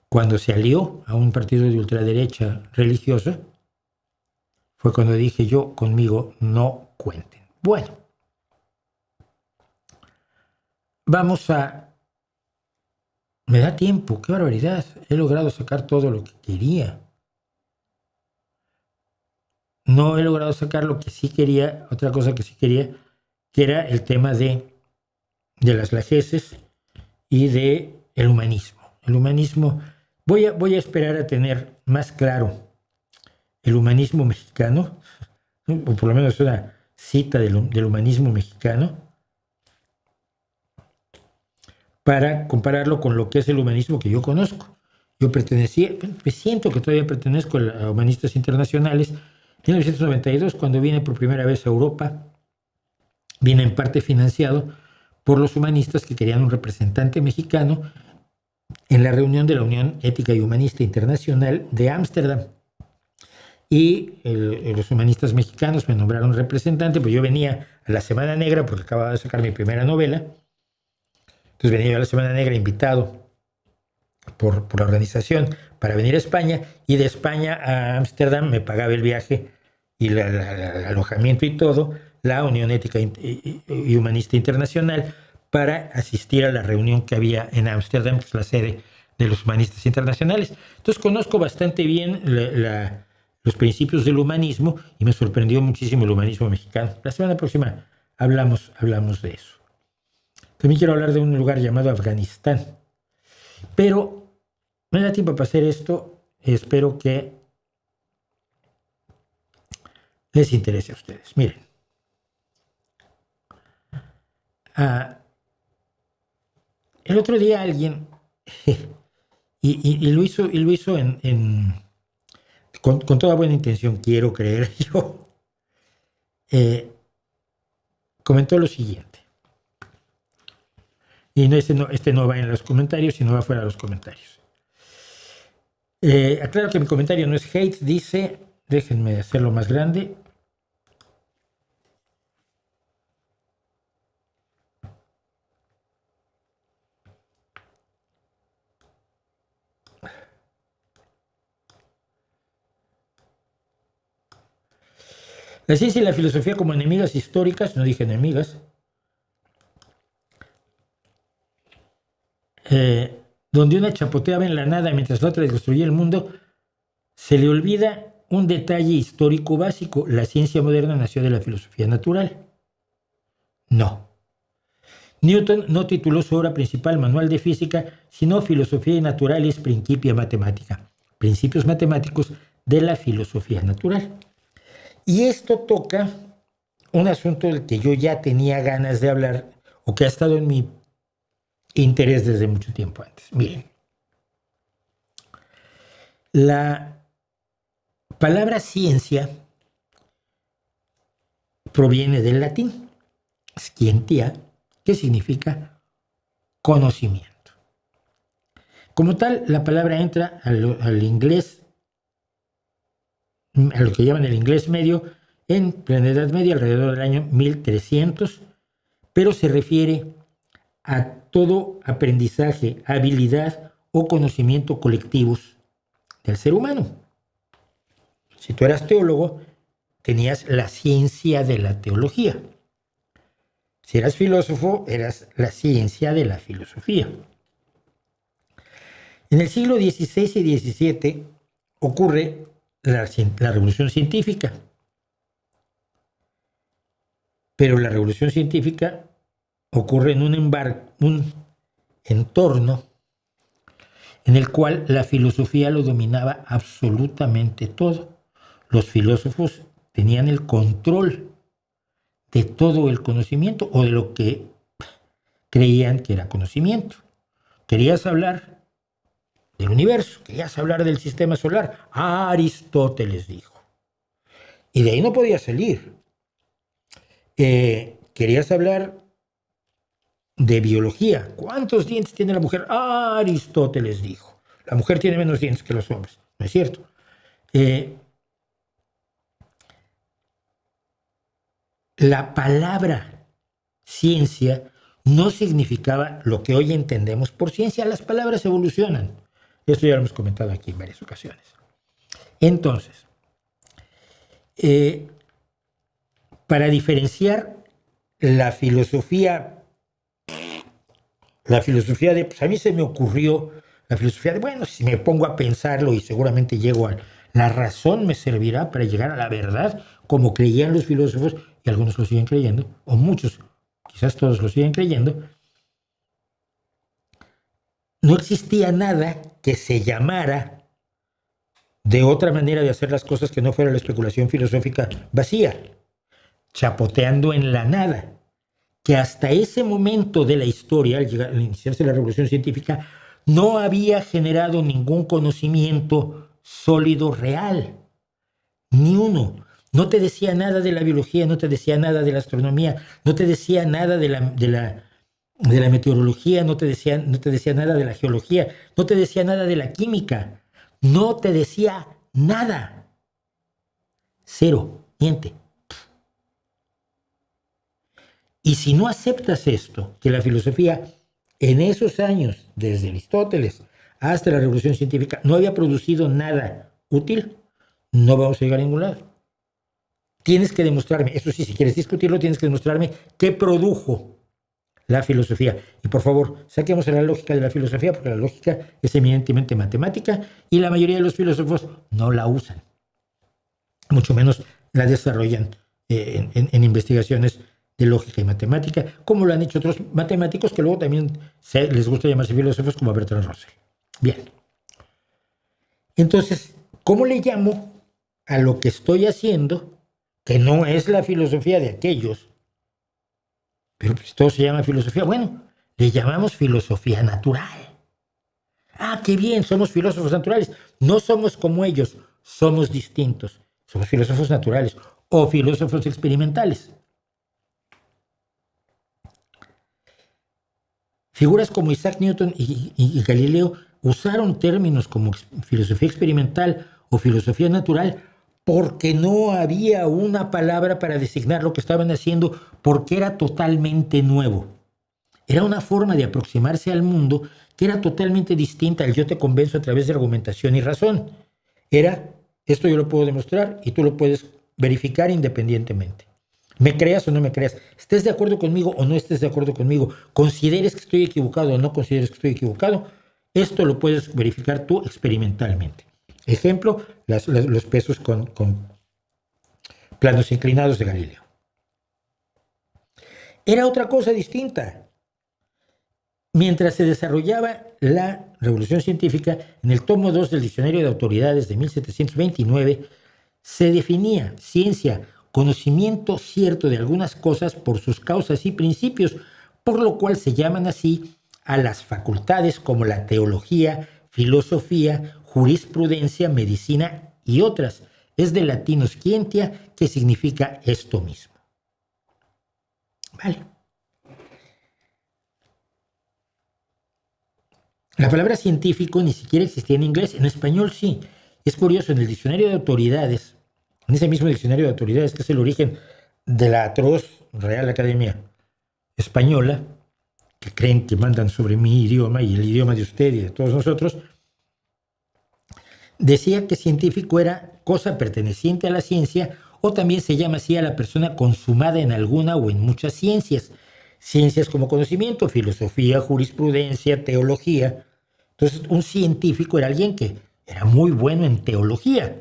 Cuando se alió a un partido de ultraderecha religiosa, fue cuando dije yo, conmigo no cuenten. Bueno, vamos a... Me da tiempo, qué barbaridad. He logrado sacar todo lo que quería. No he logrado sacar lo que sí quería, otra cosa que sí quería, que era el tema de las lajeces y de el humanismo. El humanismo, voy a esperar a tener más claro el humanismo mexicano, o por lo menos una cita del humanismo mexicano, para compararlo con lo que es el humanismo que yo conozco. Yo pertenecía, me siento que todavía pertenezco a Humanistas Internacionales. En 1992, cuando vine por primera vez a Europa, vine en parte financiado por los humanistas que querían un representante mexicano en la reunión de la Unión Ética y Humanista Internacional de Ámsterdam. Y los humanistas mexicanos me nombraron representante, pues yo venía a la Semana Negra porque acababa de sacar mi primera novela. Entonces venía yo a la Semana Negra invitado por la organización para venir a España, y de España a Ámsterdam me pagaba el viaje y el alojamiento y todo, la Unión Ética y Humanista Internacional, para asistir a la reunión que había en Ámsterdam, que es la sede de los Humanistas Internacionales. Entonces conozco bastante bien los principios del humanismo y me sorprendió muchísimo el humanismo mexicano. La semana próxima hablamos de eso. También quiero hablar de un lugar llamado Afganistán. Pero me da tiempo para hacer esto. Espero que les interese a ustedes. Miren. El otro día alguien, y lo hizo con toda buena intención, quiero creer yo, comentó lo siguiente. Y este no va en los comentarios, sino va fuera de los comentarios. Aclaro que mi comentario no es hate, dice, déjenme hacerlo más grande. La ciencia y la filosofía como enemigas históricas, no dije enemigas, donde una chapoteaba en la nada mientras la otra destruía el mundo, se le olvida un detalle histórico básico. La ciencia moderna nació de la filosofía natural. No. Newton no tituló su obra principal Manual de Física, sino Filosofía Naturalis Principia Mathematica, principios matemáticos de la filosofía natural. Y esto toca un asunto del que yo ya tenía ganas de hablar, o que ha estado en mi interés desde mucho tiempo antes. Miren, La palabra ciencia proviene del latín, scientia, que significa conocimiento. Como tal, la palabra entra al inglés, a lo que llaman el inglés medio, en plena Edad Media, alrededor del año 1300, pero se refiere a todo aprendizaje, habilidad o conocimiento colectivos del ser humano. Si tú eras teólogo, tenías la ciencia de la teología. Si eras filósofo, eras la ciencia de la filosofía. En el siglo XVI y XVII ocurre la revolución científica. Pero la revolución científica ocurre en un entorno en el cual la filosofía lo dominaba absolutamente todo. Los filósofos tenían el control de todo el conocimiento o de lo que creían que era conocimiento. Querías hablar del universo, querías hablar del sistema solar. Aristóteles dijo. Y de ahí no podías salir. Querías hablar de biología. ¿Cuántos dientes tiene la mujer? Aristóteles dijo. La mujer tiene menos dientes que los hombres. No es cierto. La palabra ciencia no significaba lo que hoy entendemos por ciencia. Las palabras evolucionan. Esto ya lo hemos comentado aquí en varias ocasiones. Entonces, para diferenciar la filosofía de, pues a mí se me ocurrió, la filosofía de, bueno, si me pongo a pensarlo y seguramente llego a la razón, me servirá para llegar a la verdad, como creían los filósofos, y algunos lo siguen creyendo, o muchos, quizás todos lo siguen creyendo. No existía nada que se llamara de otra manera de hacer las cosas que no fuera la especulación filosófica vacía, chapoteando en la nada, que hasta ese momento de la historia, al iniciarse la revolución científica, no había generado ningún conocimiento sólido real, ni uno. No te decía nada de la biología, no te decía nada de la astronomía, no te decía nada de la meteorología, no te decía nada de la geología, no te decía nada de la química, no te decía nada. Cero, niente. Y si no aceptas esto, que la filosofía en esos años, desde Aristóteles hasta la revolución científica, no había producido nada útil, no vamos a llegar a ningún lado. Tienes que demostrarme, eso sí, si quieres discutirlo, tienes que demostrarme qué produjo la filosofía. Y por favor, saquemos la lógica de la filosofía, porque la lógica es eminentemente matemática y la mayoría de los filósofos no la usan. Mucho menos la desarrollan en investigaciones de lógica y matemática, como lo han hecho otros matemáticos que luego también les gusta llamarse filósofos, como Bertrand Russell. Bien. Entonces, ¿cómo le llamo a lo que estoy haciendo, que no es la filosofía de aquellos? Pero pues todo se llama filosofía. Bueno, le llamamos filosofía natural. Ah, qué bien, somos filósofos naturales. No somos como ellos, somos distintos. Somos filósofos naturales o filósofos experimentales. Figuras como Isaac Newton y Galileo usaron términos como filosofía experimental o filosofía natural porque no había una palabra para designar lo que estaban haciendo, porque era totalmente nuevo. Era una forma de aproximarse al mundo que era totalmente distinta al yo te convenzo a través de argumentación y razón. Era, esto yo lo puedo demostrar y tú lo puedes verificar independientemente. Me creas o no me creas, estés de acuerdo conmigo o no estés de acuerdo conmigo, consideres que estoy equivocado o no consideres que estoy equivocado, esto lo puedes verificar tú experimentalmente. Ejemplo, los pesos con planos inclinados de Galileo. Era otra cosa distinta. Mientras se desarrollaba la revolución científica, en el tomo 2 del Diccionario de Autoridades de 1729, se definía ciencia, conocimiento cierto de algunas cosas por sus causas y principios, por lo cual se llaman así a las facultades como la teología, filosofía, jurisprudencia, medicina y otras. Es del latino scientia, que significa esto mismo. Vale. La palabra científico ni siquiera existía en inglés, en español sí. Es curioso, en el diccionario de autoridades, en ese mismo diccionario de autoridades, que es el origen de la atroz Real Academia Española, que creen que mandan sobre mi idioma y el idioma de usted y de todos nosotros, decía que científico era cosa perteneciente a la ciencia, o también se llama así a la persona consumada en alguna o en muchas ciencias. Ciencias como conocimiento, filosofía, jurisprudencia, teología. Entonces, un científico era alguien que era muy bueno en teología.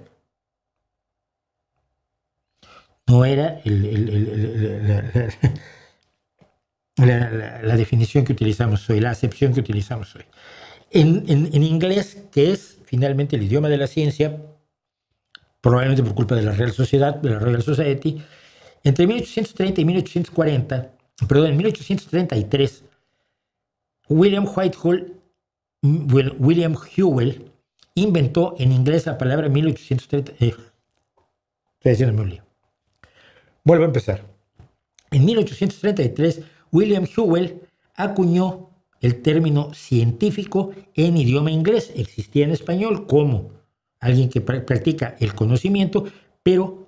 No era la definición que utilizamos hoy, la acepción que utilizamos hoy. En inglés, que es finalmente el idioma de la ciencia, probablemente por culpa de la Real Sociedad, de la Royal Society, entre 1830 y 1833, William Whewell inventó en inglés la palabra 1830. Estoy haciéndome un lío. Vuelvo a empezar. En 1833, William Whewell acuñó el término científico en idioma inglés. Existía en español como alguien que practica el conocimiento, pero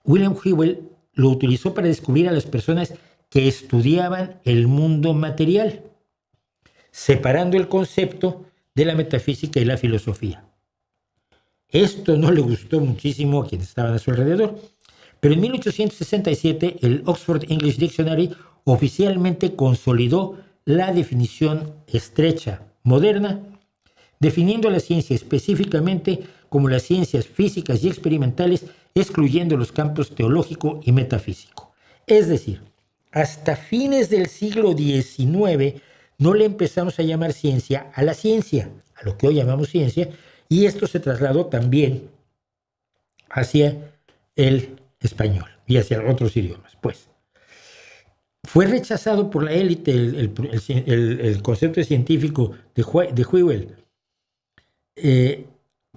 William Whewell lo utilizó para descubrir a las personas que estudiaban el mundo material, separando el concepto de la metafísica y la filosofía. Esto no le gustó muchísimo a quienes estaban a su alrededor, pero en 1867 el Oxford English Dictionary oficialmente consolidó la definición estrecha moderna, definiendo la ciencia específicamente como las ciencias físicas y experimentales, excluyendo los campos teológico y metafísico. Es decir, hasta fines del siglo XIX no le empezamos a llamar ciencia a la ciencia, a lo que hoy llamamos ciencia, y esto se trasladó también hacia el español y hacia otros idiomas. Pues fue rechazado por la élite el concepto de científico de Whewell.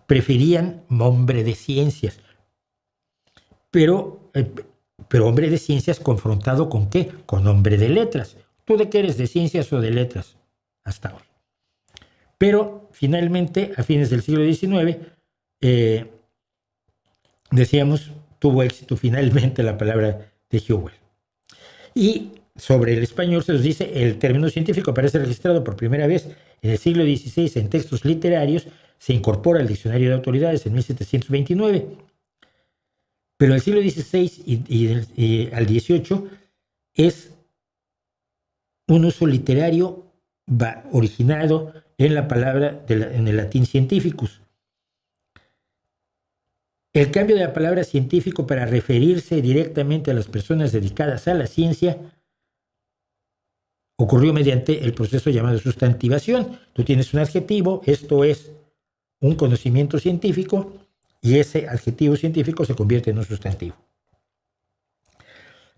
Preferían hombre de ciencias, pero hombre de ciencias confrontado ¿con qué? Con hombre de letras. ¿Tú de qué eres, de ciencias o de letras? Hasta hoy. Pero finalmente, a fines del siglo XIX, decíamos, tuvo éxito finalmente la palabra de Whewell. Y sobre el español se nos dice, el término científico aparece registrado por primera vez en el siglo XVI en textos literarios, se incorpora al diccionario de autoridades en 1729, pero el siglo XVI y al XVIII es un uso literario originado en la palabra en el latín scientificus. El cambio de la palabra científico para referirse directamente a las personas dedicadas a la ciencia ocurrió mediante el proceso llamado sustantivación. Tú tienes un adjetivo, esto es un conocimiento científico, y ese adjetivo científico se convierte en un sustantivo.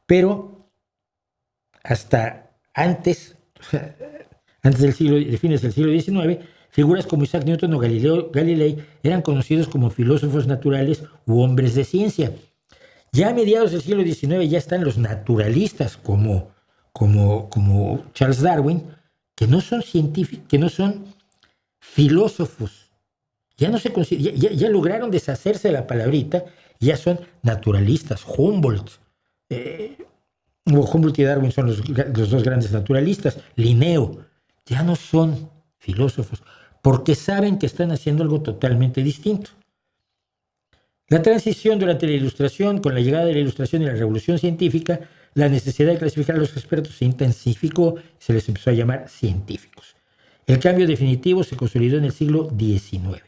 Pero hasta antes de fines del siglo XIX, figuras como Isaac Newton o Galileo Galilei eran conocidos como filósofos naturales u hombres de ciencia. Ya a mediados del siglo XIX ya están los naturalistas como Charles Darwin, que no son científicos, que no son filósofos. Ya lograron deshacerse de la palabrita, ya son naturalistas. Humboldt y Darwin son los dos grandes naturalistas. Linneo, ya no son filósofos, porque saben que están haciendo algo totalmente distinto. La transición durante la Ilustración, con la llegada de la Ilustración y la Revolución Científica, la necesidad de clasificar a los expertos se intensificó y se les empezó a llamar científicos. El cambio definitivo se consolidó en el siglo XIX.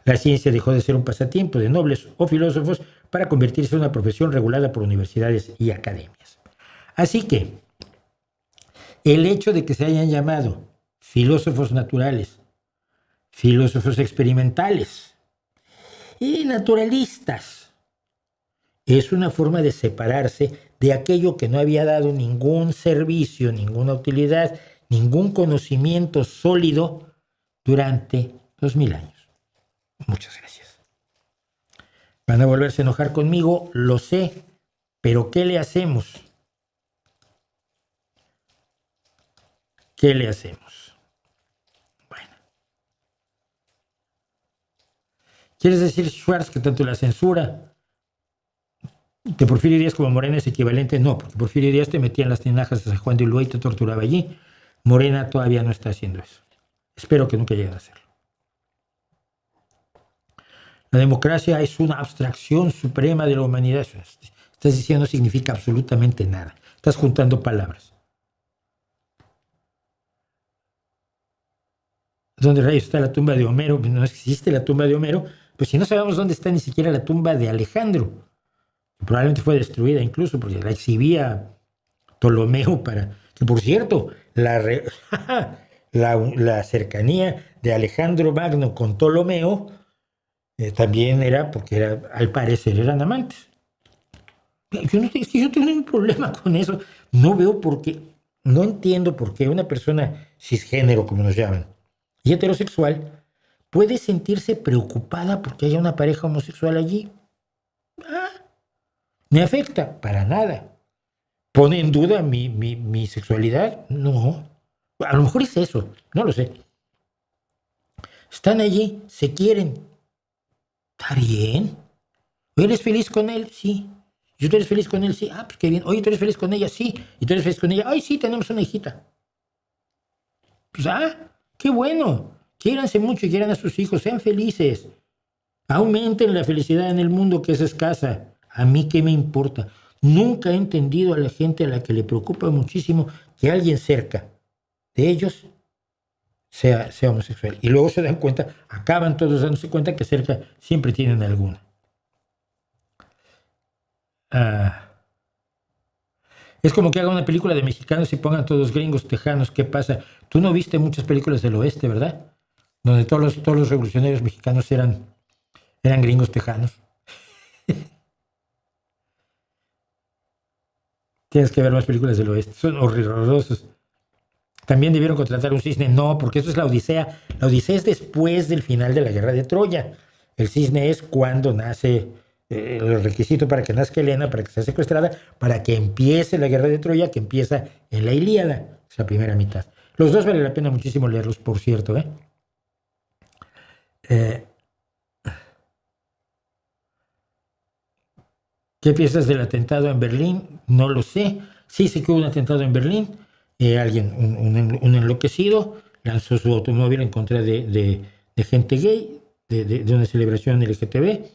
La ciencia dejó de ser un pasatiempo de nobles o filósofos para convertirse en una profesión regulada por universidades y academias. Así que el hecho de que se hayan llamado filósofos naturales, filósofos experimentales y naturalistas es una forma de separarse de aquello que no había dado ningún servicio, ninguna utilidad, ningún conocimiento sólido durante 2000 años. Muchas gracias. Van a volverse a enojar conmigo, lo sé, pero ¿qué le hacemos? ¿Qué le hacemos? Bueno. ¿Quieres decir, Schwartz, que tanto la censura de Porfirio Díaz como Morena es equivalente? No, porque Porfirio Díaz te metía en las tinajas de San Juan de Ulúa y te torturaba allí. Morena todavía no está haciendo eso. Espero que nunca lleguen a hacerlo. La democracia es una abstracción suprema de la humanidad. Estás diciendo no significa absolutamente nada. Estás juntando palabras. ¿Dónde rayos está la tumba de Homero? No existe la tumba de Homero. Pues si no sabemos dónde está ni siquiera la tumba de Alejandro. Probablemente fue destruida incluso porque la exhibía Ptolomeo para... Que por cierto, la cercanía de Alejandro Magno con Ptolomeo también era porque al parecer eran amantes. Es que yo tengo un problema con eso. No veo por qué, no entiendo por qué una persona cisgénero, como nos llaman, y heterosexual, puede sentirse preocupada porque haya una pareja homosexual allí. ¿Me afecta? Para nada. ¿Pone en duda mi sexualidad? No. A lo mejor es eso, no lo sé. Están allí, se quieren. Está bien. ¿Eres feliz con él? Sí. ¿Y tú eres feliz con él? Sí. Ah, pues qué bien. Oye, ¿tú eres feliz con ella? Sí. ¿Y tú eres feliz con ella? Ay, sí, tenemos una hijita. Pues, qué bueno. Quiéranse mucho y quieran a sus hijos. Sean felices. Aumenten la felicidad en el mundo que es escasa. ¿A mí qué me importa? Nunca he entendido a la gente a la que le preocupa muchísimo que alguien cerca de ellos sea homosexual. Y luego se dan cuenta, acaban todos dándose cuenta que cerca siempre tienen alguna. Es como que hagan una película de mexicanos y pongan todos gringos tejanos. ¿Qué pasa? Tú no viste muchas películas del oeste, ¿verdad? Donde todos los revolucionarios mexicanos eran gringos tejanos. Tienes que ver más películas del oeste. Son horrorosos. También debieron contratar un cisne. No, porque eso es la Odisea. La Odisea es después del final de la guerra de Troya. El cisne es cuando nace el requisito para que nazca Helena, para que sea secuestrada, para que empiece la guerra de Troya, que empieza en la Ilíada. Es la primera mitad. Los dos vale la pena muchísimo leerlos, por cierto. ¿Qué piensas del atentado en Berlín? No lo sé. Sí sé que hubo un atentado en Berlín. Alguien, un enloquecido, lanzó su automóvil en contra de gente gay, de una celebración LGTB,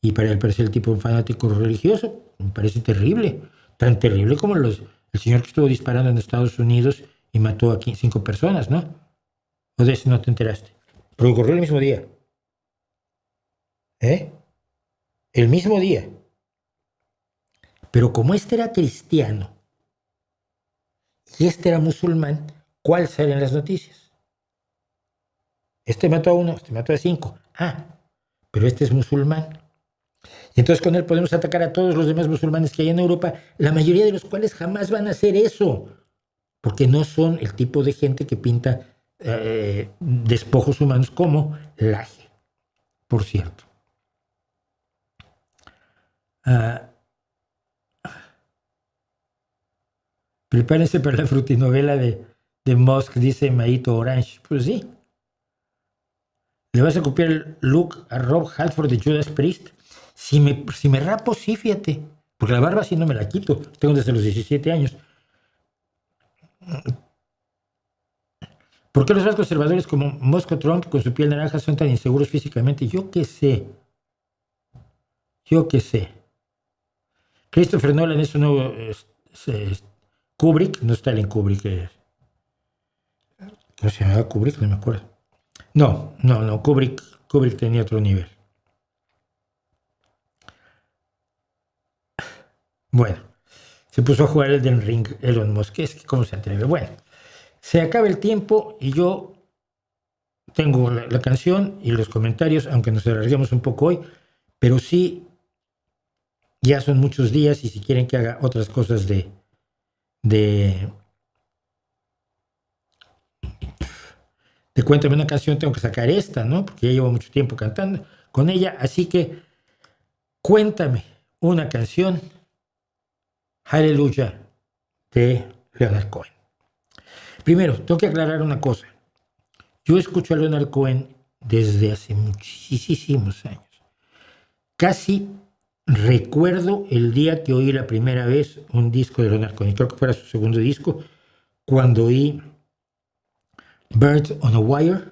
y para él parece el tipo un fanático religioso. Me parece terrible. Tan terrible como el señor que estuvo disparando en Estados Unidos y mató a 5 personas, ¿no? ¿O de eso no te enteraste? Pero ocurrió el mismo día. El mismo día. Pero como este era cristiano y este era musulmán, ¿cuál sale en las noticias? Este mató a 1, este mató a 5. Pero este es musulmán. Y entonces con él podemos atacar a todos los demás musulmanes que hay en Europa, la mayoría de los cuales jamás van a hacer eso, porque no son el tipo de gente que pinta despojos humanos como Laje, por cierto. Prepárense para la frutinovela de Musk, dice Maito Orange. Pues sí. ¿Le vas a copiar el look a Rob Halford de Judas Priest? Si me rapo, sí, fíjate. Porque la barba sí no me la quito. Tengo desde los 17 años. ¿Por qué los más conservadores como Musk o Trump con su piel naranja son tan inseguros físicamente? Yo qué sé. Christopher Nolan es un nuevo Kubrick. No está en Kubrick. ¿Cómo se llamaba Kubrick? No me acuerdo. No. Kubrick tenía otro nivel. Bueno, se puso a jugar Elden Ring Elon Musk. Es que, ¿cómo se atreve? Bueno, se acaba el tiempo y yo tengo la canción y los comentarios, aunque nos alarguemos un poco hoy, pero sí, ya son muchos días y si quieren que haga otras cosas de Cuéntame una canción tengo que sacar esta, ¿no? Porque ya llevo mucho tiempo cantando con ella. Así que cuéntame una canción, Hallelujah, de Leonard Cohen. Primero, tengo que aclarar una cosa. Yo escucho a Leonard Cohen desde hace muchísimos años. Casi recuerdo el día que oí la primera vez un disco de Leonard Cohen. Creo que fuera su segundo disco, cuando oí Bird on a Wire.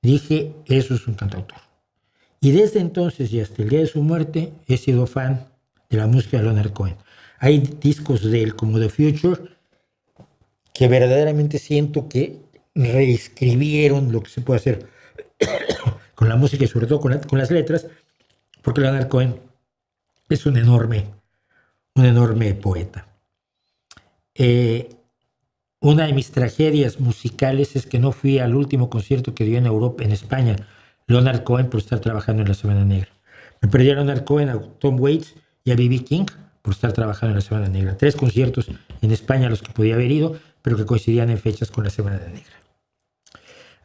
Dije, eso es un cantautor. Y desde entonces y hasta el día de su muerte he sido fan de la música de Leonard Cohen. Hay discos de él como The Future que verdaderamente siento que reescribieron lo que se puede hacer con la música y sobre todo con las letras, porque Leonard Cohen es un enorme poeta. Una de mis tragedias musicales es que no fui al último concierto que dio en Europa, en España, Leonard Cohen, por estar trabajando en la Semana Negra. Me perdí a Leonard Cohen, a Tom Waits y a B.B. King por estar trabajando en la Semana Negra. 3 conciertos en España a los que podía haber ido, pero que coincidían en fechas con la Semana Negra.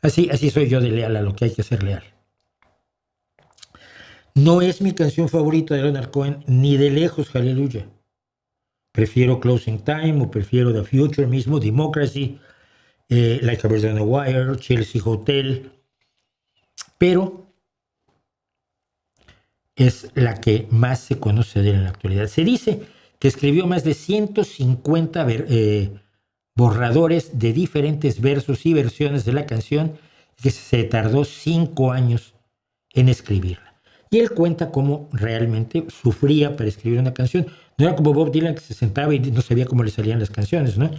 Así soy yo de leal a lo que hay que ser leal. No es mi canción favorita de Leonard Cohen, ni de lejos Hallelujah. Prefiero Closing Time o prefiero The Future mismo, Democracy, Like a Bird on a Wire, Chelsea Hotel, pero es la que más se conoce de él en la actualidad. Se dice que escribió más de 150 borradores de diferentes versos y versiones de la canción, que se tardó 5 años en escribirla. Y él cuenta cómo realmente sufría para escribir una canción. No era como Bob Dylan, que se sentaba y no sabía cómo le salían las canciones, ¿no?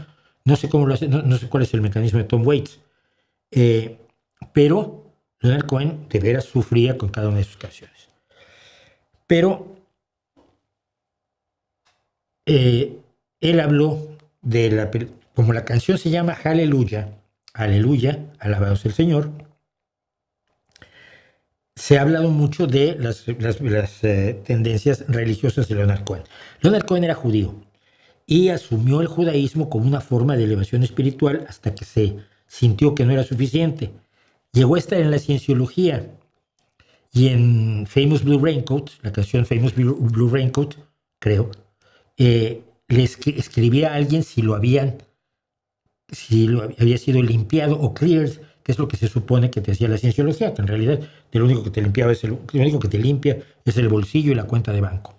No sé cómo lo hace, no sé cuál es el mecanismo de Tom Waits. Pero Leonard Cohen de veras sufría con cada una de sus canciones. Pero él habló de como la canción se llama Hallelujah, Aleluya, alabado sea el Señor. Se ha hablado mucho de las tendencias religiosas de Leonard Cohen. Leonard Cohen era judío y asumió el judaísmo como una forma de elevación espiritual hasta que se sintió que no era suficiente. Llegó a estar en la cienciología y en Famous Blue Raincoat, la canción Famous Blue Raincoat, creo, le escribía a alguien si lo había sido limpiado o cleared, que es lo que se supone que te hacía la cienciología, que en realidad lo único que te limpiaba lo único que te limpia es el bolsillo y la cuenta de banco.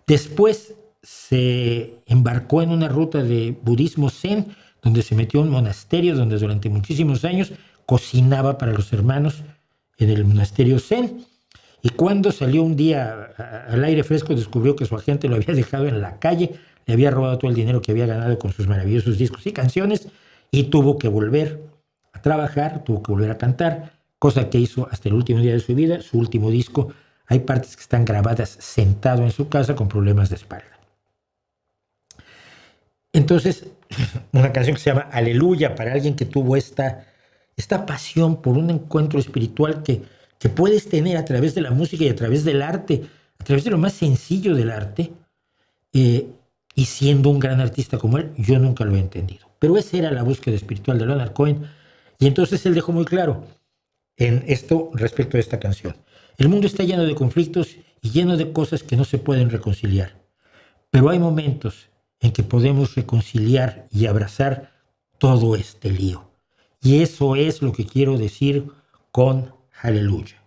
Después se embarcó en una ruta de budismo zen, donde se metió a un monasterio donde durante muchísimos años cocinaba para los hermanos en el monasterio zen. Y cuando salió un día al aire fresco, descubrió que su agente lo había dejado en la calle, le había robado todo el dinero que había ganado con sus maravillosos discos y canciones, y tuvo que volver a trabajar, tuvo que volver a cantar, cosa que hizo hasta el último día de su vida. Su último disco, hay partes que están grabadas sentado en su casa con problemas de espalda. Entonces, una canción que se llama Aleluya, para alguien que tuvo esta pasión por un encuentro espiritual que puedes tener a través de la música y a través del arte, a través de lo más sencillo del arte, y siendo un gran artista como él, yo nunca lo he entendido. Pero esa era la búsqueda espiritual de Leonard Cohen, y entonces él dejó muy claro en esto respecto a esta canción. El mundo está lleno de conflictos y lleno de cosas que no se pueden reconciliar, pero hay momentos en que podemos reconciliar y abrazar todo este lío. Y eso es lo que quiero decir con Hallelujah.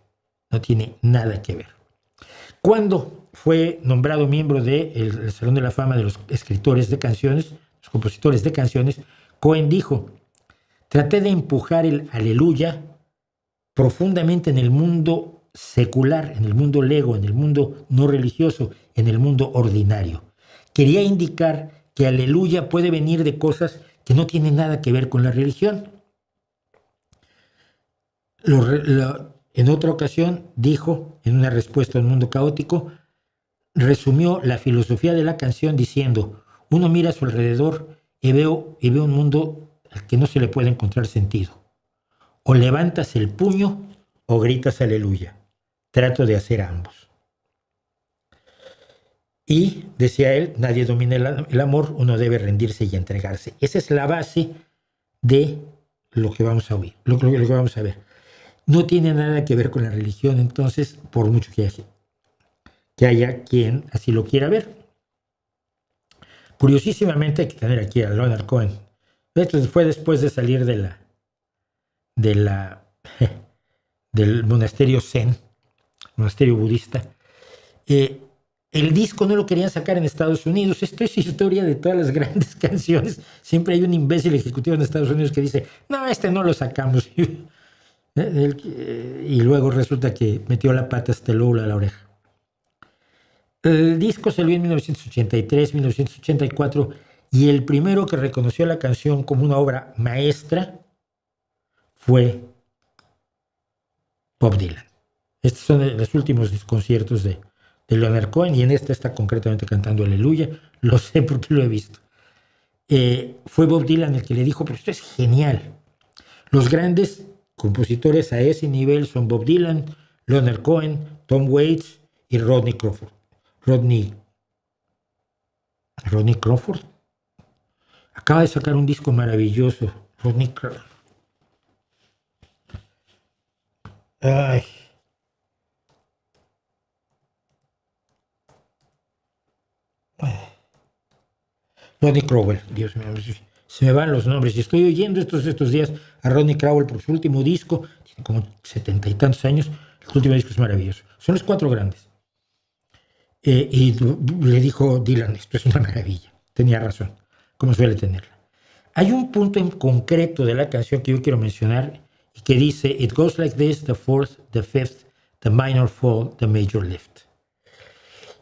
No tiene nada que ver. Cuando fue nombrado miembro del Salón de la Fama de los escritores de canciones, los compositores de canciones, Cohen dijo: traté de empujar el Aleluya profundamente en el mundo secular, en el mundo lego, en el mundo no religioso, en el mundo ordinario. Quería indicar que Aleluya puede venir de cosas que no tienen nada que ver con la religión. En otra ocasión dijo, en una respuesta a un mundo caótico, resumió la filosofía de la canción diciendo: uno mira a su alrededor y ve un mundo al que no se le puede encontrar sentido. O levantas el puño o gritas aleluya. Trato de hacer ambos. Y, decía él, nadie domina el amor, uno debe rendirse y entregarse. Esa es la base de lo que vamos a oír, lo que vamos a ver. No tiene nada que ver con la religión, entonces, por mucho que haya quien así lo quiera ver. Curiosísimamente hay que tener aquí a Leonard Cohen. Esto fue después de salir de la del monasterio Zen, monasterio budista. El disco no lo querían sacar en Estados Unidos. Esto es historia de todas las grandes canciones. Siempre hay un imbécil ejecutivo en Estados Unidos que dice, no, no lo sacamos. Y luego resulta que metió la pata hasta el óvulo a la oreja. El disco salió en 1983, 1984, y el primero que reconoció la canción como una obra maestra fue Bob Dylan. Estos son los últimos conciertos de Leonard Cohen, y en esta está concretamente cantando Aleluya. Lo sé porque lo he visto. Fue Bob Dylan el que le dijo, pero esto es genial. Los grandes compositores a ese nivel son Bob Dylan, Leonard Cohen, Tom Waits y Rodney Crawford. Rodney Crawford acaba de sacar un disco maravilloso. Rodney Crawford. Ay. Rodney Crowell, Dios mío, se me van los nombres. Y estoy oyendo estos días a Rodney Crowell por su último disco, tiene como 70 y tantos años. El último disco es maravilloso. Son los cuatro grandes. Y le dijo Dylan, esto es una maravilla. Tenía razón, como suele tenerla. Hay un punto en concreto de la canción que yo quiero mencionar y que dice, it goes like this, the fourth, the fifth, the minor fall, the major lift.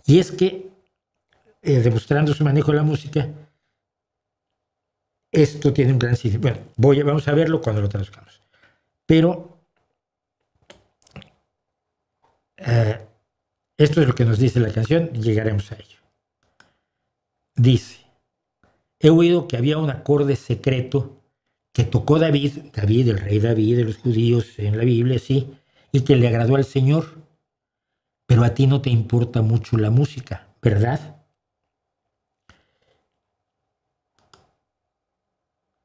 Y es que, demostrando su manejo de la música, esto tiene un gran significado. Bueno, vamos a verlo cuando lo traduzcamos. Pero esto es lo que nos dice la canción y llegaremos a ello. Dice, he oído que había un acorde secreto que tocó David, el rey David de los judíos en la Biblia, sí, y que le agradó al Señor. Pero a ti no te importa mucho la música, ¿verdad?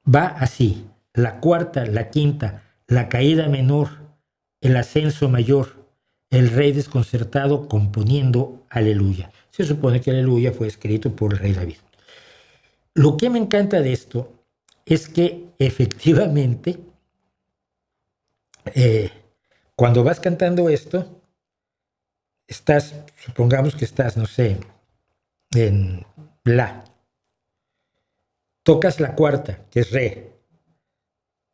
Va así, la cuarta, la quinta, la caída menor, el ascenso mayor, el rey desconcertado componiendo Aleluya. Se supone que Aleluya fue escrito por el rey David. Lo que me encanta de esto es que efectivamente, cuando vas cantando esto, supongamos que estás, no sé, en La. Tocas la cuarta, que es Re.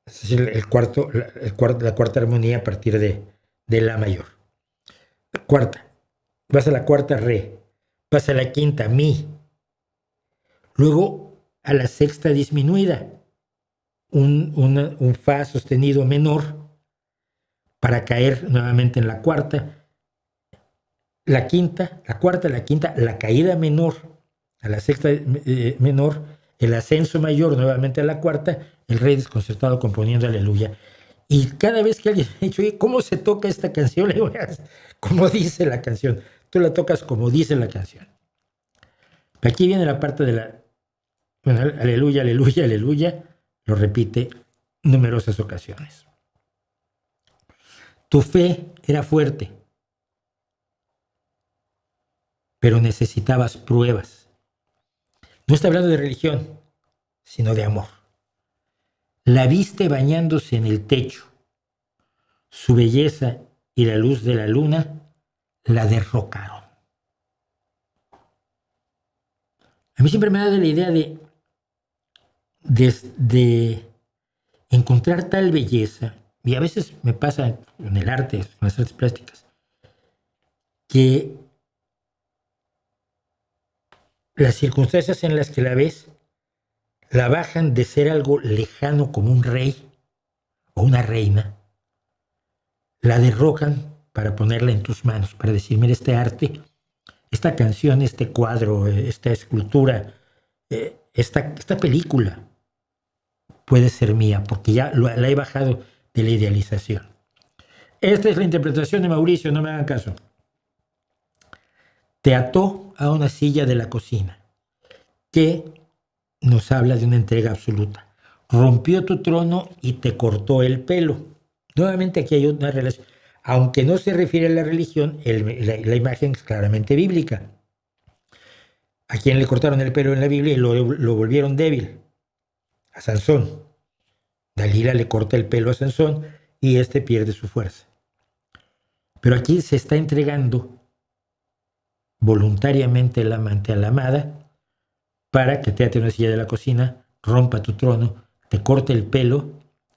Es decir, la cuarta armonía a partir de La mayor. Cuarta. Vas a la cuarta, Re. Vas a la quinta, Mi. Luego a la sexta disminuida, un Fa sostenido menor para caer nuevamente en la cuarta. La quinta, la cuarta, la quinta, la caída menor a la sexta menor, el ascenso mayor nuevamente a la cuarta, el rey desconcertado componiendo Aleluya. Y cada vez que alguien me ha dicho, ¿cómo se toca esta canción? Le digo, como dice la canción. Tú la tocas como dice la canción. Aquí viene la parte de la... Bueno, Aleluya, Aleluya, Aleluya. Lo repite numerosas ocasiones. Tu fe era fuerte, pero necesitabas pruebas. No está hablando de religión, sino de amor. La viste bañándose en el techo. Su belleza y la luz de la luna la derrocaron. A mí siempre me ha dado la idea de encontrar tal belleza, y a veces me pasa en el arte, en las artes plásticas, que las circunstancias en las que la ves la bajan de ser algo lejano como un rey o una reina, la derrocan para ponerla en tus manos, para decir, mira, este arte, esta canción, este cuadro, esta escultura, esta película puede ser mía, porque ya la he bajado de la idealización. Esta es la interpretación de Mauricio, no me hagan caso. Te ató a una silla de la cocina, que nos habla de una entrega absoluta. rompió tu trono y te cortó el pelo. Nuevamente aquí hay una relación. Aunque no se refiere a la religión, la imagen es claramente bíblica. A quien le cortaron el pelo en la Biblia y lo volvieron débil, a Sansón. Dalila le corta el pelo a Sansón y este pierde su fuerza. Pero aquí se está entregando voluntariamente el amante a la amada para que te ate una silla de la cocina, rompa tu trono, te corte el pelo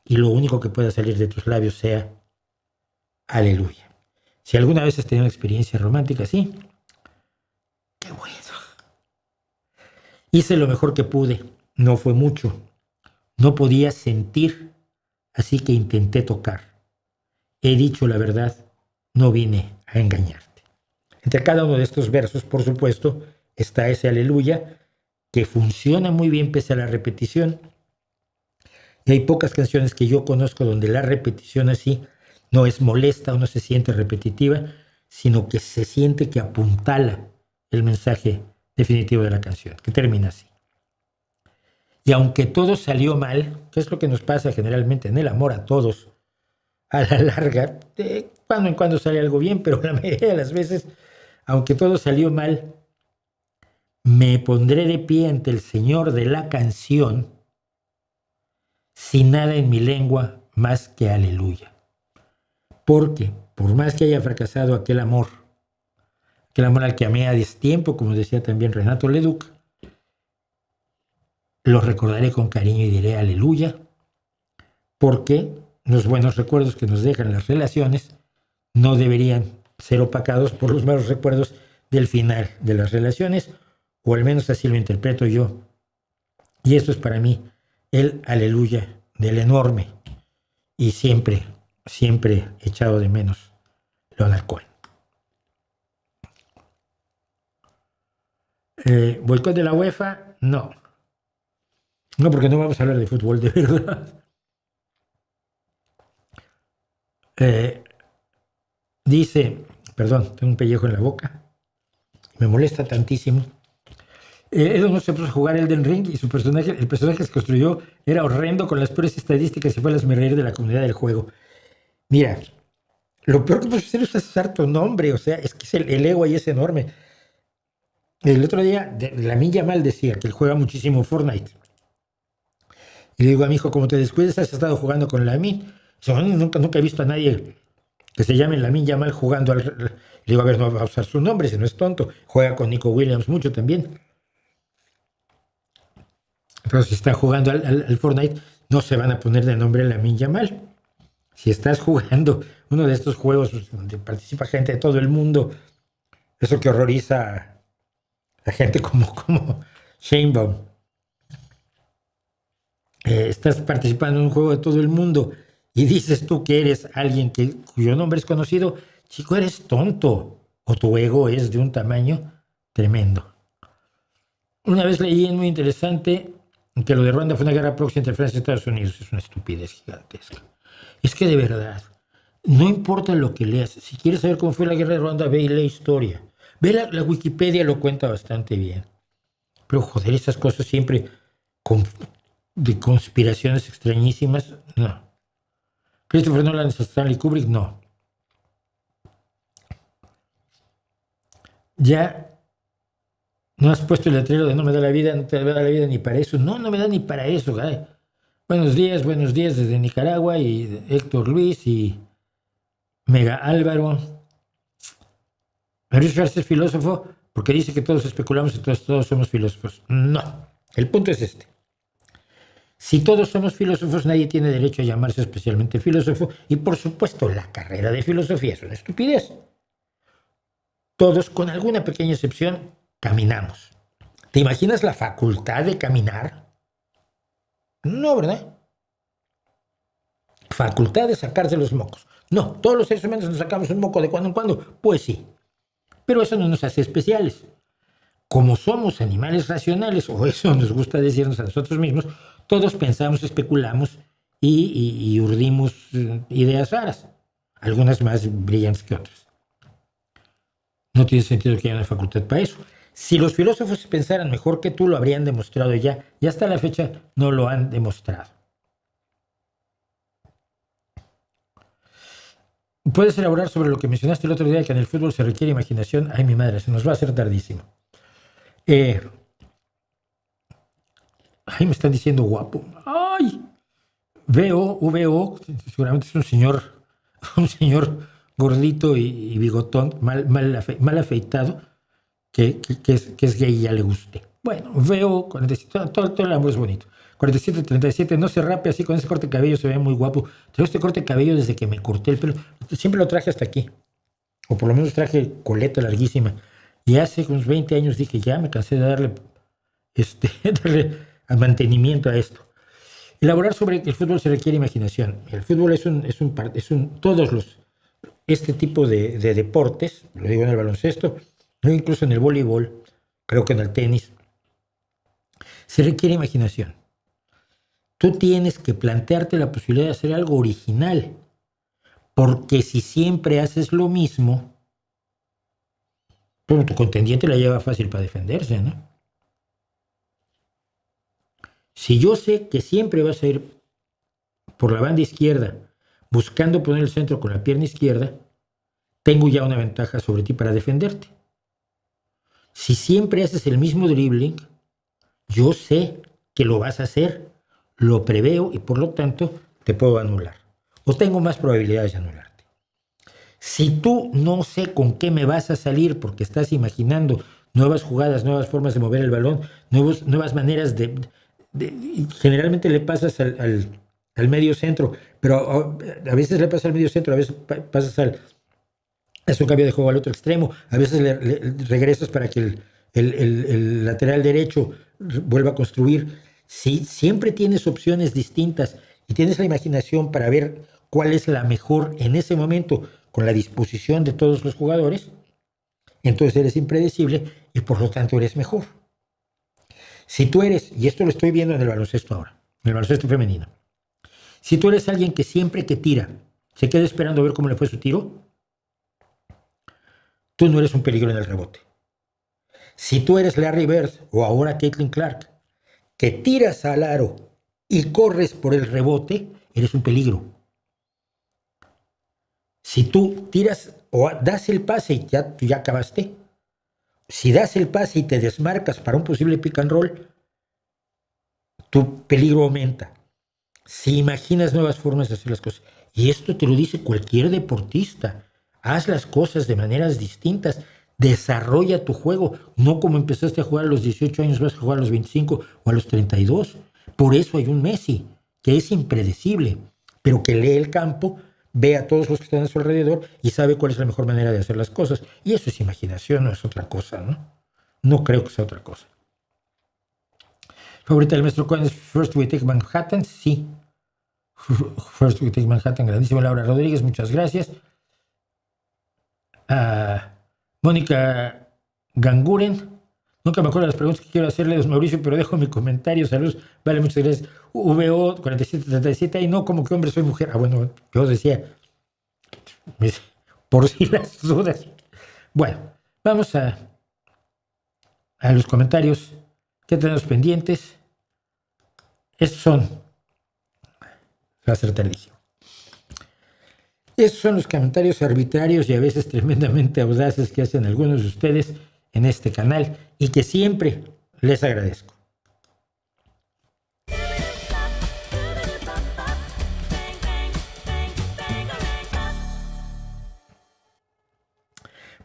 y lo único que pueda salir de tus labios sea aleluya. Si alguna vez has tenido una experiencia romántica así, qué bueno. Hice lo mejor que pude, no fue mucho. No podía sentir, así que intenté tocar. He dicho la verdad, no vine a engañarte. Entre cada uno de estos versos, por supuesto, está ese aleluya que funciona muy bien pese a la repetición. Y hay pocas canciones que yo conozco donde la repetición así no es molesta o no se siente repetitiva, sino que se siente que apuntala el mensaje definitivo de la canción, que termina así. Y aunque todo salió mal, que es lo que nos pasa generalmente en el amor a todos, a la larga, de cuando en cuando sale algo bien, pero la mayoría de las veces, aunque todo salió mal, me pondré de pie ante el Señor de la canción, sin nada en mi lengua más que aleluya. Porque, por más que haya fracasado aquel amor al que amé a destiempo, como decía también Renato Leduc, lo recordaré con cariño y diré aleluya, porque los buenos recuerdos que nos dejan las relaciones no deberían ser opacados por los malos recuerdos del final de las relaciones, o al menos así lo interpreto yo. Y esto es para mí el aleluya del enorme y siempre echado de menos Leonard Cohen. ¿Boicot de la UEFA? No. No, porque no vamos a hablar de fútbol de verdad. Dice, perdón, tengo un pellejo en la boca, me molesta tantísimo. Él no se puso a jugar Elden Ring y el personaje que se construyó era horrendo con las peores estadísticas y fue el hazmerreír de la comunidad del juego. Mira, lo peor que puedes hacer es usar tu nombre, o sea, es que el ego ahí es enorme. El otro día, Lamine Yamal decía que él juega muchísimo Fortnite. Y le digo a mi hijo, como te descuides, has estado jugando con Lamine. Nunca he visto a nadie que se llame Lamine Yamal jugando al... Le digo, a ver, no va a usar su nombre, si no es tonto. Juega con Nico Williams mucho también. Pero si están jugando al Fortnite, no se van a poner de nombre Lamine Yamal. Si estás jugando uno de estos juegos donde participa gente de todo el mundo, eso que horroriza a gente como Sheinbaum. Estás participando en un juego de todo el mundo y dices tú que eres alguien cuyo nombre es conocido, chico, eres tonto o tu ego es de un tamaño tremendo. Una vez leí muy interesante que lo de Ruanda fue una guerra proxy entre Francia y Estados Unidos. Es una estupidez gigantesca. Es que de verdad, no importa lo que leas, si quieres saber cómo fue la guerra de Ruanda, ve y lee historia. Ve la Wikipedia, lo cuenta bastante bien. Pero joder, esas cosas siempre de conspiraciones extrañísimas, no. Christopher Nolan es Stanley Kubrick, no. Ya no has puesto el letrero de no me da la vida, no te da la vida ni para eso. No me da ni para eso, güey. Buenos días desde Nicaragua y Héctor Luis y Mega Álvaro. Mauricio Schwartz es filósofo porque dice que todos especulamos y todos somos filósofos. No, el punto es este. Si todos somos filósofos, nadie tiene derecho a llamarse especialmente filósofo y por supuesto la carrera de filosofía es una estupidez. Todos, con alguna pequeña excepción, caminamos. ¿Te imaginas la facultad de caminar? No, ¿verdad? Facultad de sacarse los mocos. No, todos los seres humanos nos sacamos un moco de cuando en cuando. Pues sí, pero eso no nos hace especiales. Como somos animales racionales, o eso nos gusta decirnos a nosotros mismos, todos pensamos, especulamos y urdimos ideas raras, algunas más brillantes que otras. No tiene sentido que haya una facultad para eso. Si los filósofos pensaran mejor que tú, lo habrían demostrado ya, y hasta la fecha no lo han demostrado. Puedes elaborar sobre lo que mencionaste el otro día, que en el fútbol se requiere imaginación. Ay, mi madre, se nos va a hacer tardísimo. Ay, me están diciendo guapo. Ay, VO, seguramente es un señor gordito y bigotón, mal afeitado, que es gay y ya le guste. Bueno, veo 47, todo el amor es bonito. 47-37, no se rape así con ese corte de cabello, se ve muy guapo. Traigo este corte de cabello desde que me corté el pelo. Siempre lo traje hasta aquí, o por lo menos traje coleta larguísima. Y hace unos 20 años dije, ya me cansé de darle, darle mantenimiento a esto. Elaborar sobre el fútbol se requiere imaginación. El fútbol este tipo de deportes, lo digo en el baloncesto, incluso en el voleibol, creo que en el tenis, se requiere imaginación. Tú tienes que plantearte la posibilidad de hacer algo original, porque si siempre haces lo mismo, bueno, tu contendiente la lleva fácil para defenderse, ¿no? Si yo sé que siempre vas a ir por la banda izquierda, buscando poner el centro con la pierna izquierda, tengo ya una ventaja sobre ti para defenderte. Si siempre haces el mismo dribbling, yo sé que lo vas a hacer, lo preveo y por lo tanto te puedo anular. O tengo más probabilidades de anularte. Si tú no sé con qué me vas a salir porque estás imaginando nuevas jugadas, nuevas formas de mover el balón, nuevas maneras generalmente le pasas al medio centro, pero a veces le pasas al medio centro, a veces pasas es un cambio de juego al otro extremo, a veces le regresas para que el lateral derecho vuelva a construir. Si siempre tienes opciones distintas y tienes la imaginación para ver cuál es la mejor en ese momento con la disposición de todos los jugadores, entonces eres impredecible y por lo tanto eres mejor. Si tú eres, y esto lo estoy viendo en el baloncesto ahora, en el baloncesto femenino, si tú eres alguien que siempre que tira se queda esperando a ver cómo le fue su tiro, tú no eres un peligro en el rebote. Si tú eres Larry Bird o ahora Caitlin Clark, que tiras al aro y corres por el rebote, eres un peligro. Si tú tiras o das el pase y tú ya acabaste, si das el pase y te desmarcas para un posible pick and roll, tu peligro aumenta. Si imaginas nuevas formas de hacer las cosas, y esto te lo dice cualquier deportista, haz las cosas de maneras distintas, desarrolla tu juego, no como empezaste a jugar a los 18 años, vas a jugar a los 25 o a los 32. Por eso hay un Messi, que es impredecible, pero que lee el campo, ve a todos los que están a su alrededor y sabe cuál es la mejor manera de hacer las cosas. Y eso es imaginación, no es otra cosa, ¿no? No creo que sea otra cosa. ¿Favorita del maestro Cohen es First We Take Manhattan? Sí. First We Take Manhattan, grandísimo. Laura Rodríguez, muchas gracias. Mónica Ganguren, nunca me acuerdo las preguntas que quiero hacerle a Mauricio, pero dejo mi comentario. Saludos. Vale, muchas gracias. VO 4737, y no como que hombre soy mujer. Bueno, yo decía, por si las dudas. Bueno, vamos a los comentarios que tenemos pendientes. Estos son, va a ser tardísimo. Estos son los comentarios arbitrarios y a veces tremendamente audaces que hacen algunos de ustedes en este canal y que siempre les agradezco.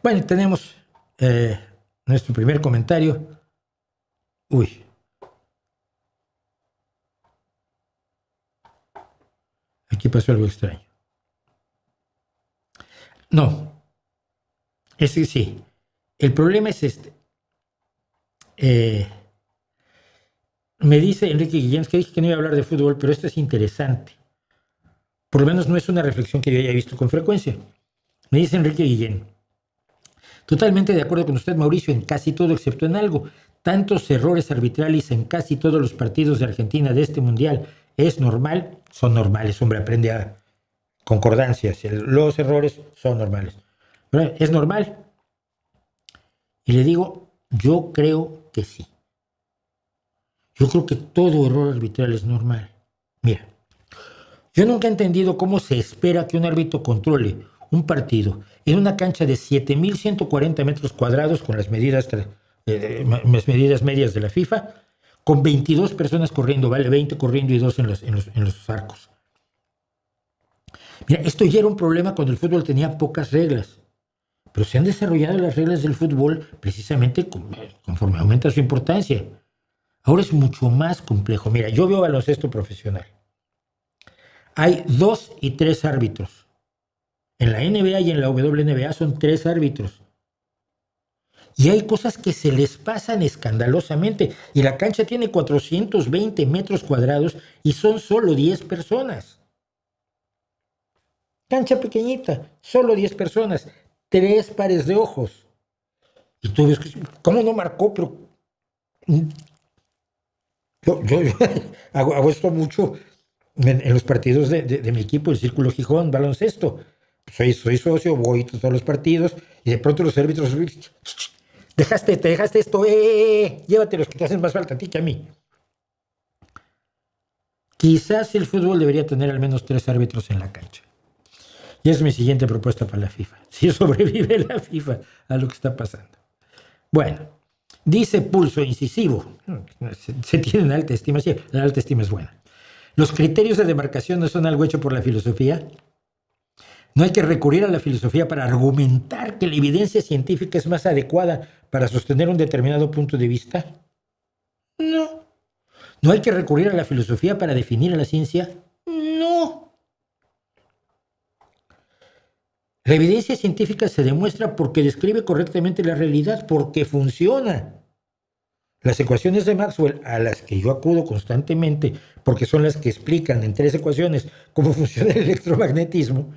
Bueno, tenemos nuestro primer comentario. Uy. Aquí pasó algo extraño. No. Es que sí. El problema es este. Me dice Enrique Guillén, que dije que no iba a hablar de fútbol, pero esto es interesante. Por lo menos no es una reflexión que yo haya visto con frecuencia. Me dice Enrique Guillén. Totalmente de acuerdo con usted, Mauricio, en casi todo excepto en algo. Tantos errores arbitrales en casi todos los partidos de Argentina de este mundial. ¿Es normal? Son normales, hombre, aprende a concordancias. Los errores son normales. Pero ¿es normal? Y le digo, yo creo que sí. Yo creo que todo error arbitral es normal. Mira, yo nunca he entendido cómo se espera que un árbitro controle un partido en una cancha de 7.140 metros cuadrados con las medidas medias de la FIFA, con 22 personas corriendo, ¿vale? 20 corriendo y 2 en los arcos. Mira, esto ya era un problema cuando el fútbol tenía pocas reglas, pero se han desarrollado las reglas del fútbol precisamente conforme aumenta su importancia. Ahora es mucho más complejo. Mira, yo veo baloncesto profesional. Hay 2 y 3 árbitros. En la NBA y en la WNBA son 3 árbitros. Y hay cosas que se les pasan escandalosamente. Y la cancha tiene 420 metros cuadrados y son solo 10 personas. Cancha pequeñita, solo 10 personas, 3 pares de ojos. Y tú ves, ¿cómo no marcó? Pero yo hago esto mucho en los partidos de mi equipo, el Círculo Gijón, baloncesto. Soy socio, voy a todos los partidos y de pronto los árbitros, te dejaste esto, llévatelos que te hacen más falta a ti que a mí. Quizás el fútbol debería tener al menos 3 árbitros en la cancha. Y es mi siguiente propuesta para la FIFA. Si sobrevive la FIFA a lo que está pasando. Bueno, dice Pulso Incisivo. Se tiene alta estima. Sí, la alta estima es buena. Los criterios de demarcación no son algo hecho por la filosofía. No hay que recurrir a la filosofía para argumentar que la evidencia científica es más adecuada para sostener un determinado punto de vista. No. ¿No hay que recurrir a la filosofía para definir a la ciencia? No. La evidencia científica se demuestra porque describe correctamente la realidad, porque funciona. Las ecuaciones de Maxwell, a las que yo acudo constantemente, porque son las que explican en 3 ecuaciones cómo funciona el electromagnetismo,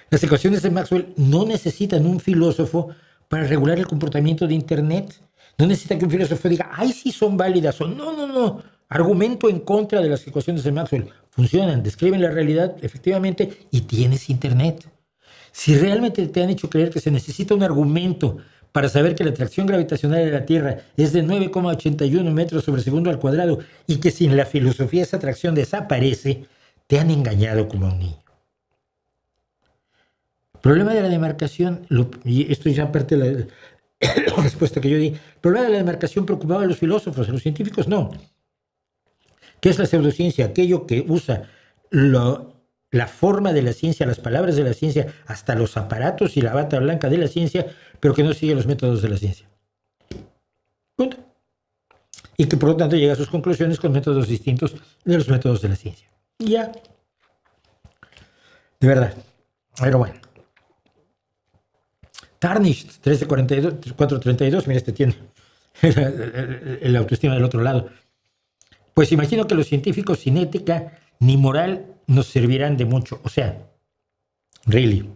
las ecuaciones de Maxwell no necesitan un filósofo para regular el comportamiento de Internet. No necesita que un filósofo diga, ¡ay, sí son válidas! O no. Argumento en contra de las ecuaciones de Maxwell. Funcionan, describen la realidad efectivamente y tienes Internet. Si realmente te han hecho creer que se necesita un argumento para saber que la atracción gravitacional de la Tierra es de 9,81 metros sobre segundo al cuadrado y que sin la filosofía esa atracción desaparece, te han engañado como a un niño. El problema de la demarcación, y esto ya parte de la respuesta que yo di, el problema de la demarcación preocupaba a los filósofos, a los científicos no. ¿Qué es la pseudociencia? Aquello que usa la forma de la ciencia, las palabras de la ciencia, hasta los aparatos y la bata blanca de la ciencia, pero que no sigue los métodos de la ciencia. Punto. Y que por lo tanto llega a sus conclusiones con métodos distintos de los métodos de la ciencia. Ya. De verdad. Pero bueno. Tarnished, 432, mira, tiene el autoestima del otro lado. Pues imagino que los científicos sin ética ni moral nos servirán de mucho. O sea, really.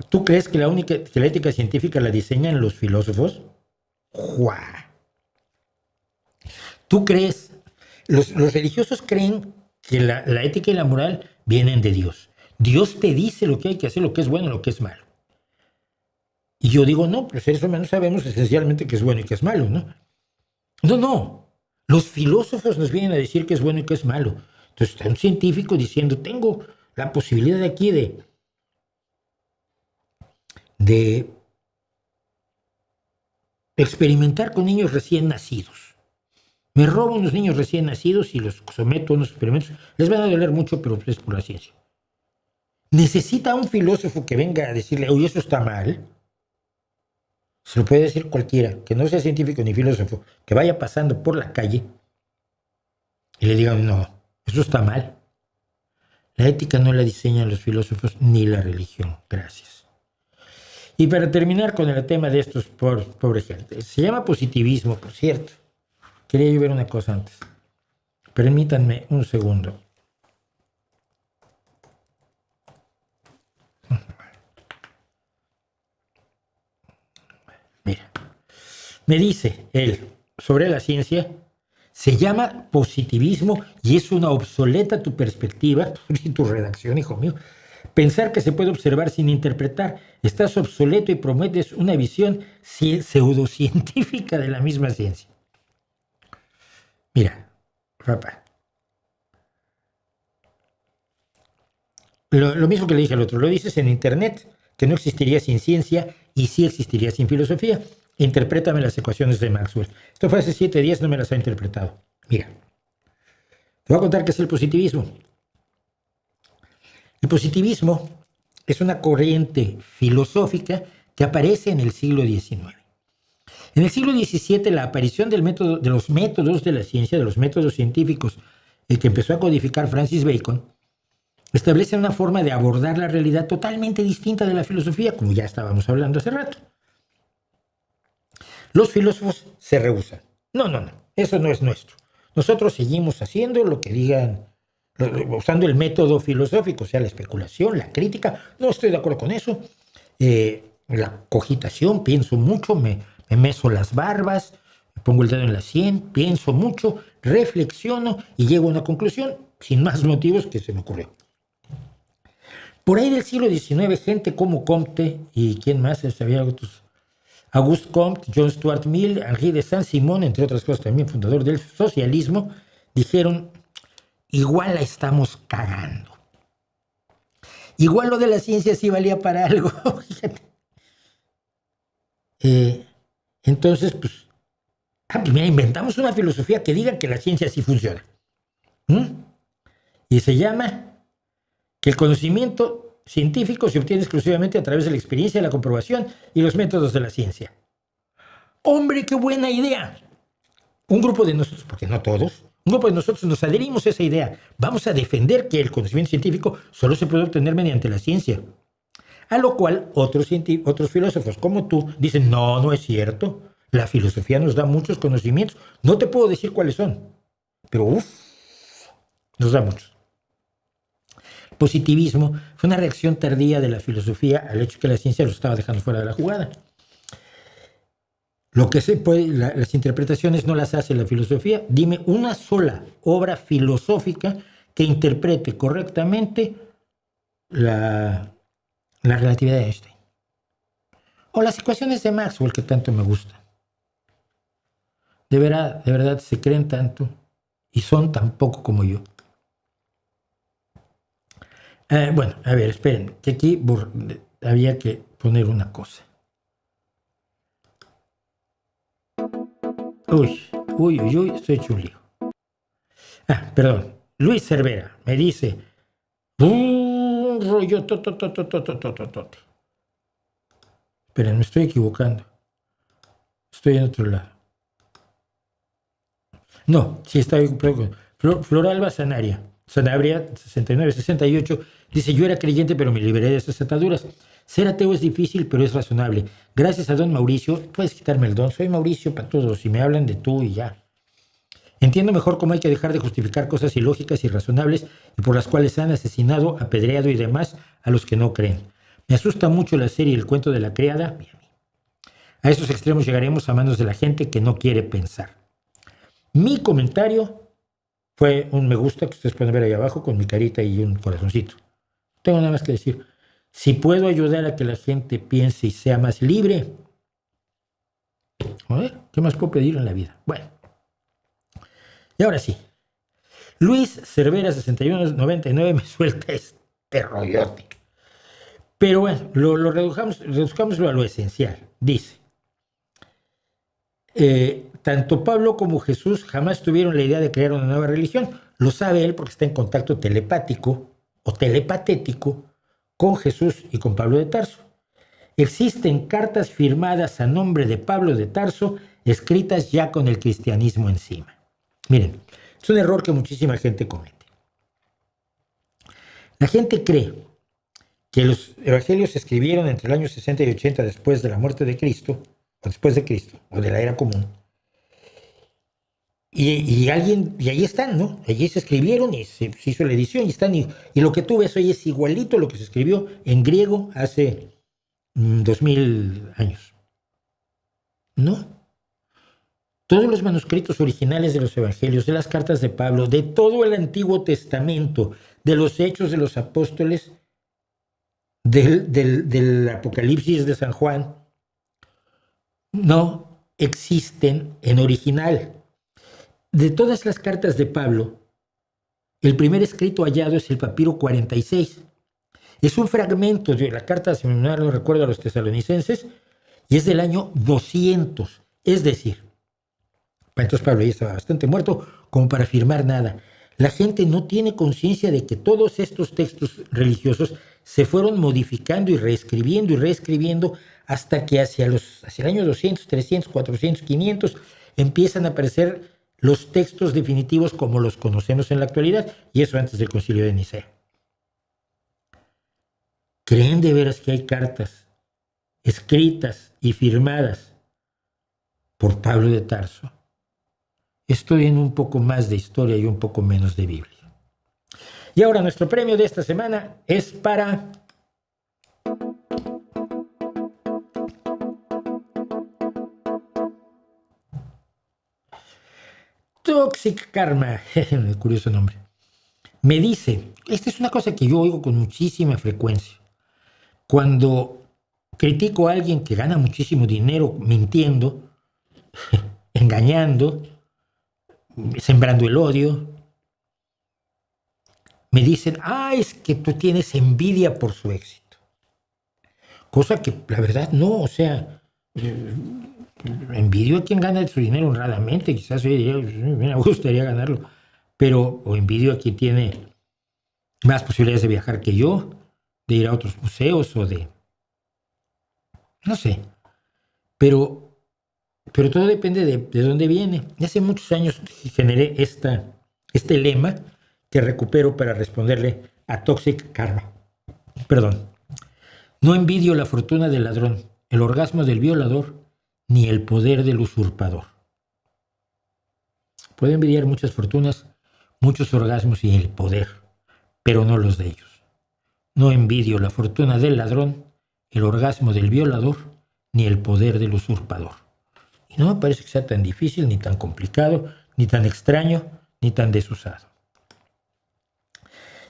¿Tú crees que la ética científica la diseñan los filósofos? ¡Juá! ¿Tú crees? Los religiosos creen que la ética y la moral vienen de Dios. Dios te dice lo que hay que hacer, lo que es bueno y lo que es malo. Y yo digo, no, los seres humanos sabemos esencialmente qué es bueno y qué es malo, ¿no? No. Los filósofos nos vienen a decir qué es bueno y qué es malo. Entonces está un científico diciendo, tengo la posibilidad aquí de experimentar con niños recién nacidos. Me robo unos niños recién nacidos y los someto a unos experimentos. Les van a doler mucho, pero es por la ciencia. ¿Necesita un filósofo que venga a decirle, oye, eso está mal? Se lo puede decir cualquiera, que no sea científico ni filósofo, que vaya pasando por la calle y le digan, no, eso está mal. La ética no la diseñan los filósofos ni la religión. Gracias. Y para terminar con el tema de estos pobre gente, se llama positivismo, por cierto. Quería yo ver una cosa antes. Permítanme un segundo. Mira, me dice él sobre la ciencia, se llama positivismo y es una obsoleta tu perspectiva y tu redacción, hijo mío. Pensar que se puede observar sin interpretar. Estás obsoleto y prometes una visión pseudocientífica de la misma ciencia. Mira, papá. lo mismo que le dije al otro, lo dices en internet, que no existiría sin ciencia y sí existiría sin filosofía. Interprétame las ecuaciones de Maxwell. Esto fue hace 7 días, no me las ha interpretado. Mira, te voy a contar qué es el positivismo. El positivismo es una corriente filosófica que aparece en el siglo XIX. En el siglo XVII, la aparición de los métodos de la ciencia, de los métodos científicos, el que empezó a codificar Francis Bacon, establece una forma de abordar la realidad totalmente distinta de la filosofía, como ya estábamos hablando hace rato. Los filósofos se rehúsan. No, eso no es nuestro. Nosotros seguimos haciendo lo que digan, usando el método filosófico, o sea, la especulación, la crítica. No estoy de acuerdo con eso. La cogitación, pienso mucho, me meso las barbas, me pongo el dedo en la sien, pienso mucho, reflexiono y llego a una conclusión sin más motivos que se me ocurrió. Por ahí del siglo XIX, gente como Comte y quién más, había otros, Auguste Comte, John Stuart Mill, Henri de Saint-Simon, entre otras cosas también fundador del socialismo, dijeron, igual la estamos cagando. Igual lo de la ciencia sí valía para algo. Entonces, pues mira, inventamos una filosofía que diga que la ciencia sí funciona. Y se llama que el conocimiento científico se obtiene exclusivamente a través de la experiencia, la comprobación y los métodos de la ciencia. ¡Hombre, qué buena idea! Un grupo de nosotros, porque no todos, un grupo de nosotros nos adherimos a esa idea. Vamos a defender que el conocimiento científico solo se puede obtener mediante la ciencia. A lo cual otros filósofos como tú dicen, no es cierto. La filosofía nos da muchos conocimientos. No te puedo decir cuáles son, pero nos da muchos. El positivismo fue una reacción tardía de la filosofía al hecho que la ciencia lo estaba dejando fuera de la jugada. Lo que se puede, las interpretaciones no las hace la filosofía. Dime una sola obra filosófica que interprete correctamente la relatividad de Einstein. O las ecuaciones de Maxwell que tanto me gustan. De verdad se creen tanto y son tan poco como yo. Bueno, a ver, esperen, que aquí había que poner una cosa. Uy, estoy hecho un lío. Perdón, Luis Cervera me dice, un rollo totototototototote. Esperen, me estoy equivocando. Estoy en otro lado. No, sí está equivocado. Floralba Sanabria 6968 dice, yo era creyente pero me liberé de esas ataduras. Ser ateo es difícil pero es razonable. Gracias a don Mauricio, puedes quitarme el don, soy Mauricio para todos y me hablan de tú y ya. Entiendo mejor cómo hay que dejar de justificar cosas ilógicas y razonables y por las cuales han asesinado, apedreado y demás a los que no creen. Me asusta mucho la serie El cuento de la criada. A esos extremos llegaremos a manos de la gente que no quiere pensar. Mi comentario fue un me gusta que ustedes pueden ver ahí abajo con mi carita y un corazoncito. Tengo nada más que decir. Si puedo ayudar a que la gente piense y sea más libre, a ver, ¿qué más puedo pedir en la vida? Bueno, y ahora sí. Luis Cervera 6199 me suelta este rollote. Pero bueno, lo reduzcámoslo a lo esencial. Dice, tanto Pablo como Jesús jamás tuvieron la idea de crear una nueva religión. Lo sabe él porque está en contacto telepático o telepatético con Jesús y con Pablo de Tarso. Existen cartas firmadas a nombre de Pablo de Tarso, escritas ya con el cristianismo encima. Miren, es un error que muchísima gente comete. La gente cree que los evangelios se escribieron entre el año 60 y 80 después de la muerte de Cristo, o de la era común. Y ahí están, ¿no? Allí se escribieron y se hizo la edición y están. Y lo que tú ves hoy es igualito a lo que se escribió en griego hace 2000 años. ¿No? Todos los manuscritos originales de los evangelios, de las cartas de Pablo, de todo el Antiguo Testamento, de los Hechos de los Apóstoles, del Apocalipsis de San Juan, no existen en original. De todas las cartas de Pablo, el primer escrito hallado es el papiro 46, Es un fragmento de la carta, si no lo recuerdo, a los tesalonicenses, y es del año 200. Es decir, entonces Pablo ya estaba bastante muerto como para afirmar nada. La gente no tiene conciencia de que todos estos textos religiosos se fueron modificando y reescribiendo hasta que hacia el año 200, 300, 400, 500 empiezan a aparecer los textos definitivos como los conocemos en la actualidad, y eso antes del Concilio de Nicea. ¿Creen de veras que hay cartas escritas y firmadas por Pablo de Tarso? Estoy en un poco más de historia y un poco menos de Biblia. Y ahora nuestro premio de esta semana es para Toxic Karma. Curioso nombre. Me dice, esta es una cosa que yo oigo con muchísima frecuencia. Cuando critico a alguien que gana muchísimo dinero mintiendo, engañando, sembrando el odio, me dicen, es que tú tienes envidia por su éxito. Cosa que la verdad no, o sea, envidio a quien gana su dinero honradamente, quizás yo diría, me gustaría ganarlo, o envidio a quien tiene más posibilidades de viajar que yo, de ir a otros museos o no sé, pero todo depende de dónde viene. Y hace muchos años generé este lema que recupero para responderle a Toxic Karma. Perdón. No envidio la fortuna del ladrón, el orgasmo del violador, ni el poder del usurpador. Puedo envidiar muchas fortunas, muchos orgasmos y el poder, pero no los de ellos. No envidio la fortuna del ladrón, el orgasmo del violador, ni el poder del usurpador. Y no me parece que sea tan difícil, ni tan complicado, ni tan extraño, ni tan desusado.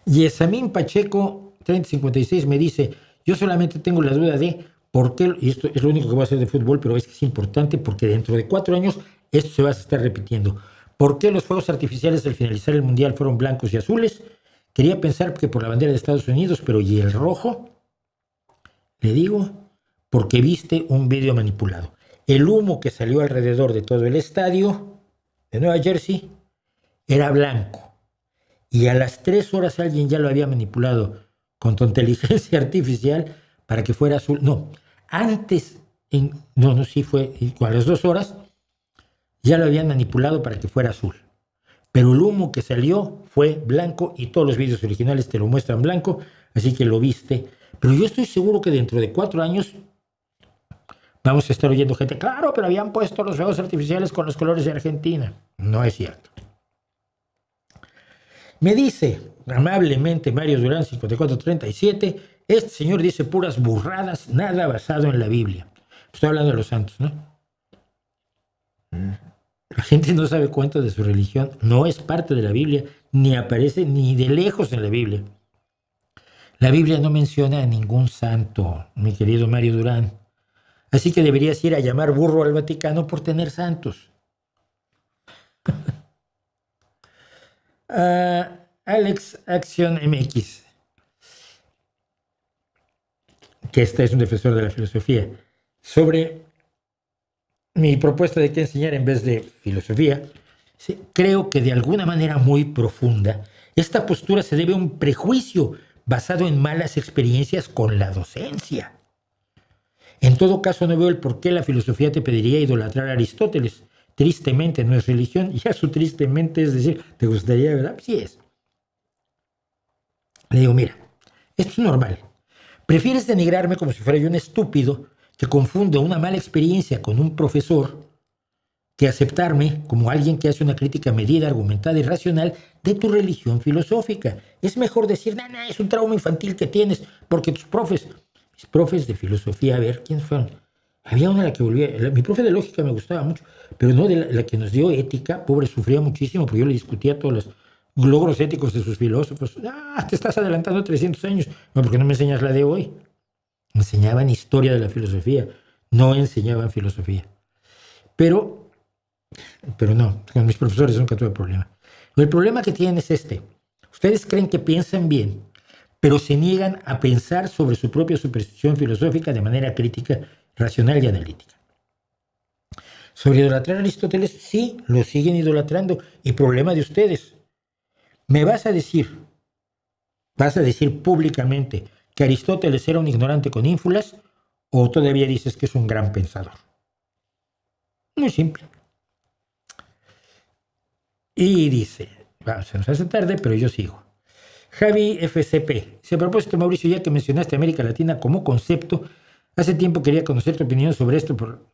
Yesamín Pacheco, 3056, me dice, yo solamente tengo la duda de por qué, y esto es lo único que voy a hacer de fútbol, pero es que es importante porque dentro de 4 años esto se va a estar repitiendo. ¿Por qué los fuegos artificiales al finalizar el Mundial fueron blancos y azules? Quería pensar que por la bandera de Estados Unidos, pero ¿y el rojo? Le digo, porque viste un vídeo manipulado. El humo que salió alrededor de todo el estadio de Nueva Jersey era blanco. Y a las 3 horas alguien ya lo había manipulado con tu inteligencia artificial para que fuera azul. No, antes, fue a las 2 horas ya lo habían manipulado para que fuera azul. Pero el humo que salió fue blanco y todos los vídeos originales te lo muestran blanco, así que lo viste. Pero yo estoy seguro que dentro de 4 años vamos a estar oyendo gente, claro, pero habían puesto los fuegos artificiales con los colores de Argentina. No es cierto. Me dice amablemente Mario Durán 5437, este señor dice puras burradas, nada basado en la Biblia. Estoy hablando de los santos, ¿no? La gente no sabe cuánto de su religión, no es parte de la Biblia, ni aparece ni de lejos en la Biblia. La Biblia no menciona a ningún santo, mi querido Mario Durán. Así que deberías ir a llamar burro al Vaticano por tener santos. Alex Acción MX, que es un defensor de la filosofía, sobre mi propuesta de que enseñar en vez de filosofía, sí, creo que de alguna manera muy profunda, esta postura se debe a un prejuicio basado en malas experiencias con la docencia. En todo caso, no veo el por qué la filosofía te pediría idolatrar a Aristóteles. Tristemente no es religión, y eso tristemente es decir, ¿te gustaría, verdad? Sí es. Le digo, mira, esto es normal. Prefieres denigrarme como si fuera yo un estúpido que confunde una mala experiencia con un profesor que aceptarme como alguien que hace una crítica medida, argumentada y racional de tu religión filosófica. Es mejor decir, es un trauma infantil que tienes, porque tus mis profes de filosofía, a ver, ¿quiénes fueron? Había una a la que volvía, mi profe de lógica me gustaba mucho, pero no de la que nos dio ética, pobre, sufría muchísimo, porque yo le discutía todos los logros éticos de sus filósofos. Te estás adelantando 300 años. No, ¿por qué no me enseñas la de hoy? Me enseñaban historia de la filosofía, no enseñaban filosofía. Pero no, con mis profesores nunca tuve problema. El problema que tienen es este. Ustedes creen que piensan bien, pero se niegan a pensar sobre su propia superstición filosófica de manera crítica, racional y analítica. Sobre idolatrar a Aristóteles, sí, lo siguen idolatrando, y problema de ustedes. Me vas a decir públicamente que Aristóteles era un ignorante con ínfulas, o todavía dices que es un gran pensador. Muy simple. Y dice, se nos hace tarde, pero yo sigo. Javi FCP. A propósito, Mauricio, ya que mencionaste América Latina como concepto, hace tiempo quería conocer tu opinión sobre esto por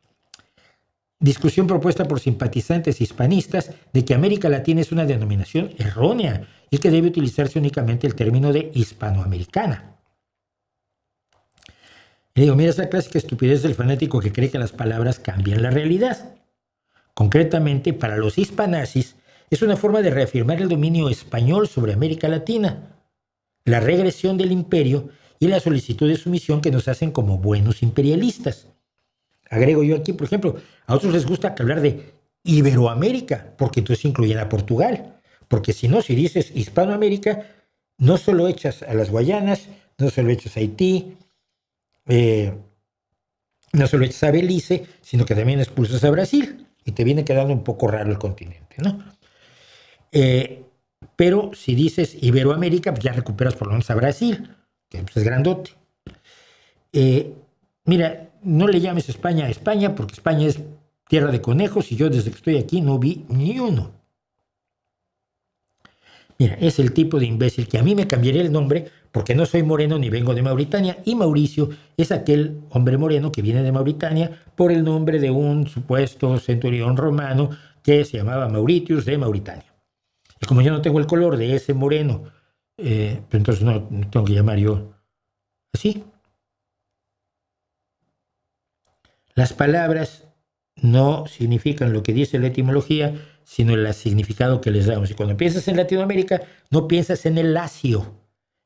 discusión propuesta por simpatizantes hispanistas de que América Latina es una denominación errónea y que debe utilizarse únicamente el término de hispanoamericana. Le digo, mira esa clásica estupidez del fanático que cree que las palabras cambian la realidad. Concretamente, para los hispanazis, es una forma de reafirmar el dominio español sobre América Latina, la regresión del imperio y la solicitud de sumisión que nos hacen como buenos imperialistas. Agrego yo aquí, por ejemplo, a otros les gusta hablar de Iberoamérica, porque entonces incluyen a Portugal. Porque si no, si dices Hispanoamérica, no solo echas a las Guayanas, no solo echas a Haití, no solo echas a Belice, sino que también expulsas a Brasil. Y te viene quedando un poco raro el continente, ¿no? Pero si dices Iberoamérica, pues ya recuperas por lo menos a Brasil, que pues es grandote. Mira, no le llames España a España, porque España es tierra de conejos y yo desde que estoy aquí no vi ni uno. Mira, es el tipo de imbécil que a mí me cambiaría el nombre porque no soy moreno ni vengo de Mauritania, y Mauricio es aquel hombre moreno que viene de Mauritania por el nombre de un supuesto centurión romano que se llamaba Mauritius de Mauritania. Y como yo no tengo el color de ese moreno, pues entonces no tengo que llamar yo así. Las palabras no significan lo que dice la etimología, sino el significado que les damos. Y cuando piensas en Latinoamérica, no piensas en el Lacio,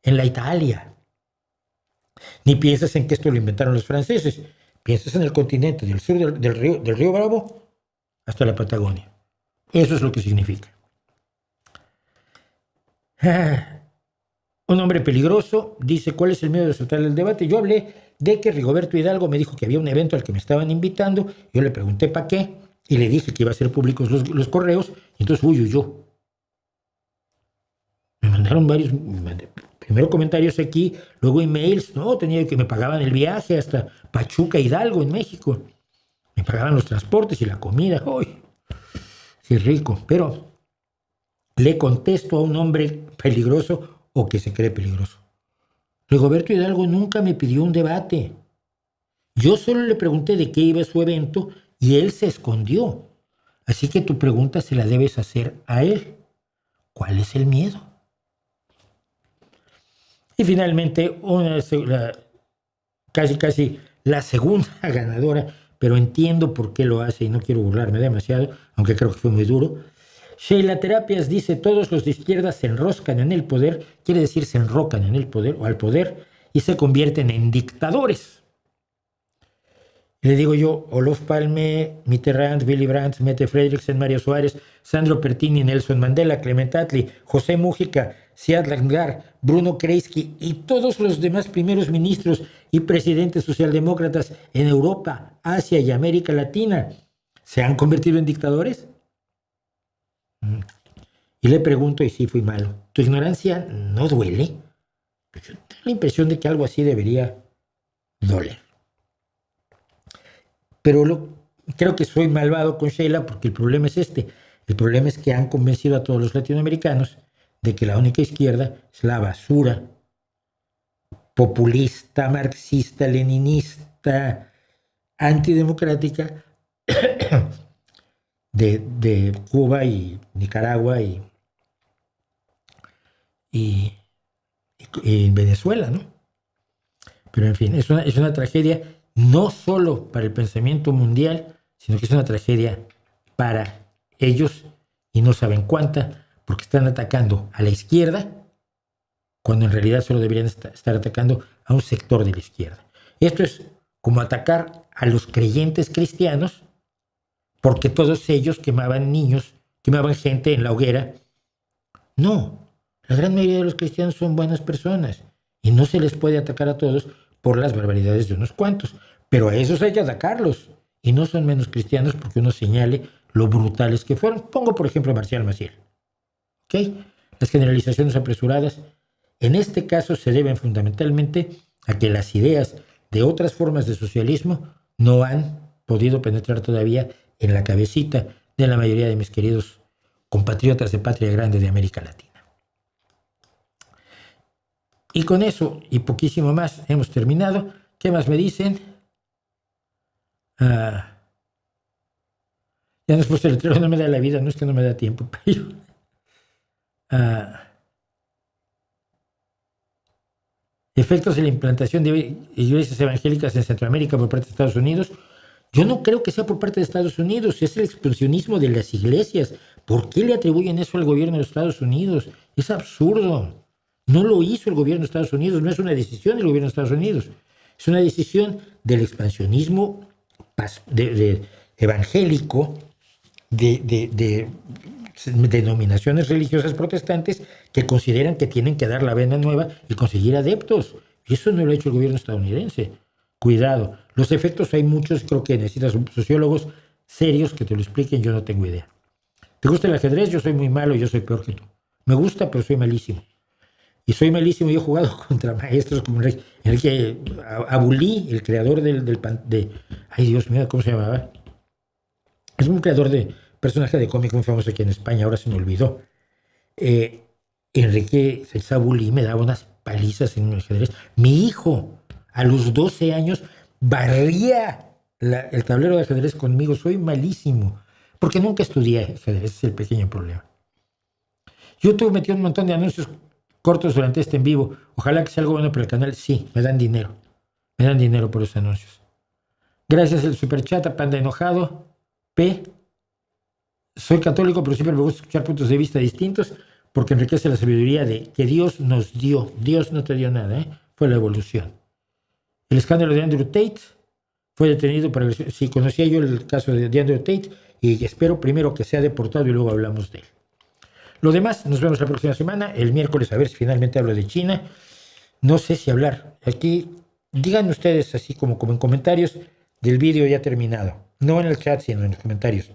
en la Italia, ni piensas en que esto lo inventaron los franceses. Piensas en el continente, del sur del río Bravo hasta la Patagonia. Eso es lo que significa. Un hombre peligroso dice, ¿cuál es el miedo de soltar el debate? Yo hablé de que Rigoberto Hidalgo me dijo que había un evento al que me estaban invitando. Yo le pregunté para qué y le dije que iba a ser públicos los correos. Y entonces yo. Me mandaron varios, primero comentarios aquí, luego emails. No, tenía que me pagaban el viaje hasta Pachuca, Hidalgo, en México. Me pagaban los transportes y la comida. ¡Uy! Qué rico. Pero le contesto a un hombre peligroso o que se cree peligroso. Rigoberto Hidalgo nunca me pidió un debate. Yo solo le pregunté de qué iba su evento y él se escondió. Así que tu pregunta se la debes hacer a él. ¿Cuál es el miedo? Y finalmente, casi la segunda ganadora, pero entiendo por qué lo hace y no quiero burlarme demasiado, aunque creo que fue muy duro. Sheila Terapias dice, todos los de izquierda se enroscan en el poder, quiere decir se enrocan en el poder o al poder y se convierten en dictadores. Le digo yo, Olof Palme, Mitterrand, Willy Brandt, Mette Frederiksen, Mario Suárez, Sandro Pertini, Nelson Mandela, Clement Attlee, José Mújica, Siad Langar, Bruno Kreisky y todos los demás primeros ministros y presidentes socialdemócratas en Europa, Asia y América Latina, ¿se han convertido en dictadores? Y le pregunto, y sí fui malo, ¿tu ignorancia no duele? Yo tengo la impresión de que algo así debería doler. Pero creo que soy malvado con Sheila porque el problema es este. El problema es que han convencido a todos los latinoamericanos de que la única izquierda es la basura populista, marxista, leninista, antidemocrática de Cuba y Nicaragua y Venezuela, ¿no? Pero en fin, es una tragedia no solo para el pensamiento mundial, sino que es una tragedia para ellos y no saben cuánta, porque están atacando a la izquierda cuando en realidad solo deberían estar atacando a un sector de la izquierda. Esto es como atacar a los creyentes cristianos porque todos ellos quemaban niños, quemaban gente en la hoguera. No, la gran mayoría de los cristianos son buenas personas y no se les puede atacar a todos por las barbaridades de unos cuantos. Pero a esos hay que atacarlos, y no son menos cristianos porque uno señale lo brutales que fueron. Pongo, por ejemplo, a Marcial Maciel. ¿Okay? Las generalizaciones apresuradas, en este caso, se deben fundamentalmente a que las ideas de otras formas de socialismo no han podido penetrar todavía en la cabecita de la mayoría de mis queridos compatriotas de Patria Grande de América Latina. Y con eso y poquísimo más hemos terminado. ¿Qué más me dicen? Ya nos puse el letrero, no me da la vida, no es que no me da tiempo, pero... efectos de la implantación de iglesias evangélicas en Centroamérica por parte de Estados Unidos. Yo no creo que sea por parte de Estados Unidos, es el expansionismo de las iglesias. ¿Por qué le atribuyen eso al gobierno de los Estados Unidos? Es absurdo. No lo hizo el gobierno de Estados Unidos, no es una decisión del gobierno de Estados Unidos. Es una decisión del expansionismo evangélico de denominaciones religiosas protestantes que consideran que tienen que dar la vena nueva y conseguir adeptos. Y eso no lo ha hecho el gobierno estadounidense. Cuidado. Los efectos hay muchos, creo que necesitas sociólogos serios que te lo expliquen, yo no tengo idea. ¿Te gusta el ajedrez? Yo soy muy malo, yo soy peor que tú. Me gusta, pero soy malísimo. Y soy malísimo, yo he jugado contra maestros como Enrique Abulí, el creador ay Dios mío, ¿cómo se llamaba? Es un creador de personaje de cómic muy famoso aquí en España, ahora se me olvidó. Enrique Abulí me daba unas palizas en el ajedrez. Mi hijo, a los 12 años, barría el tablero de ajedrez conmigo. Soy malísimo, porque nunca estudié ajedrez, ese es el pequeño problema. YouTube metió un montón de anuncios cortos durante este en vivo. Ojalá que sea algo bueno para el canal. Sí, me dan dinero. Me dan dinero por esos anuncios. Gracias el superchat a Panda Enojado. P. Soy católico, pero siempre me gusta escuchar puntos de vista distintos porque enriquece la sabiduría de que Dios nos dio. Dios no te dio nada, fue la evolución. El escándalo de Andrew Tate fue detenido por agresión. Sí, conocía yo el caso de Andrew Tate y espero primero que sea deportado y luego hablamos de él. Lo demás, nos vemos la próxima semana, el miércoles, a ver si finalmente hablo de China. No sé si hablar. Aquí, digan ustedes así como en comentarios del vídeo ya terminado. No en el chat, sino en los comentarios.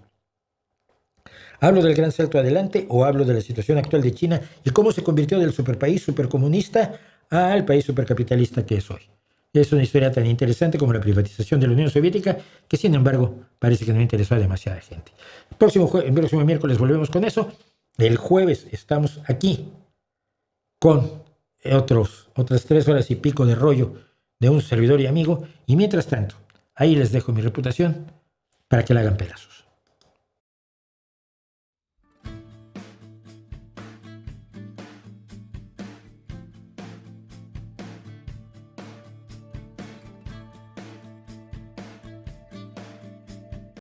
¿Hablo del gran salto adelante o hablo de la situación actual de China y cómo se convirtió del superpaís supercomunista al país supercapitalista que es hoy? Es una historia tan interesante como la privatización de la Unión Soviética que, sin embargo, parece que no interesó a demasiada gente. El próximo miércoles volvemos con eso. El jueves estamos aquí con otras 3 horas y pico de rollo de un servidor y amigo. Y mientras tanto, ahí les dejo mi reputación para que la hagan pedazos.